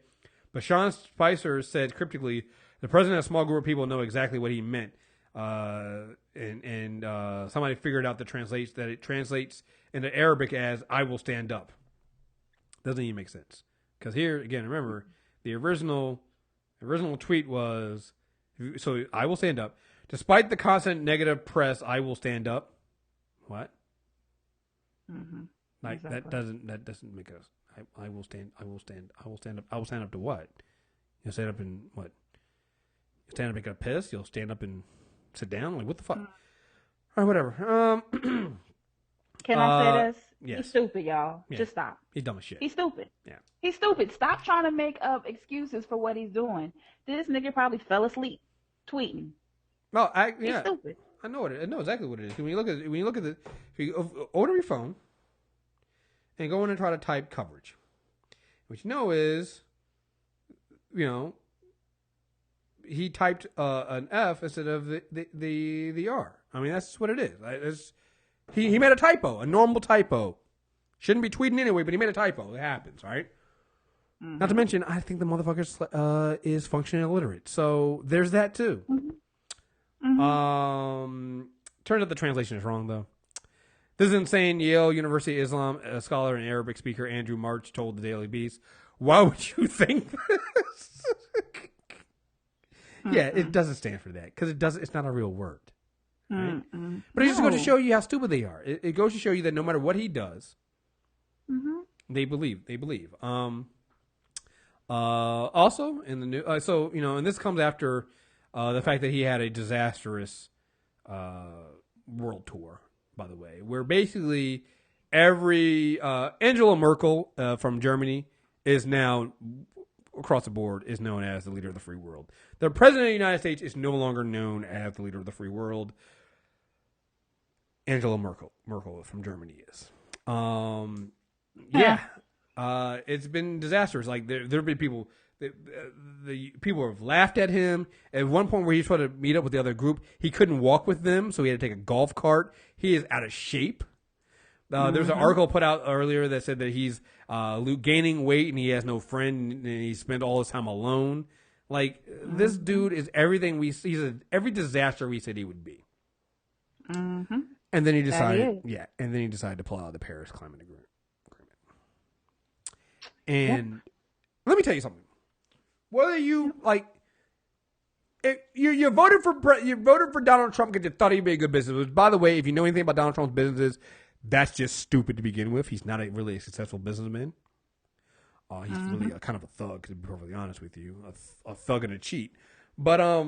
But Sean Spicer said cryptically, the president and a small group of people know exactly what he meant. And somebody figured out that it translates into Arabic as "I will stand up." Doesn't even make sense. Because here, again, remember, the original tweet was, so I will stand up. Despite the constant negative press, I will stand up. What? Like exactly. that doesn't make us. I will stand up to what? You'll stand up and what? You stand up and get a piss? You'll stand up and sit down? Like what the fuck? All right, whatever. Can I say this? Yes. He's stupid, y'all. Yeah. Just stop. He's dumb as shit. He's stupid. Yeah. He's stupid. Stop trying to make up excuses for what he's doing. This nigga probably fell asleep tweeting. No, He's stupid. I know exactly what it is. When you look at if you order your phone and go in and try to type coverage, what you know is, he typed an F instead of the R. I mean, that's what it is. He made a typo, a normal typo. Shouldn't be tweeting anyway, but he made a typo. It happens, right? Mm-hmm. Not to mention, I think the motherfucker is functionally illiterate. So there's that too. Mm-hmm. Turns out the translation is wrong, though. This is insane. Yale University Islam scholar and Arabic speaker Andrew March told the Daily Beast, "Why would you think this?" Yeah, it doesn't stand for that because it's not a real word. Right? But it just goes to show you how stupid they are. It goes to show you that no matter what he does, they believe. Also in the new, and this comes after the fact that he had a disastrous world tour, by the way, where basically every Angela Merkel from Germany is now across the board is known as the leader of the free world. The president of the United States is no longer known as the leader of the free world. Angela Merkel from Germany is. It's been disastrous. Like there have been people. The people have laughed at him. At one point where he was trying to meet up with the other group, he couldn't walk with them, so he had to take a golf cart. He is out of shape. There's an article put out earlier that said that he's gaining weight and he has no friend and he spent all his time alone. Like this dude is everything he's every disaster we said he would be. And then he decided, to pull out of the Paris Climate Agreement. And let me tell you something. Whether you you voted for Donald Trump because you thought he'd be a good business. Which, by the way, if you know anything about Donald Trump's businesses, That's just stupid to begin with. He's not really a successful businessman. He's really kind of a thug, to be perfectly honest with you. A thug and a cheat. But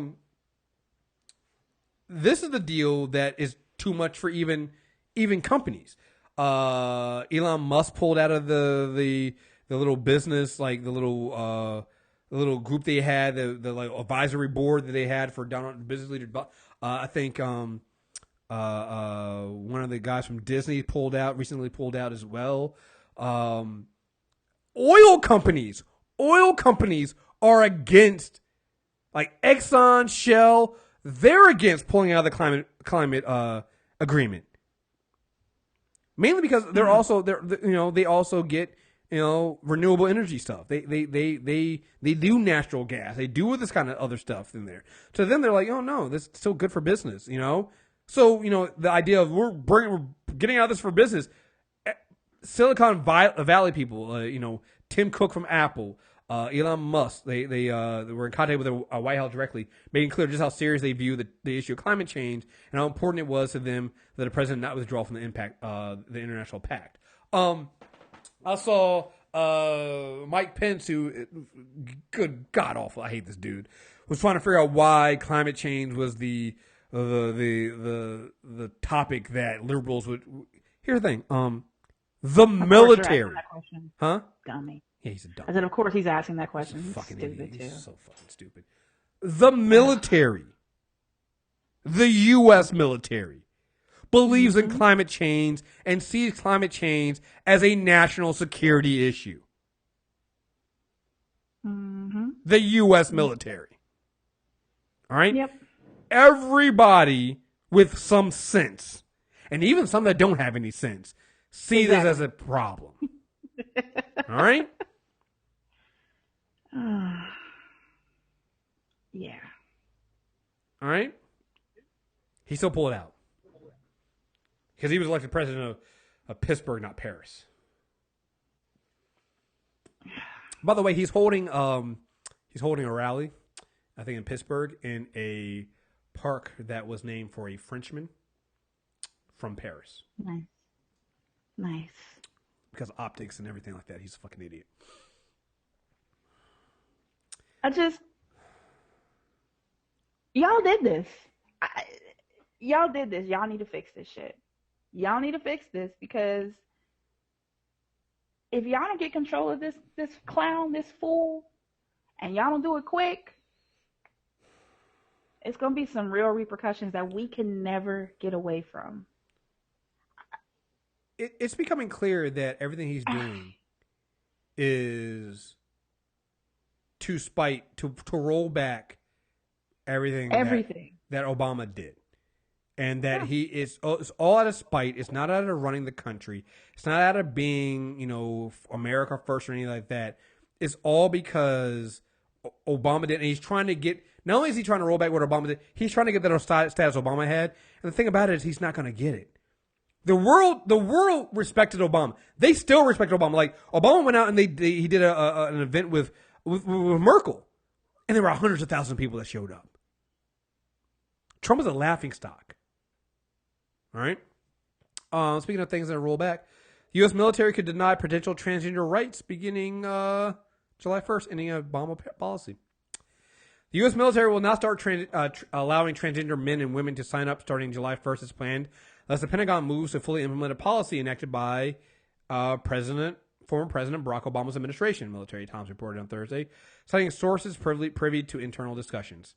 this is the deal that is too much for even companies. Elon Musk pulled out of the little business, like the little group they had, the like advisory board that they had for Donald business leaders. I think one of the guys from Disney recently pulled out as well. Oil companies are against, like Exxon, Shell, they're against pulling out of the climate agreement. Mainly because they also get, renewable energy stuff. They do natural gas. They do this kind of other stuff in there. So then they're like, oh no, this is still good for business, So, the idea of we're getting out of this for business. Silicon Valley people, Tim Cook from Apple, Elon Musk, they were in contact with the White House directly, making clear just how serious they view the issue of climate change and how important it was to them that the president not withdraw from the international pact. I saw Mike Pence, who, good god awful, I hate this dude, was trying to figure out why climate change was the topic that liberals would. Here's the thing, the military, huh? Dummy. Yeah, he's a dummy. I said, of course he's asking that question. He's fucking stupid idiot. too. He's so fucking stupid. The military, the U.S. military, believes in climate change and sees climate change as a national security issue. The U.S. military. All right? Yep. Everybody with some sense, and even some that don't have any sense, see this as a problem. All right? Yeah. All right? He still pulled it out. Because he was elected president of Pittsburgh, not Paris. By the way, he's holding a rally, I think in Pittsburgh, in a park that was named for a Frenchman from Paris. Nice. Because of optics and everything like that. He's a fucking idiot. Y'all did this. Y'all did this. Y'all need to fix this shit. Y'all need to fix this, because if y'all don't get control of this clown, this fool, and y'all don't do it quick, it's going to be some real repercussions that we can never get away from. It's becoming clear that everything he's doing is to roll back everything that Obama did. And that it's all out of spite. It's not out of running the country. It's not out of being, America first or anything like that. It's all because Obama did. And he's trying to get, not only is he trying to roll back what Obama did, he's trying to get that status Obama had. And the thing about it is he's not going to get it. The world respected Obama. They still respect Obama. Like, Obama went out and he did an event with Merkel. And there were hundreds of thousands of people that showed up. Trump is a laughingstock. All right. Speaking of things that roll back, the U.S. military could deny potential transgender rights beginning July 1st, ending Obama policy. The U.S. military will now start allowing transgender men and women to sign up starting July 1st as planned, unless the Pentagon moves to fully implement a policy enacted by former President Barack Obama's administration, Military Times reported on Thursday, citing sources privy to internal discussions.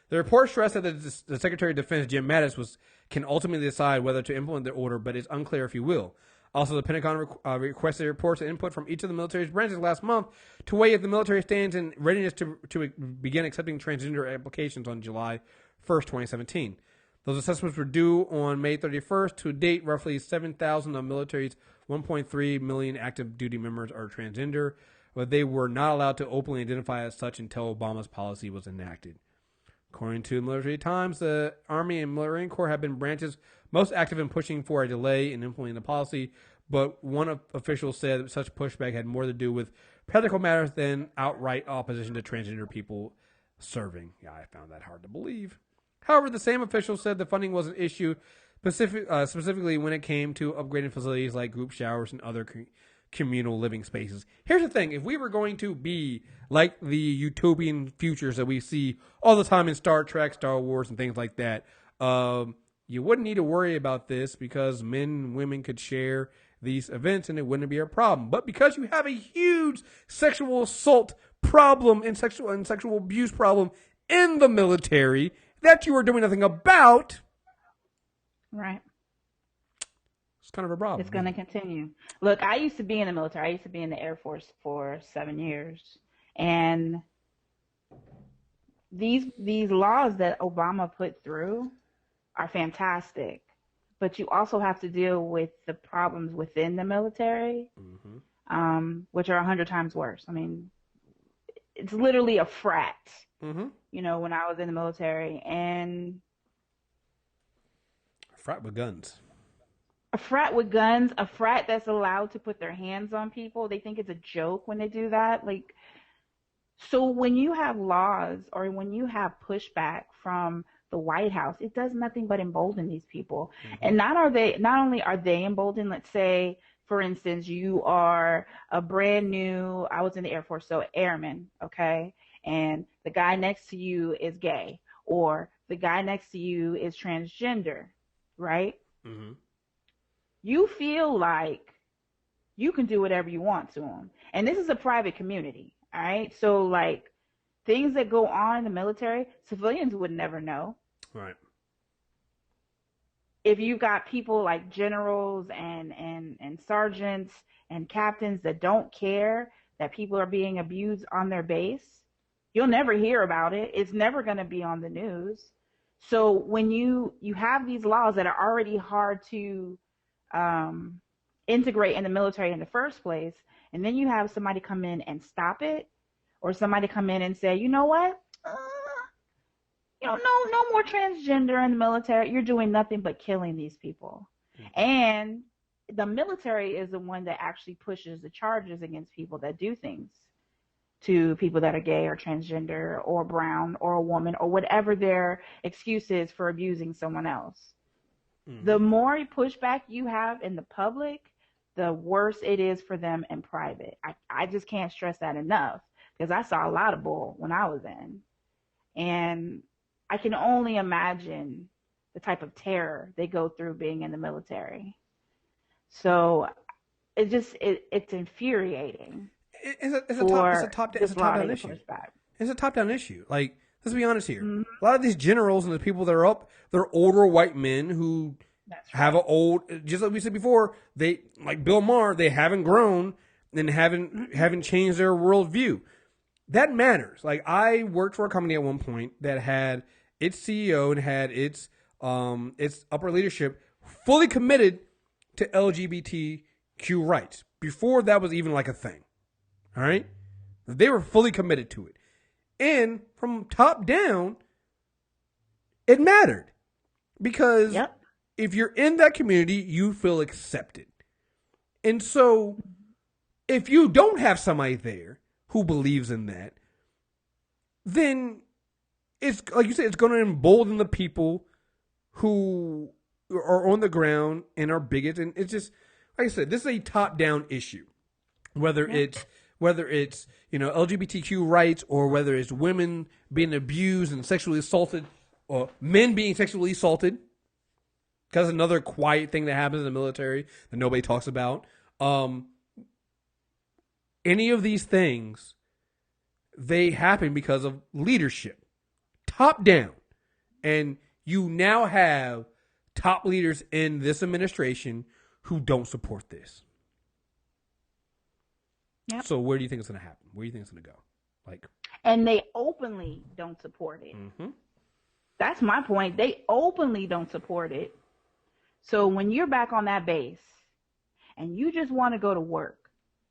The report stressed that the Secretary of Defense, Jim Mattis, can ultimately decide whether to implement the order, but it's unclear if he will. Also, the Pentagon requested reports and input from each of the military's branches last month to weigh if the military stands in readiness to begin accepting transgender applications on July 1st, 2017. Those assessments were due on May 31st. To date, roughly 7,000 of the military's 1.3 million active duty members are transgender, but they were not allowed to openly identify as such until Obama's policy was enacted. According to Military Times, the Army and Marine Corps have been branches most active in pushing for a delay in implementing the policy, but one official said that such pushback had more to do with practical matters than outright opposition to transgender people serving. Yeah, I found that hard to believe. However, the same official said the funding was an issue specifically when it came to upgrading facilities like group showers and other communal living spaces. Here's the thing. If we were going to be like the utopian futures that we see all the time in Star Trek, Star Wars, and things like that, you wouldn't need to worry about this because men and women could share these events and it wouldn't be a problem. But because you have a huge sexual assault problem and sexual abuse problem in the military that you are doing nothing about, right? It's kind of a problem. It's going to continue. Look, I used to be in the military. I used to be in the Air Force for 7 years, and these laws that Obama put through are fantastic, but you also have to deal with the problems within the military, which are 100 times worse. I mean, it's literally a frat, you know, when I was in the military, and a frat with guns. A frat with guns, a frat that's allowed to put their hands on people. They think it's a joke when they do that. Like, so when you have laws or when you have pushback from the White House, it does nothing but embolden these people. And not only are they emboldened, let's say, for instance, you are a brand new, I was in the Air Force, so airman, okay? And the guy next to you is gay, or the guy next to you is transgender, right? You feel like you can do whatever you want to them. And this is a private community, all right? So, like, things that go on in the military, civilians would never know. Right. If you've got people like generals and sergeants and captains that don't care that people are being abused on their base, you'll never hear about it. It's never going to be on the news. So when you have these laws that are already hard to integrate in the military in the first place, and then you have somebody come in and stop it, or somebody come in and say, you know what, no more transgender in the military. You're doing nothing but killing these people. And the military is the one that actually pushes the charges against people that do things to people that are gay or transgender or brown or a woman or whatever their excuse is for abusing someone else. The more pushback you have in the public, the worse it is for them in private. I just can't stress that enough, because I saw a lot of bull when I was in. And I can only imagine the type of terror they go through being in the military. So it's infuriating. It's a top-down issue. It's a top-down issue. Like, let's be honest here. A lot of these generals and the people that are up, they're older white men who have an old, just like we said before, they, like Bill Maher, they haven't grown and haven't changed their worldview. That matters. Like, I worked for a company at one point that had its CEO and had its upper leadership fully committed to LGBTQ rights before that was even like a thing. All right? They were fully committed to it. And from top down, it mattered. Because if you're in that community, you feel accepted. And so if you don't have somebody there who believes in that, then it's, like you said, it's going to embolden the people who are on the ground and are bigots. And it's just, like I said, this is a top-down issue. Whether it's LGBTQ rights, or whether it's women being abused and sexually assaulted, or men being sexually assaulted, because another quiet thing that happens in the military that nobody talks about. Any of these things, they happen because of leadership, top down. And you now have top leaders in this administration who don't support this. Yep. So where do you think it's going to happen? Where do you think it's going to go? And they openly don't support it. That's my point. They openly don't support it. So when you're back on that base and you just want to go to work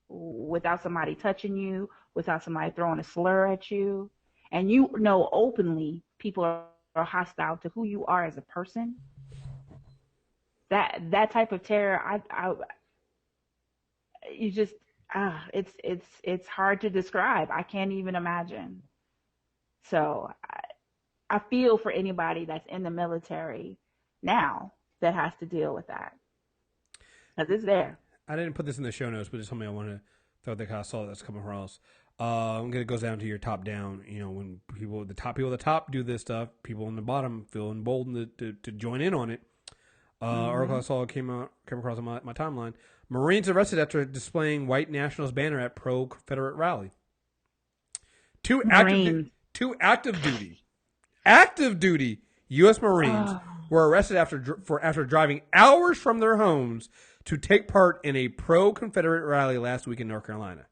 without somebody touching you, without somebody throwing a slur at you, and you know openly people are hostile to who you are as a person, that type of terror, it's hard to describe. I can't even imagine. So I feel for anybody that's in the military now, that has to deal with that. Because it's there. I didn't put this in the show notes, but it's something I wanted to throw that I saw that's coming across. It goes down to your top down. You know, when people at the top do this stuff, people on the bottom feel emboldened to join in on it. Article I saw came across on my timeline. Marines arrested after displaying white nationalist banner at pro-Confederate rally. Two active duty U.S. Marines were arrested after driving hours from their homes to take part in a pro-Confederate rally last week in North Carolina.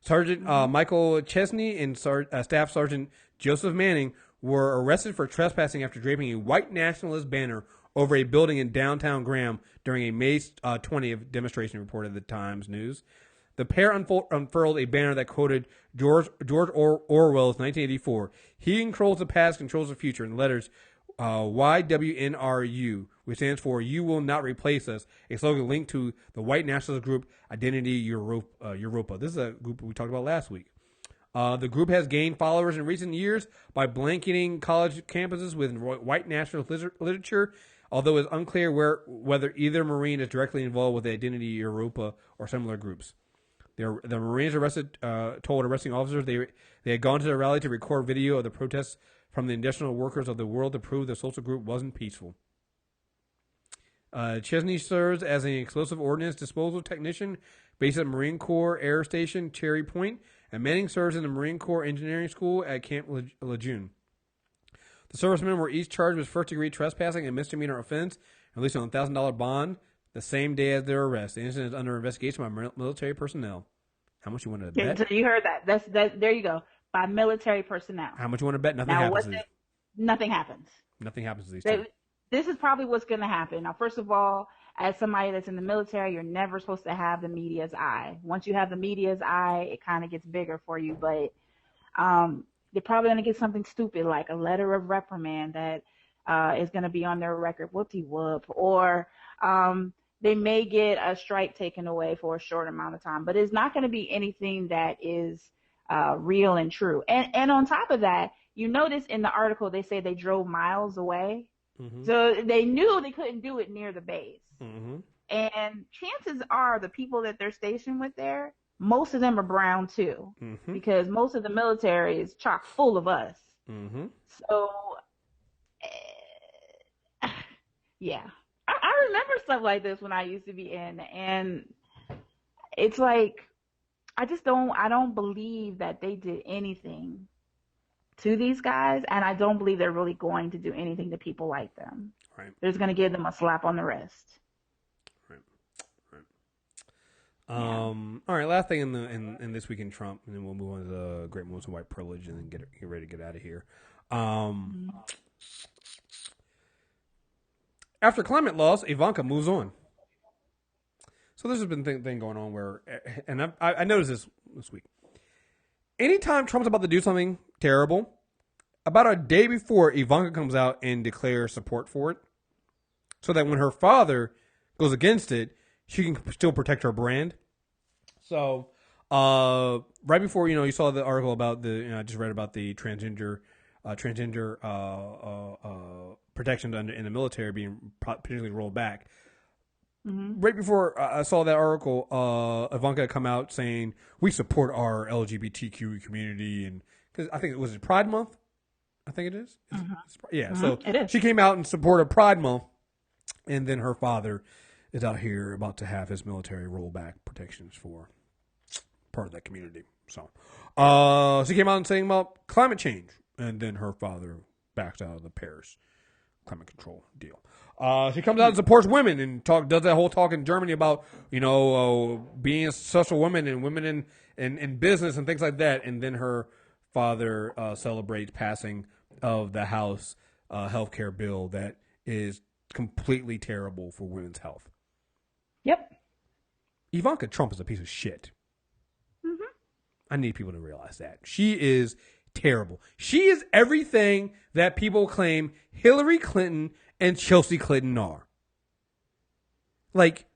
Sergeant Michael Chesney and Staff Sergeant Joseph Manning were arrested for trespassing after draping a white nationalist banner over a building in downtown Graham during a May 20th demonstration, reported the Times News. The pair unfurled a banner that quoted George Orwell's 1984. He controls the past, controls the future, in letters YWNRU, which stands for You Will Not Replace Us, a slogan linked to the white nationalist group Identity Europa. This is a group we talked about last week. The group has gained followers in recent years by blanketing college campuses with white nationalist literature, although it's unclear whether either Marine is directly involved with Identity Europa or similar groups. The Marines told arresting officers they had gone to the rally to record video of the protests from the industrial workers of the world to prove the social group wasn't peaceful. Chesney serves as an explosive ordnance disposal technician based at Marine Corps Air Station Cherry Point, and Manning serves in the Marine Corps Engineering School at Camp Lejeune. The servicemen were each charged with first-degree trespassing and misdemeanor offense, and released on a $1,000 bond the same day as their arrest. The incident is under investigation by military personnel. How much you want to bet? So you heard that. That's there you go. By military personnel. How much you want to bet? Nothing happens. Nothing happens. Nothing happens to these two. This is probably what's going to happen. Now, first of all, as somebody that's in the military, you're never supposed to have the media's eye. Once you have the media's eye, it kind of gets bigger for you. But they're probably going to get something stupid like a letter of reprimand that is going to be on their record, whoop-de-whoop, or they may get a strike taken away for a short amount of time. But it's not going to be anything that is real and true. And on top of that, you notice in the article they say they drove miles away. Mm-hmm. So they knew they couldn't do it near the base. Mm-hmm. And chances are the people that they're stationed with there, most of them are brown too, mm-hmm. because most of the military is chock full of us. Mm-hmm. So, yeah. I remember stuff like this when I used to be in, and it's like, I don't believe that they did anything to these guys, and I don't believe they're really going to do anything to people like them. Right. They're just going to give them a slap on the wrist. Right. All right. Last thing in this week in Trump, and then we'll move on to the great moments of white privilege, and then get ready to get out of here. After climate loss, Ivanka moves on. So there's been thing going on where, and I noticed this week. Anytime Trump's about to do something terrible, about a day before, Ivanka comes out and declares support for it, so that when her father goes against it, she can still protect her brand. So, right before, you saw the article about I just read about the transgender protection in the military being potentially rolled back. Mm-hmm. Right before I saw that article, Ivanka come out saying we support our LGBTQ community, and because I think it was Pride Month. I think it is. Mm-hmm. Yeah, mm-hmm. So it is. She came out in support of Pride Month, and then her father is out here about to have his military roll back protections for part of that community. So she came out and saying about climate change, and then her father backs out of the Paris climate control deal. She comes out and supports women and does that whole talk in Germany about, being a social woman and women in business and things like that. And then her father celebrates passing of the House healthcare bill that is completely terrible for women's health. Yep. Ivanka Trump is a piece of shit. Mm-hmm. I need people to realize that. She is terrible. She is everything that people claim Hillary Clinton and Chelsea Clinton are. Like,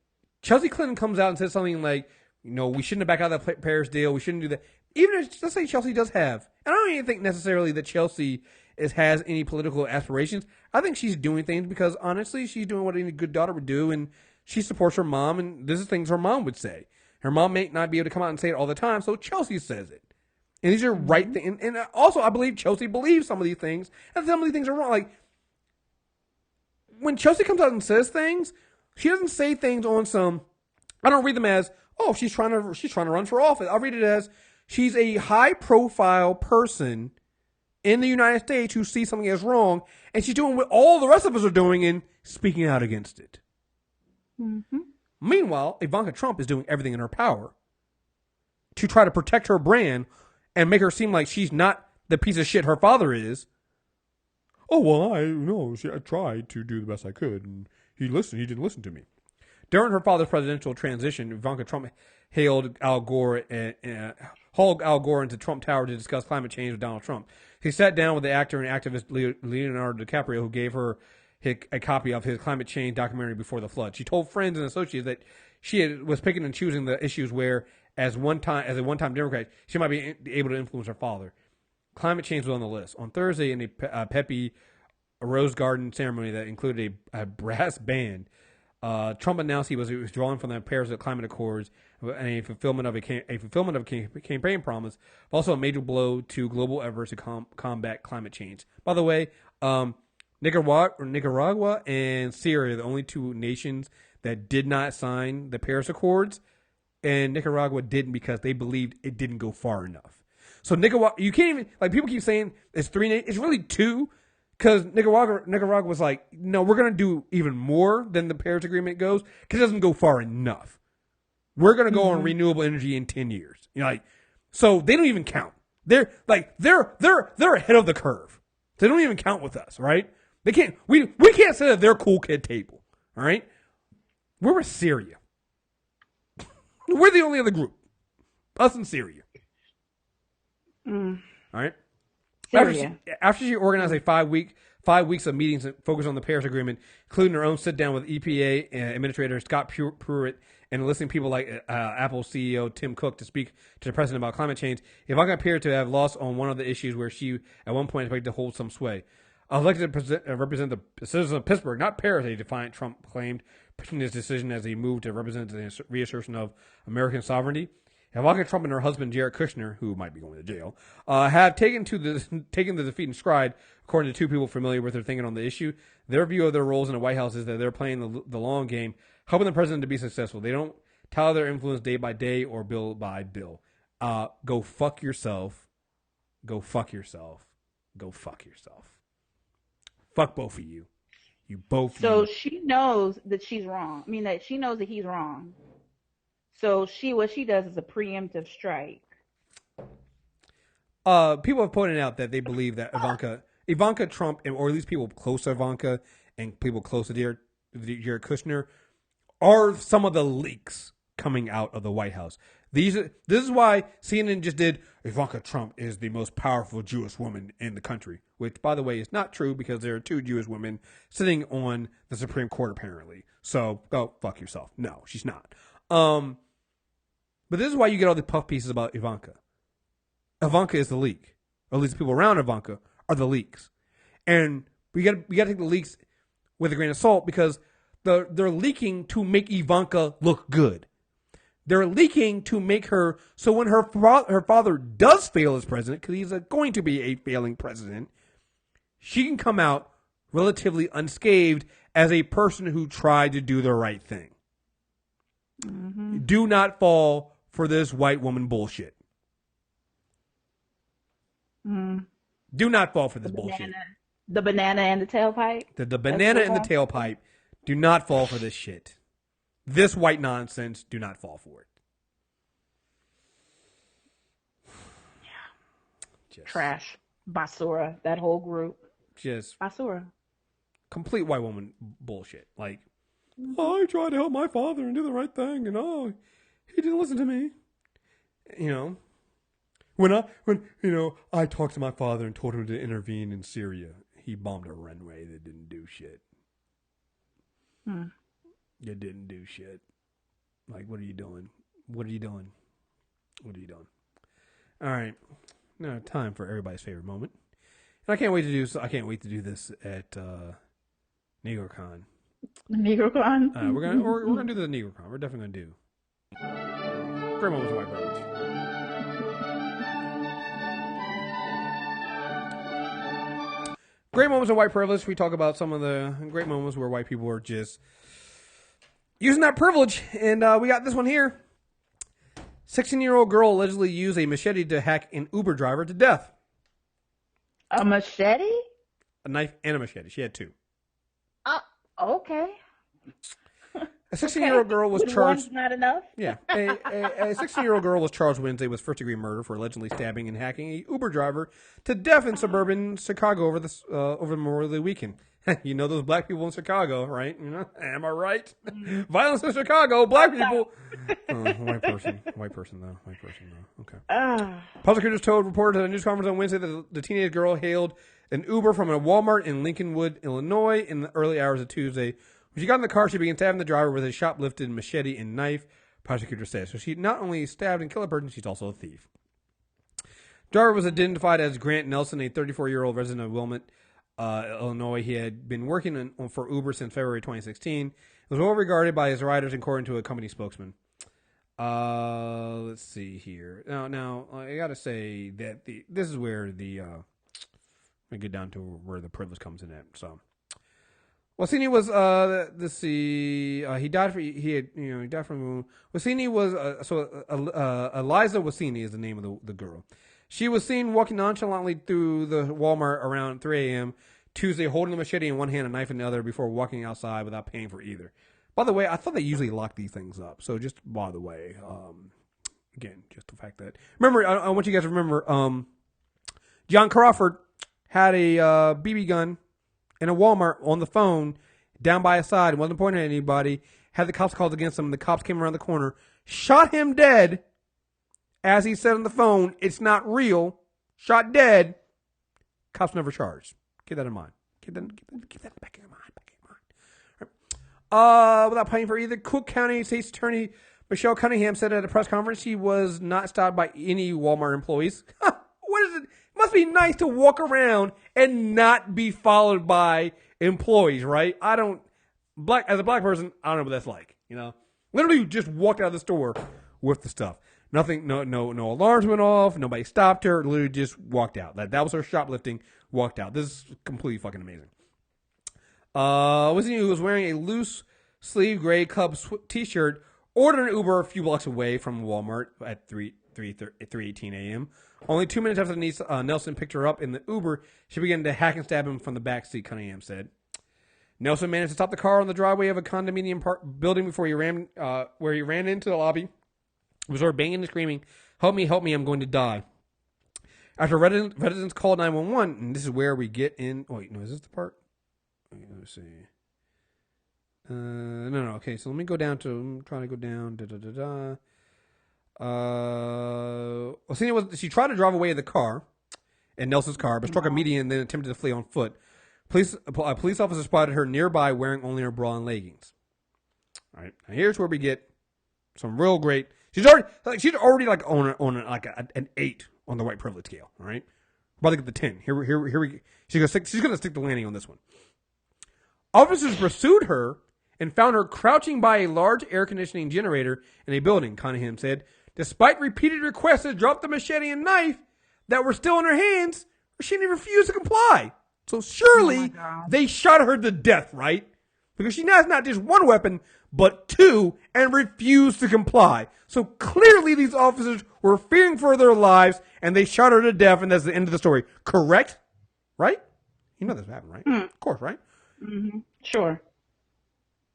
Chelsea Clinton comes out and says something like, we shouldn't have backed out of that Paris deal. We shouldn't do that. Even if, let's say Chelsea does have, and I don't even think necessarily that Chelsea has any political aspirations. I think she's doing things because, honestly, she's doing what any good daughter would do, and she supports her mom, and this is things her mom would say. Her mom may not be able to come out and say it all the time, so Chelsea says it. And these are right things. And also, I believe Chelsea believes some of these things, and some of these things are wrong. Like, when Chelsea comes out and says things, she doesn't say things on some, I don't read them as, oh, she's trying to run for office. I read it as, she's a high-profile person in the United States who sees something as wrong, and she's doing what all the rest of us are doing and speaking out against it. Mm-hmm. Meanwhile, Ivanka Trump is doing everything in her power to try to protect her brand and make her seem like she's not the piece of shit her father is. Oh, well, I tried to do the best I could, and he didn't listen to me. During her father's presidential transition, Ivanka Trump hauled Al Gore into Trump Tower to discuss climate change with Donald Trump. He sat down with the actor and activist Leonardo DiCaprio, who gave her a copy of his climate change documentary Before the Flood. She told friends and associates that she was picking and choosing the issues where, as a one-time Democrat, she might be able to influence her father. Climate change was on the list. On Thursday, in a peppy Rose Garden ceremony that included a brass band, Trump announced he was withdrawing from the Paris Climate Accords and a fulfillment of a campaign promise, but also a major blow to global efforts to combat climate change. By the way, Nicaragua and Syria are the only two nations that did not sign the Paris Accords, and Nicaragua didn't because they believed it didn't go far enough. So Nicaragua, you can't even, like, people keep saying it's 3 nations. It's really 2. Because Nicaragua was like, no, we're going to do even more than the Paris Agreement goes because it doesn't go far enough. We're going to go on renewable energy in 10 years. So they don't even count. They're ahead of the curve. They don't even count with us, right? They can't. We can't sit at their cool kid table, all right? We're with Syria. We're the only other group. Us and Syria. All right? After she organized a 5 weeks of meetings focused on the Paris Agreement, including her own sit down with EPA Administrator Scott Pruitt and enlisting people like Apple CEO Tim Cook to speak to the president about climate change, Ivanka appeared to have lost on one of the issues where she at one point expected to hold some sway. Elected to represent the citizens of Pittsburgh, not Paris, a defiant Trump claimed, pushing his decision as he moved to represent the reassertion of American sovereignty. Ivanka Trump and her husband, Jared Kushner, who might be going to jail, have taken the defeat in stride, according to 2 people familiar with their thinking on the issue. Their view of their roles in the White House is that they're playing the long game, helping the president to be successful. They don't tell their influence day by day or bill by bill. Go fuck yourself. Go fuck yourself. Go fuck yourself. Fuck both of you. You both. So she knows that she's wrong. I mean, that she knows that he's wrong. So what she does is a preemptive strike. People have pointed out that they believe that Ivanka Trump, or at least people close to Ivanka and people close to Jared Kushner, are some of the leaks coming out of the White House. This is why CNN just did Ivanka Trump is the most powerful Jewish woman in the country, which, by the way, is not true because there are 2 Jewish women sitting on the Supreme Court apparently. So go fuck yourself. No, she's not. But this is why you get all the puff pieces about Ivanka. Ivanka is the leak. Or at least the people around Ivanka are the leaks. And we got to take the leaks with a grain of salt because they're leaking to make Ivanka look good. They're leaking to make her, so when her father does fail as president, because he's going to be a failing president, she can come out relatively unscathed as a person who tried to do the right thing. Mm-hmm. Do not fall for this white woman bullshit. Mm. Do not fall for this bullshit. The banana and the tailpipe? The banana and the tailpipe. Do not fall for this shit. This white nonsense, do not fall for it. Just trash. Basura. That whole group. Just Basura. Complete white woman bullshit. Like, I tried to help my father and do the right thing, and he didn't listen to me. When I talked to my father and told him to intervene in Syria, he bombed a runway that didn't do shit. It didn't do shit. Like, what are you doing? What are you doing? What are you doing? All right. Now, time for everybody's favorite moment. I can't wait to do this at NegroCon. NegroCon. We're gonna do the NegroCon. We're definitely gonna do. Great moments of white privilege. Great moments of white privilege. We talk about some of the great moments where white people are just using that privilege, and we got this one here. 16-year-old girl allegedly used a machete to hack an Uber driver to death. A machete? A knife and a machete. She had two. Okay. A 16-year-old girl was charged. One's not enough? Yeah. A 16-year-old girl was charged Wednesday with first-degree murder for allegedly stabbing and hacking a Uber driver to death in suburban Chicago over Memorial Day weekend. You know those black people in Chicago, right? You know, am I right? Violence in Chicago, black people. White person though. Okay. Prosecutors told reporters at a news conference on Wednesday that the teenage girl hailed an Uber from a Walmart in Lincolnwood, Illinois, in the early hours of Tuesday. When she got in the car, she began stabbing the driver with a shoplifted machete and knife, prosecutors said. So she not only stabbed and killed a person, she's also a thief. Driver was identified as Grant Nelson, a 34-year-old resident of Wilmette, Illinois. He had been working for Uber since February 2016. He was well regarded by his riders, according to a company spokesman. Let's see here. Now I got to say that this is where we get down to where the privilege comes in at. So. Wasini was let's see, he died from Wasini was Eliza Wasini is the name of the girl. She was seen walking nonchalantly through the Walmart around 3 a.m. Tuesday, holding a machete in one hand and a knife in the other before walking outside without paying for either. By the way, I thought they usually lock these things up. So just by the way, again, just the fact that remember, I want you guys to remember, John Crawford had a BB gun in a Walmart on the phone down by his side, wasn't pointing at anybody, had the cops called against him. The cops came around the corner, shot him dead. As he said on the phone, it's not real. Shot dead. Cops never charged. Keep that in mind. Keep that back in your mind. Right. Without paying for either, Cook County State's Attorney Michelle Cunningham said at a press conference she was not stopped by any Walmart employees. What is it? Must be nice to walk around and not be followed by employees, right? As a black person, I don't know what that's like, you know? Literally just walked out of the store with the stuff. Nothing, no alarms went off, nobody stopped her, literally just walked out. That was her shoplifting, walked out. This is completely fucking amazing. Who was wearing a loose sleeve gray Cubs t-shirt, ordered an Uber a few blocks away from Walmart at 3:18 a.m. Only 2 minutes after Nelson picked her up in the Uber, she began to hack and stab him from the back seat, Cunningham said. Nelson managed to stop the car on the driveway of a condominium building before he ran into the lobby. He was heard banging and screaming, help me, I'm going to die. After residents called 911, and this is where we get in. Oh, wait, no, is this the part? Let's see. No. Okay, so let me go down to. I'm trying to go down. She tried to drive away in the car, in Nelson's car, but struck a median and then attempted to flee on foot. A police officer spotted her nearby wearing only her bra and leggings. All right, now here's where we get some real great. She's already like on an 8 on the white privilege scale. All right, we're about to get the 10. Here we. She's gonna stick the landing on this one. Officers pursued her and found her crouching by a large air conditioning generator in a building, Cunningham said. Despite repeated requests to drop the machete and knife that were still in her hands, she refused to comply. So surely they shot her to death, right? Because she has not just one weapon, but two, and refused to comply. So clearly these officers were fearing for their lives, and they shot her to death, and that's the end of the story. Correct? Right? You know this happened, right? Of course, right? Mm-hmm. Sure.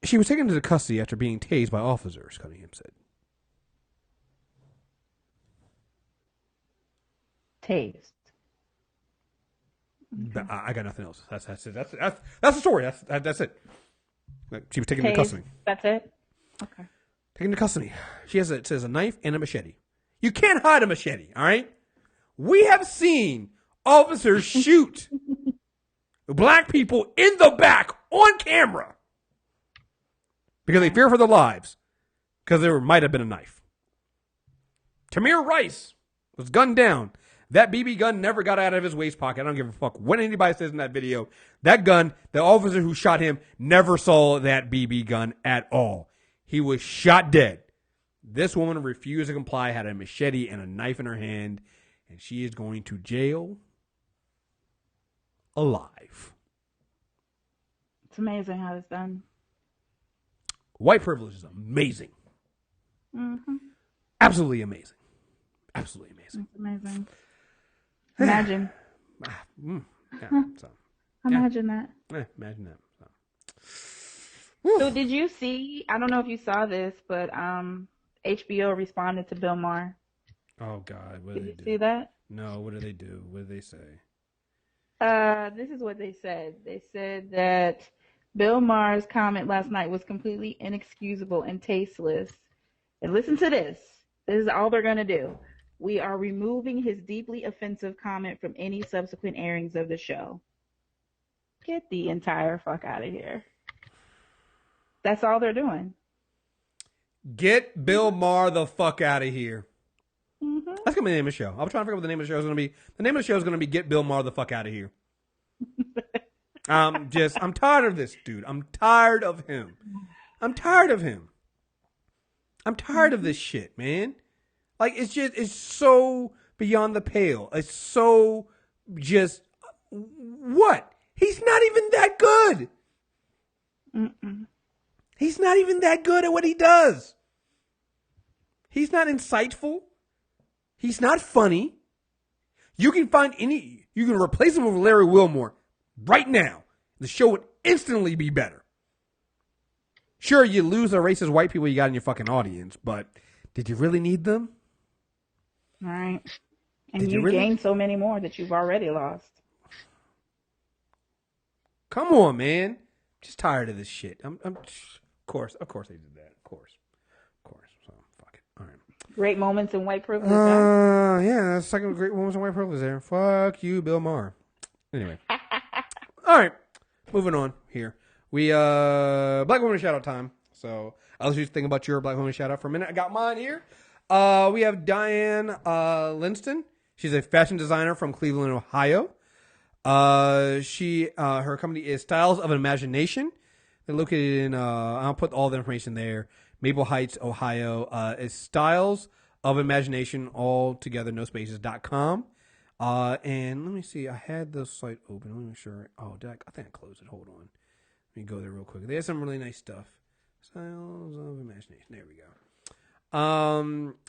She was taken into custody after being tased by officers, Cunningham said. Tased. I got nothing else. That's it. That's the story. That's it. She was taken into custody. That's it. Okay. Taken into custody. It says a knife and a machete. You can't hide a machete. All right. We have seen officers shoot black people in the back on camera because they fear for their lives because there might have been a knife. Tamir Rice was gunned down That BB gun never got out of his waist pocket. I don't give a fuck what anybody says in that video. That gun, the officer who shot him never saw that BB gun at all. He was shot dead. This woman refused to comply, had a machete and a knife in her hand, and she is going to jail alive. It's amazing how it's done. White privilege is amazing. Mm-hmm. Absolutely amazing. Absolutely amazing. It's amazing. Imagine. Imagine that. Imagine that. So did you see, I don't know if you saw this, but HBO responded to Bill Maher. Oh, God. What did they do? See that? No, what did they do? What did they say? This is what they said. They said that Bill Maher's comment last night was completely inexcusable and tasteless. And listen to this. This is all they're going to do. We are removing his deeply offensive comment from any subsequent airings of the show. Get the entire fuck out of here. That's all they're doing. Get Bill Maher the fuck out of here. Mm-hmm. That's going to be the name of the show. I'm trying to figure out what the name of the show is going to be. The name of the show is going to be Get Bill Maher the fuck out of here. I'm tired of this dude. I'm tired of him. I'm tired of this shit, man. Like, it's so beyond the pale. It's so just, what? He's not even that good. Mm-mm. He's not even that good at what he does. He's not insightful. He's not funny. You can replace him with Larry Wilmore right now. The show would instantly be better. Sure, you lose the racist white people you got in your fucking audience, but did you really need them? All right. And you gained so many more that you've already lost. Come on, man. Just tired of this shit. Of course they did that. Of course. So fuck it. All right. Great moments in white privilege. Yeah, second great moments in white privilege there. Fuck you, Bill Maher. Anyway. All right. Moving on here. We Black Woman Shoutout time. So I'll let you think about your Black Woman Shoutout for a minute. I got mine here. We have Diane Linston. She's a fashion designer from Cleveland, Ohio. Her company is Styles of Imagination. They're located in, I'll put all the information there. Maple Heights, Ohio. It's Styles of Imagination, all together, no spaces.com. And let me see. I had the site open. Let me make sure. Oh, I think I closed it. Hold on. Let me go there real quick. They have some really nice stuff. Styles of Imagination. There we go.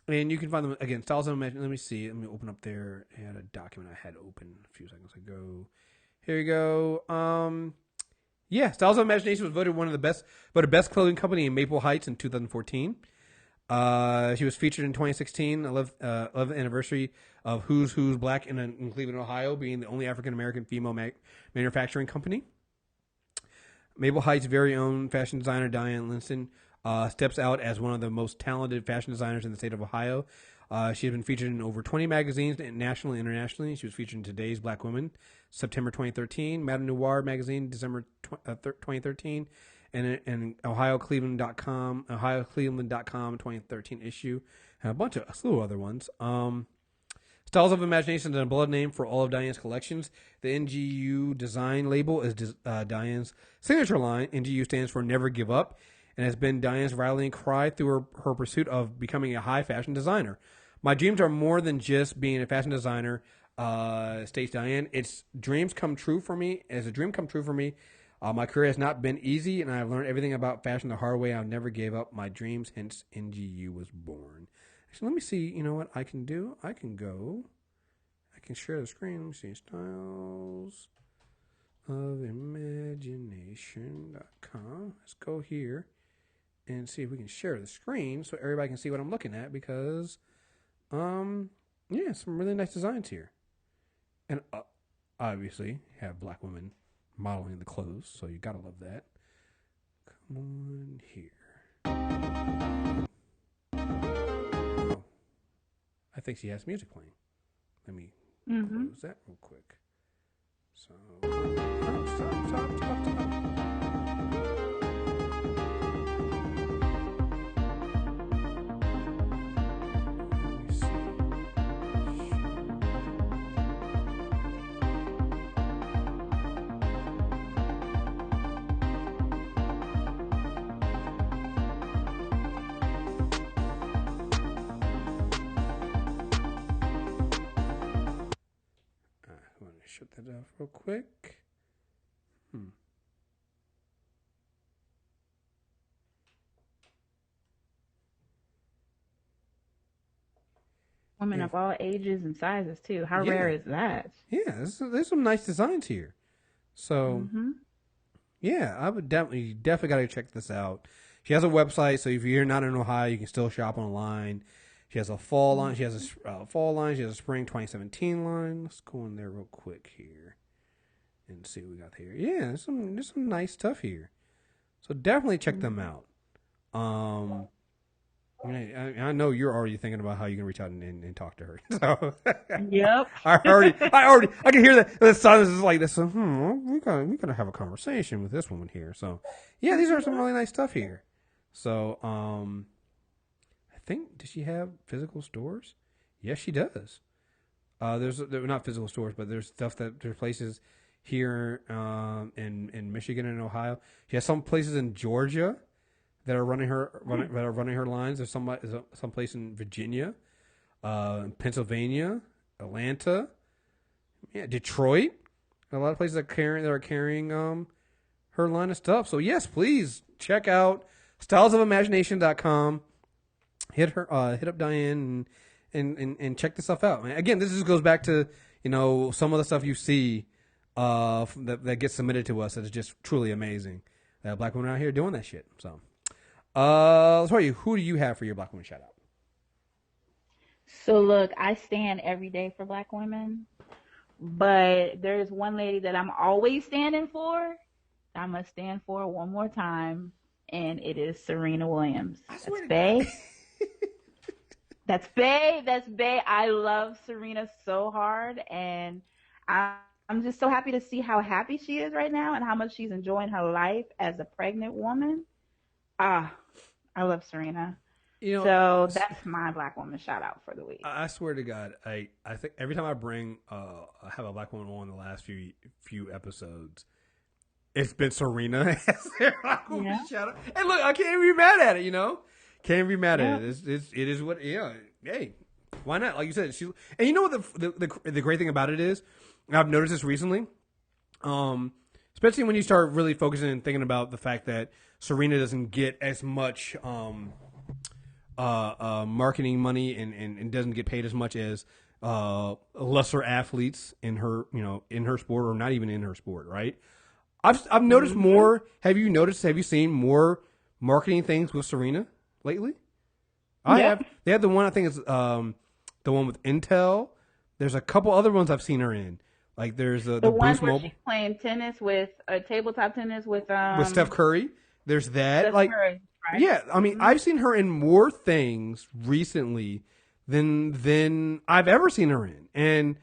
And you can find them again. Styles of Imagination. Let me see. Let me open up there. I had a document I had open a few seconds ago. Here we go. Yeah, Styles of Imagination was voted best clothing company in Maple Heights in 2014. She was featured in 2016, 11th anniversary of Who's Black in Cleveland, Ohio, being the only African American female manufacturing company. Maple Heights' very own fashion designer Diane Linston steps out as one of the most talented fashion designers in the state of Ohio. She has been featured in over 20 magazines, nationally and internationally. She was featured in Today's Black Woman, September 2013, Noire Magazine, December 2013, and OhioCleveland.com 2013 issue, and a slew of other ones. Styles of Imagination is a blood name for all of Diane's collections. The NGU design label is Diane's signature line. NGU stands for Never Give Up, and has been Diane's rallying cry through her pursuit of becoming a high fashion designer. My dreams are more than just being a fashion designer, states Diane. It's dreams come true for me. As a dream come true for me, my career has not been easy, and I've learned everything about fashion the hard way. I've never gave up my dreams, hence NGU was born. Actually, let me see. You know what I can do? I can share the screen. Let me see. Styles of Imagination.com. Let's go here and see if we can share the screen so everybody can see what I'm looking at, because yeah, some really nice designs here. And obviously have black women modeling the clothes, so you gotta love that. Come on here. Oh, I think she has music playing. Let me close that real quick. So, stop. stuff real quick. Women of all ages and sizes too. How rare is that? Yeah, there's some nice designs here. So, yeah, I would definitely got to check this out. She has a website, so if you're not in Ohio, you can still shop online. She has a fall line. She has a fall line. She has a spring 2017 line. Let's go in there real quick here and see what we got here. Yeah, there's some nice stuff here. So definitely check them out. I know you're already thinking about how you can reach out and talk to her. So yep. I can hear that the silence is like this. So, we gotta have a conversation with this woman here. So yeah, these are some really nice stuff here. So I think, does she have physical stores? Yes, she does. There's not physical stores, but there's there's places here in Michigan and Ohio. She has some places in Georgia that are running her lines. There's some place in Virginia, Pennsylvania, Atlanta, Detroit. A lot of places that are carrying her line of stuff. So yes, please check out stylesofimagination.com. Hit up Diane and check this stuff out. Man. Again, this just goes back to some of the stuff you see that gets submitted to us that is just truly amazing. Black women out here doing that shit. So. Let's tell you, who do you have for your Black woman shout out? So look, I stand every day for Black women, but there's one lady that I'm always standing for. I must stand for one more time, and it is Serena Williams. That's Bae. That's Bae. That's Bae. I love Serena so hard, and I'm just so happy to see how happy she is right now and how much she's enjoying her life as a pregnant woman. I love Serena. So that's my Black woman shout out for the week. I swear to God, I think every time I bring have a Black woman on the last few episodes, it's been Serena as their Black woman shout out. And look, I can't be mad at it. Can't be mad at it. It is what. Yeah. Hey, why not? Like you said, and you know what the great thing about it is, I've noticed this recently. Especially when you start really focusing and thinking about the fact that Serena doesn't get as much marketing money and doesn't get paid as much as lesser athletes in her sport, or not even in her sport, right? I've noticed more. Have you seen more marketing things with Serena lately? I have. They have the one, I think it's the one with Intel. There's a couple other ones I've seen her in. Like there's the one Boost where Mobile. she's playing tennis with tabletop tennis with Steph Curry. There's that. Steph Curry, right? Yeah, I mean, I've seen her in more things recently than I've ever seen her in, and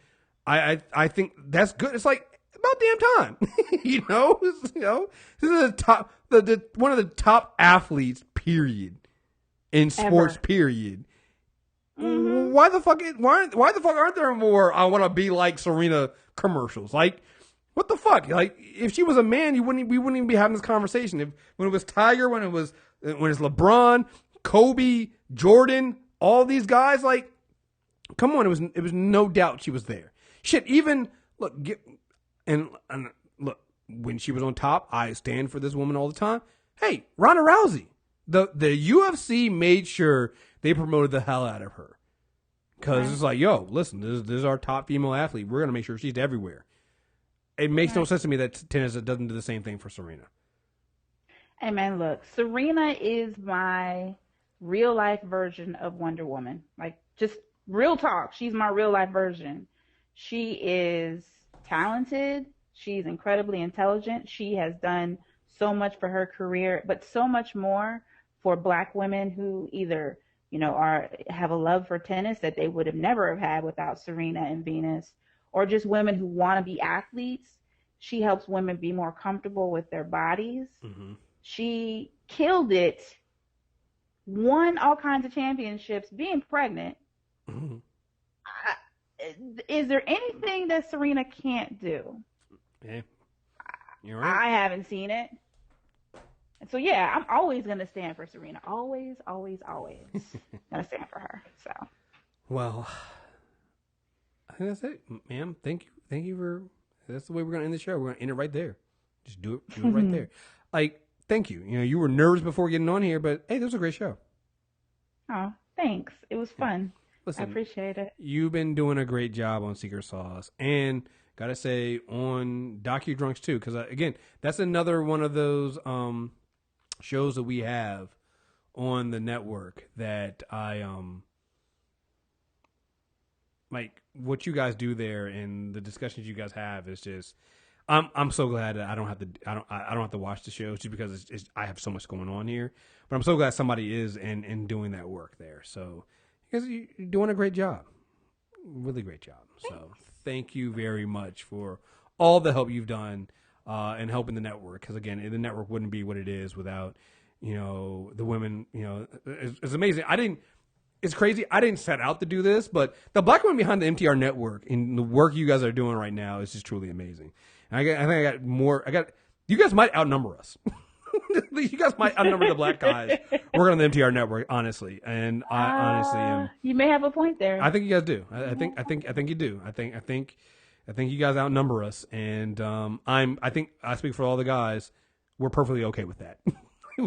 I think that's good. It's like about damn time, This is one of the top athletes, period, in sports, period. Why the fuck aren't there more I want to be like Serena commercials? Like, what the fuck? Like, if she was a man, we wouldn't even be having this conversation. When it was Tiger, when it's LeBron, Kobe, Jordan, all these guys, like, come on, it was no doubt she was there. Shit, even look, look, when she was on top, I stand for this woman all the time. Hey, Ronda Rousey, the UFC made sure they promoted the hell out of her. Because it's like, yo, listen, this is our top female athlete. We're going to make sure she's everywhere. It makes no sense to me that tennis doesn't do the same thing for Serena. Hey, man, look, Serena is my real-life version of Wonder Woman. Like, just real talk. She's my real-life version. She is talented. She's incredibly intelligent. She has done so much for her career, but so much more for Black women who either have a love for tennis that they would have never have had without Serena and Venus, or just women who want to be athletes. She helps women be more comfortable with their bodies. She killed it, won all kinds of championships, being pregnant. Is there anything that Serena can't do? Yeah, you're right. I haven't seen it. So, yeah, I'm always going to stand for Serena. Always, always, always going to stand for her. So, well, I think that's it, ma'am. Thank you for That's the way we're gonna end the show. We're gonna end it right there. Just do it right there. Like, thank you. You know, you were nervous before getting on here, but hey, this was a great show. Oh, thanks. It was fun. Listen, I appreciate it. You've been doing a great job on Secret Sauce, and gotta say on Drunks too, because again, that's another one of those shows that we have on the network that I like. What you guys do there and the discussions you guys have is just. I'm so glad that I don't have to watch the shows just because I have so much going on here. But I'm so glad somebody is and doing that work there. So because you're doing a great job, really great job. So thank you very much for all the help you've done and helping the network. Because again, the network wouldn't be what it is without the women. It's amazing. It's crazy. I didn't set out to do this, but the black women behind the MTR network and the work you guys are doing right now is just truly amazing. And I think I got more. You guys might outnumber us. You guys might outnumber the black guys working on the MTR network, honestly. And I honestly am. You may have a point there. I think you guys do. I think you do. I think you guys outnumber us, and I think I speak for all the guys. We're perfectly okay with that.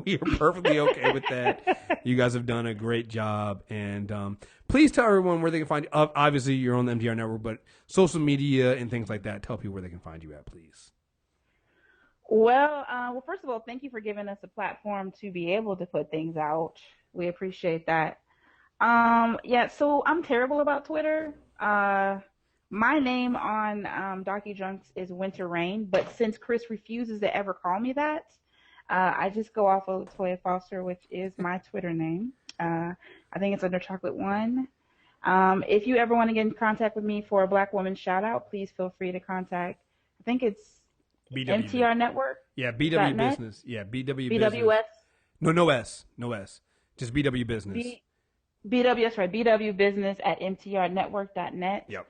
We are perfectly okay with that. You guys have done a great job, and please tell everyone where they can find you. Obviously, you're on the MTR network, but social media and things like that. Tell people where they can find you at, please. Well, first of all, thank you for giving us a platform to be able to put things out. We appreciate that. So I'm terrible about Twitter. My name on Drunks is Winter Rain, but since Kriss refuses to ever call me that, I just go off of Latoya Foster, which is my Twitter name. I think it's under Chocolate One. If you ever want to get in contact with me for a Black Woman Shoutout, please feel free to contact. I think it's MTR Network. Yeah, BW Business. Yeah, BW Business. BWS. No S. Just BW Business. BW, that's right. BW Business at mtrnetwork.net. Yep.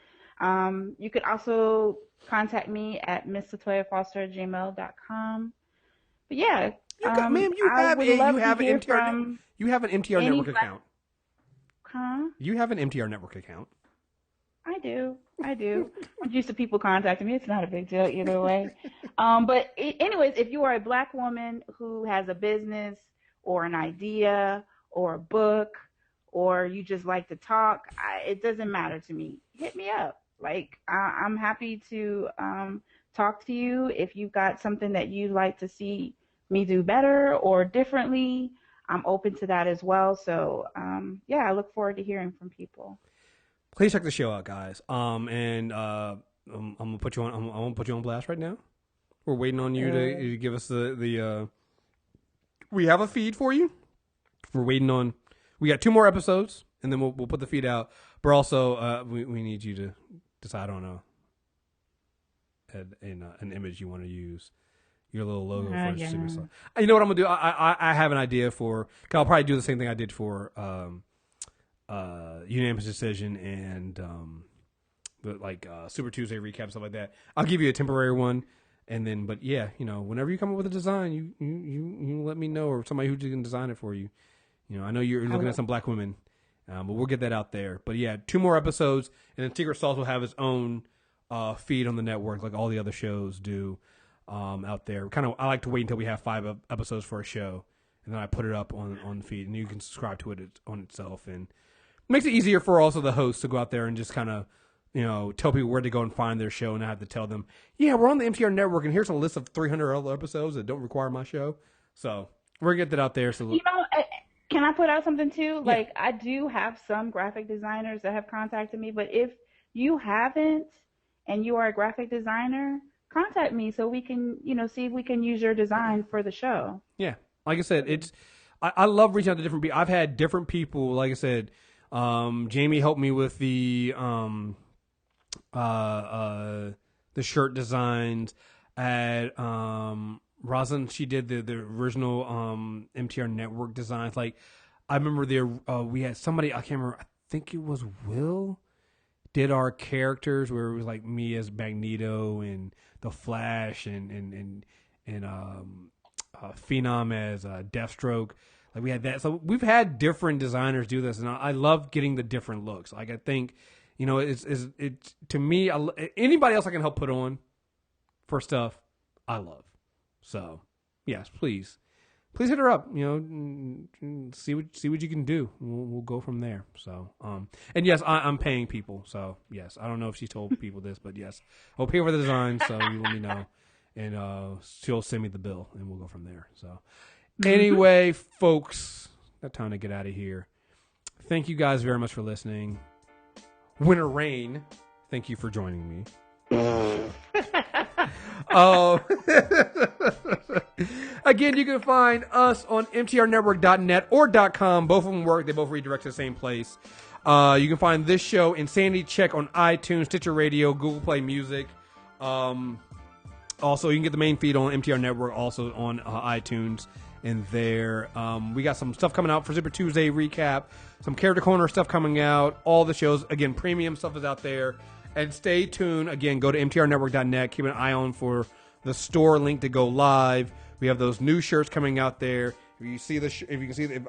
You could also contact me at misslatoyafoster@gmail.com. But yeah, you have an MTR Network account. Huh? You have an MTR Network account. I do. I'm used to people contacting me. It's not a big deal either way. But anyways, if you are a Black woman who has a business or an idea or a book, or you just like to talk, it doesn't matter to me. Hit me up. Like, I'm happy to talk to you. If you've got something that you'd like to see me do better or differently, I'm open to that as well. So, I look forward to hearing from people. Please check the show out, guys. I'm gonna put you on. I'm gonna put you on blast right now. We're waiting on you to give us the. We have a feed for you. We're waiting on. We got 2 more episodes, and then we'll put the feed out. But also, we need you to decide on an image you want to use. Your little logo for Secret Sauce. You know what I'm gonna do? I have an idea for. I'll probably do the same thing I did for Unanimous Decision and Super Tuesday recap, stuff like that. I'll give you a temporary one, and then whenever you come up with a design, you let me know, or somebody who can design it for you. I know you're looking at some Black women, but we'll get that out there. But yeah, 2 more episodes, and then Secret Sauce will have its own feed on the network, like all the other shows do out there. I like to wait until we have 5 episodes for a show, and then I put it up on the feed, and you can subscribe to it on itself, and it makes it easier for also the hosts to go out there and just kind of tell people where to go and find their show, and I have to tell them, yeah, we're on the MTR Network, and here's a list of 300 other episodes that don't require my show. So we're gonna get that out there. So can I put out something too? Yeah. Like, I do have some graphic designers that have contacted me, but if you haven't and you are a graphic designer, contact me so we can, see if we can use your design for the show. Yeah. Like I said, I love reaching out to different people. I've had different people, like I said, Jamie helped me with the shirt designs. Roslyn, she did the original MTR Network designs. Like, I remember we had somebody, I can't remember, I think it was Will, did our characters where it was like me as Magneto and the Flash and Phenom as Deathstroke. Like, we had that. So we've had different designers do this, and I love getting the different looks. Like, I think, it's to me, anybody else I can help put on, for stuff I love. So, yes, please hit her up. See what you can do. We'll go from there. So, and yes, I'm paying people. So, yes, I don't know if she told people this, but yes, I'll pay for the design. So you let me know, and she'll send me the bill, and we'll go from there. So, anyway, folks, got time to get out of here. Thank you guys very much for listening. Winter Rain, thank you for joining me. Again, you can find us on mtrnetwork.net or .com. Both of them work. They both redirect to the same place. You can find this show, Insanity Check, on iTunes, Stitcher Radio, Google Play Music. Also, you can get the main feed on MTR Network, also on iTunes. And there, we got some stuff coming out for Super Tuesday recap, some Character Corner stuff coming out, all the shows. Again, premium stuff is out there. And stay tuned. Again, go to mtrnetwork.net. Keep an eye on for the store link to go live. We have those new shirts coming out there. If you see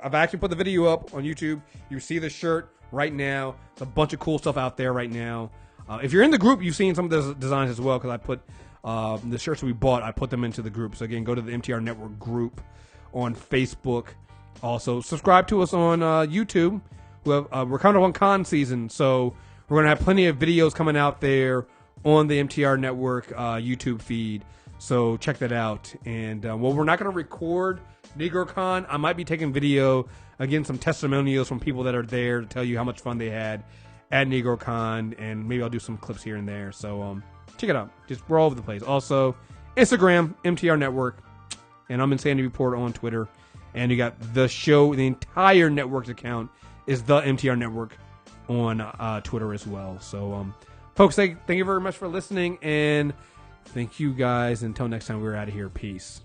I've actually put the video up on YouTube. You see the shirt right now. It's a bunch of cool stuff out there right now. If you're in the group, you've seen some of the designs as well, because I put the shirts we bought. I put them into the group. So again, go to the MTR Network group on Facebook. Also, subscribe to us on YouTube. We're kind of on con season, so we're going to have plenty of videos coming out there on the MTR Network YouTube feed. So check that out. And we're not going to record NegroCon. I might be taking video, again, some testimonials from people that are there to tell you how much fun they had at NegroCon. And maybe I'll do some clips here and there. So check it out. We're all over the place. Also, Instagram, MTR Network. And I'm Insanity Report on Twitter. And you got the show, the entire network's account is the MTR Network on Twitter as well. So, folks, thank you very much for listening. And thank you guys. Until next time, we're out of here. Peace.